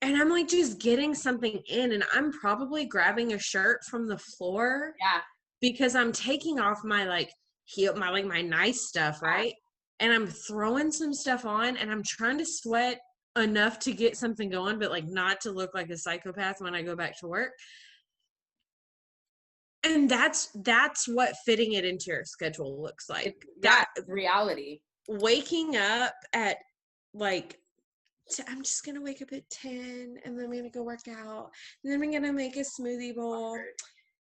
And I'm, like, just getting something in, and I'm probably grabbing a shirt from the floor. Yeah. Because I'm taking off my, like, my nice stuff, right? And I'm throwing some stuff on, and I'm trying to sweat enough to get something going, but, like, not to look like a psychopath when I go back to work. And that's what fitting it into your schedule looks like. That's reality. Waking up at, like, I'm just going to wake up at 10, and then I'm going to go work out, and then I'm going to make a smoothie bowl.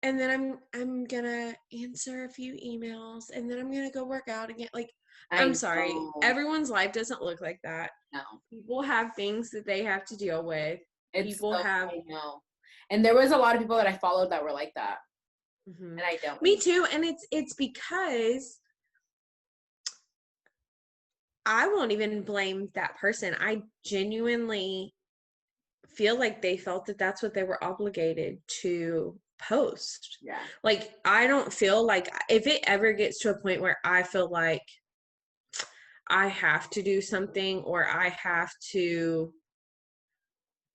And then I'm going to answer a few emails, and then I'm going to go work out again. Like, I'm sorry. Everyone's life doesn't look like that. No. People have things that they have to deal with. I know. And there was a lot of people that I followed that were like that. Mm-hmm. And I don't. Me too. And it's because I won't even blame that person. I genuinely feel like they felt that that's what they were obligated to post. Yeah. Like, I don't feel like, if it ever gets to a point where I feel like I have to do something, or I have to,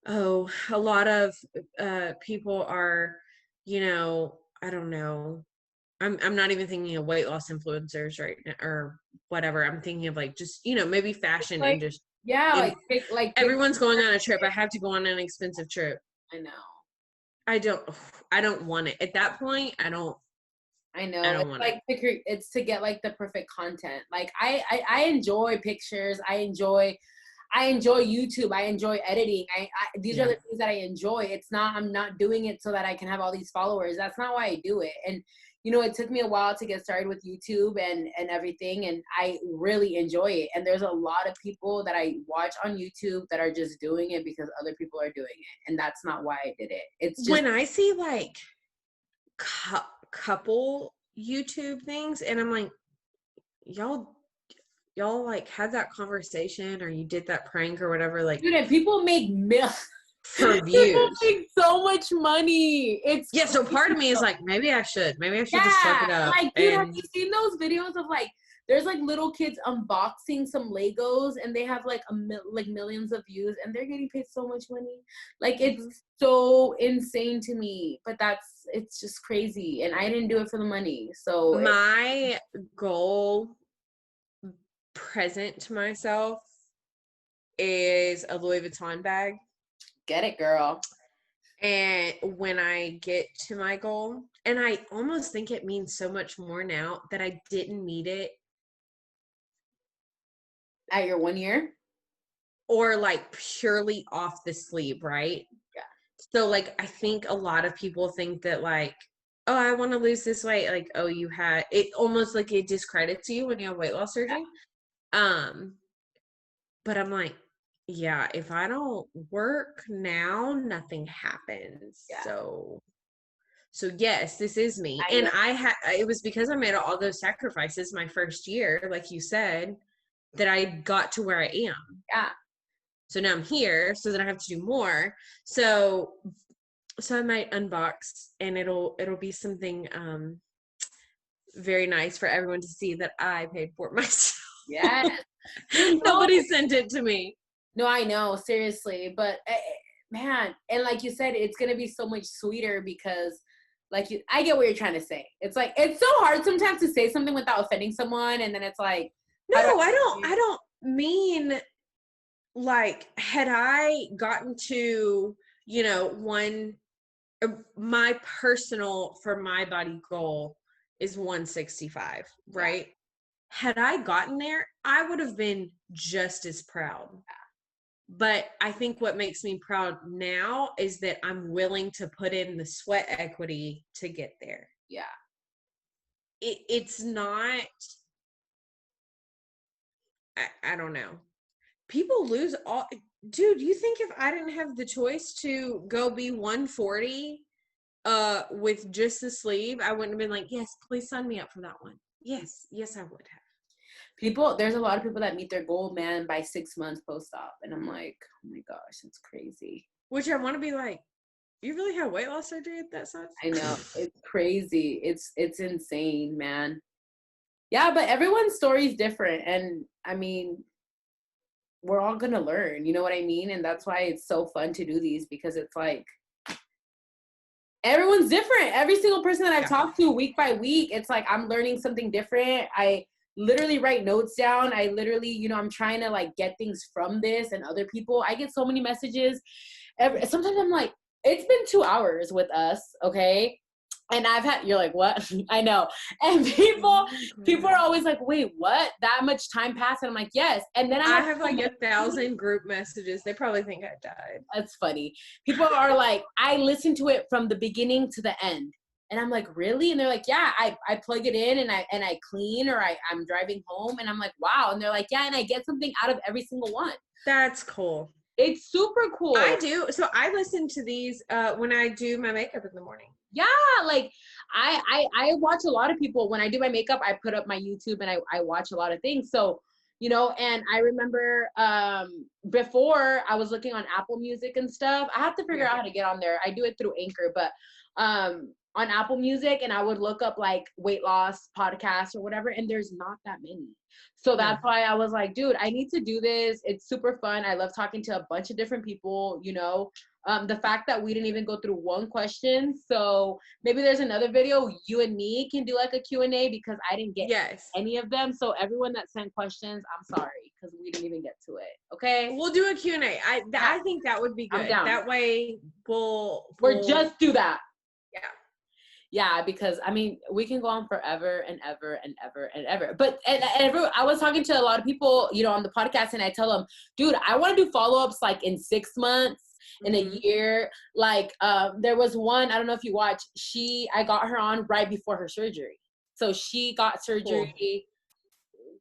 a lot of people are, I don't know. I'm not even thinking of weight loss influencers right now or whatever. I'm thinking of like just, maybe fashion Like, and just yeah, everyone's going on a trip. I have to go on an expensive trip. I know. I don't want it. At that point, I don't want it. It's to get like the perfect content. Like I enjoy pictures. I enjoy YouTube. I enjoy editing. These are the things that I enjoy. I'm not doing it so that I can have all these followers. That's not why I do it. And it took me a while to get started with YouTube and everything, and I really enjoy it. And there's a lot of people that I watch on YouTube that are just doing it because other people are doing it, and that's not why I did it. It's just when I see like couple YouTube things, and I'm like, y'all like had that conversation, or you did that prank or whatever, like, dude, and people make for views. People make so much money. So part of me is like, maybe I should just suck it up. Like, dude, have you seen those videos of like, there's like little kids unboxing some Legos and they have like millions of views and they're getting paid so much money. Like, it's so insane to me, but it's just crazy. And I didn't do it for the money. So my goal present to myself is a Louis Vuitton bag. Get it, girl. And when I get to my goal, and I almost think it means so much more now that I didn't need it at your 1 year, or like purely off the sleeve, right? Yeah. So like, I think a lot of people think that like, oh, I want to lose this weight. Like, oh, you had it, almost like it discredits you when you have weight loss surgery. Yeah. But I'm like, yeah, if I don't work now, nothing happens. Yeah. So yes, this is me. And it was because I made all those sacrifices my first year, like you said, that I got to where I am. Yeah. So now I'm here, so then I have to do more. So I might unbox, and it'll be something very nice for everyone to see that I paid for myself. Yes. Nobody sent it to me. No, I know, seriously, but man, and like you said, it's gonna be so much sweeter because, I get what you're trying to say. It's like, it's so hard sometimes to say something without offending someone, and then it's like, no, I don't mean like, had I gotten to, my personal, for my body goal is 165, right? Yeah. Had I gotten there, I would have been just as proud. Yeah. But I think what makes me proud now is that I'm willing to put in the sweat equity to get there. Yeah. It's not, I don't know. People lose all, dude, you think if I didn't have the choice to go be 140 with just the sleeve, I wouldn't have been like, yes, please sign me up for that one. Yes, I would have. There's a lot of people that meet their goal, man, by 6 months post-op. And I'm like, oh my gosh, it's crazy. Which I want to be like, you really had weight loss surgery at that size? I know. It's crazy. It's insane, man. Yeah, but everyone's story is different. And I mean, we're all going to learn, you know what I mean? And that's why it's so fun to do these, because it's like, everyone's different. Every single person that I've talked to week by week, it's like, I'm learning something different. I literally write notes down. I literally, I'm trying to like get things from this and other people. I get so many messages. Sometimes I'm like, it's been 2 hours with us, okay? And you're like, what? I know. And people are always like, wait, what? That much time passed? And I'm like, yes. And then I have like 1,000 group messages. They probably think I died. That's funny. People are like, I listened to it from the beginning to the end. And I'm like, really? And they're like, yeah, I plug it in and I clean, or I'm driving home. And I'm like, wow. And they're like, yeah, and I get something out of every single one. That's cool. It's super cool. I do. So I listen to these when I do my makeup in the morning. Yeah, like I watch a lot of people. When I do my makeup, I put up my YouTube and I watch a lot of things. So, you know, and I remember before I was looking on Apple Music and stuff. I have to figure out how to get on there. I do it through Anchor, but on Apple Music, and I would look up like weight loss podcasts or whatever, and there's not that many. So that's why I was like, dude, I need to do this. It's super fun. I love talking to a bunch of different people, you know. The fact that we didn't even go through one question. So maybe there's another video you and me can do like a Q&A, because I didn't get any of them. So everyone that sent questions, I'm sorry, because we didn't even get to it. Okay. We'll do a Q&A. I think that would be good. That way we'll just do that. Yeah. Yeah, because I mean, we can go on forever and ever and ever and ever. But I was talking to a lot of people, you know, on the podcast, and I tell them, dude, I want to do follow-ups like in 6 months, in a year. Like there was one, I don't know if you watched, I got her on right before her surgery. So she got surgery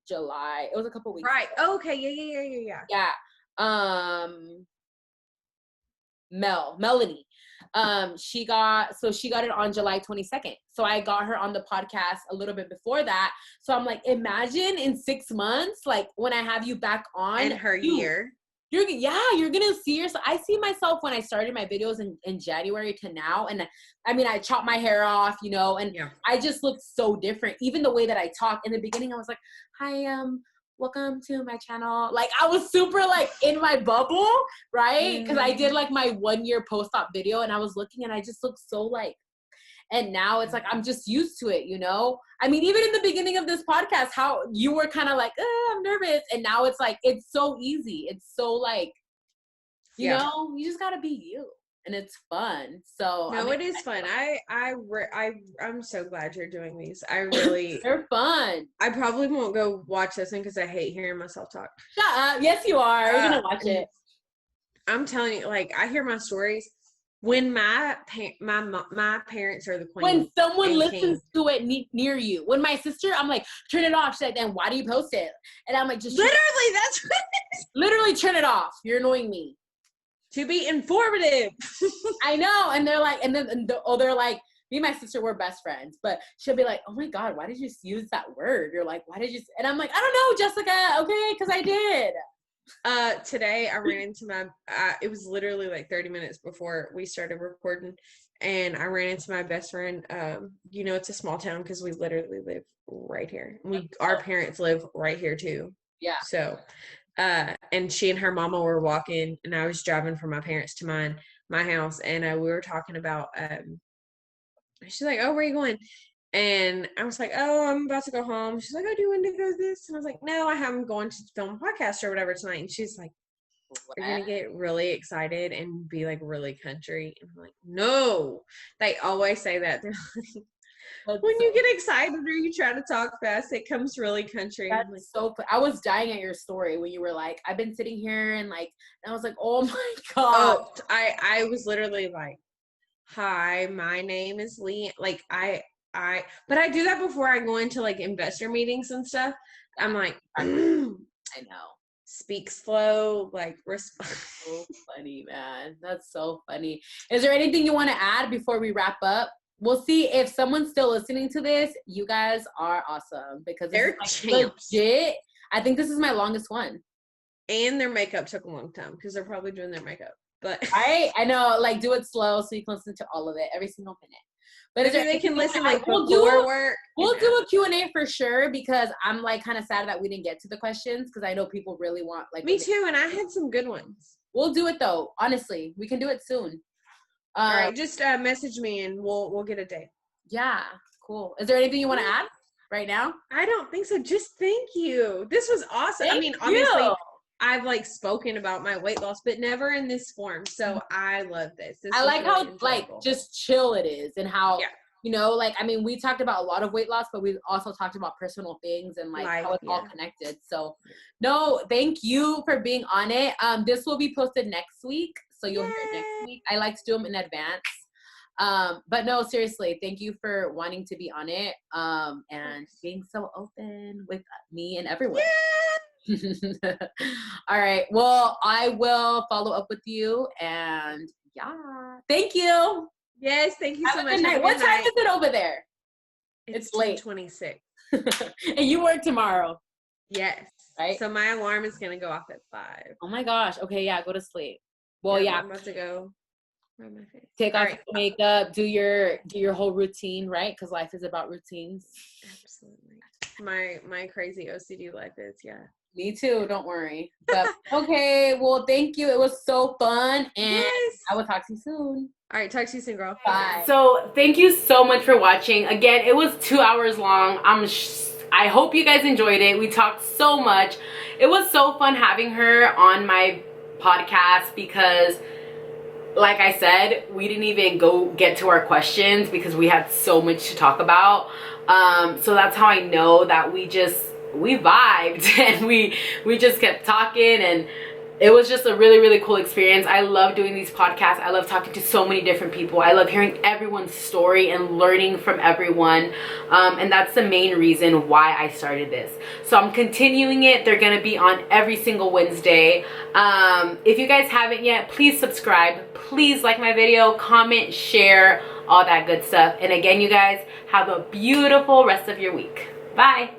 July. It was a couple weeks ago. Okay. Yeah. Yeah. Melanie. She got it on July 22nd. So I got her on the podcast a little bit before that. So I'm like, imagine in 6 months, like when I have you back on. In her year. You're gonna see yourself. I see myself when I started my videos in January to now. And I mean, I chopped my hair off, you know, and I just look so different. Even the way that I talk. In the beginning, I was like, hi, welcome to my channel. Like I was super like in my bubble, right? Because I did like my 1 year post-op video, and I was looking and I just looked so like, and now it's like, I'm just used to it, you know? I mean, even in the beginning of this podcast, how you were kind of like, I'm nervous. And now it's like, it's so easy. It's so like, you know, you just got to be you. And it's fun. So no, it is fun. I'm so glad you're doing these. I really, they're fun. I probably won't go watch this one because I hate hearing myself talk. Shut up. Yes, you are. You're gonna watch it. I'm telling you, like I hear my stories when my parents are the queen. When someone listens to it near you. When my sister, I'm like, turn it off. She's like, then why do you post it? And I'm like, just literally, that's what it is. Literally turn it off. You're annoying me. To be informative. I know. And they're like, they're like, me and my sister were best friends, but she'll be like, oh my God, why did you use that word? You're like, why did you? And I'm like, I don't know, Jessica. Okay. Cause I did. Today I ran into it was literally like 30 minutes before we started recording, and I ran into my best friend. You know, it's a small town because we literally live right here. Our parents live right here too. Yeah. So, and she and her mama were walking, and I was driving from my parents to my house, and we were talking about, she's like, oh, where are you going? And I was like, oh, I'm about to go home. She's like, oh, do you want to go this? And I was like, no, I'm going to film a podcast or whatever tonight. And she's like, you're going to get really excited and be like really country. And I'm like, no. They always say that. They're like, when you get excited or you try to talk fast, it comes really country. That's like, so I was dying at your story when you were like, I've been sitting here and like, and I was like, oh my God. Oh, I was literally like, hi, my name is Leigh. Like but I do that before I go into like investor meetings and stuff. I'm like, I know. Speak slow, like so funny, man. That's so funny. Is there anything you want to add before we wrap up? We'll see if someone's still listening to this. You guys are awesome because they're legit. I think this is my longest one. And their makeup took a long time because they're probably doing their makeup. But I know, like do it slow so you can listen to all of it every single minute. But if they can listen like we'll do a Q&A for sure, because I'm like kind of sad that we didn't get to the questions because I know people really want like me too, and I had some good ones. We'll do it though. Honestly, we can do it soon. All right, just message me and we'll get a date. Yeah, cool. Is there anything you want to add right now? I don't think so. Just thank you. This was awesome. I mean, obviously I've like spoken about my weight loss, but never in this form. So I love this. I like how like just chill it is, and how you know, like I mean, we talked about a lot of weight loss, but we also talked about personal things and like how it's all connected. So no, thank you for being on it. This will be posted next week, so you'll hear it next week. I like to do them in advance. But no, seriously, thank you for wanting to be on it and being so open with me and everyone. All right, well, I will follow up with you, and thank you. Yes, thank you so much. What time is it over there? It's late. 26. And you work tomorrow? Yes. right? So my alarm is gonna go off at 5. Oh my gosh. Okay, yeah, go to sleep. Well, Yep, yeah. I'm about to go rub my face. Take All off right. your makeup, do your whole routine, right? Because life is about routines. Absolutely. My crazy OCD life is, yeah. Me too, don't worry. But okay, well, thank you. It was so fun, and Yes. I will talk to you soon. All right, talk to you soon, girl. Bye. So thank you so much for watching. Again, it was 2 hours long. I hope you guys enjoyed it. We talked so much. It was so fun having her on my podcast because, like I said, we didn't even get to our questions because we had so much to talk about. So that's how I know that we vibed and we just kept talking, and it was just a really, really cool experience. I love doing these podcasts. I love talking to so many different people. I love hearing everyone's story and learning from everyone. And that's the main reason why I started this. So I'm continuing it. They're going to be on every single Wednesday. If you guys haven't yet, please subscribe. Please like my video, comment, share, all that good stuff. And again, you guys have a beautiful rest of your week. Bye.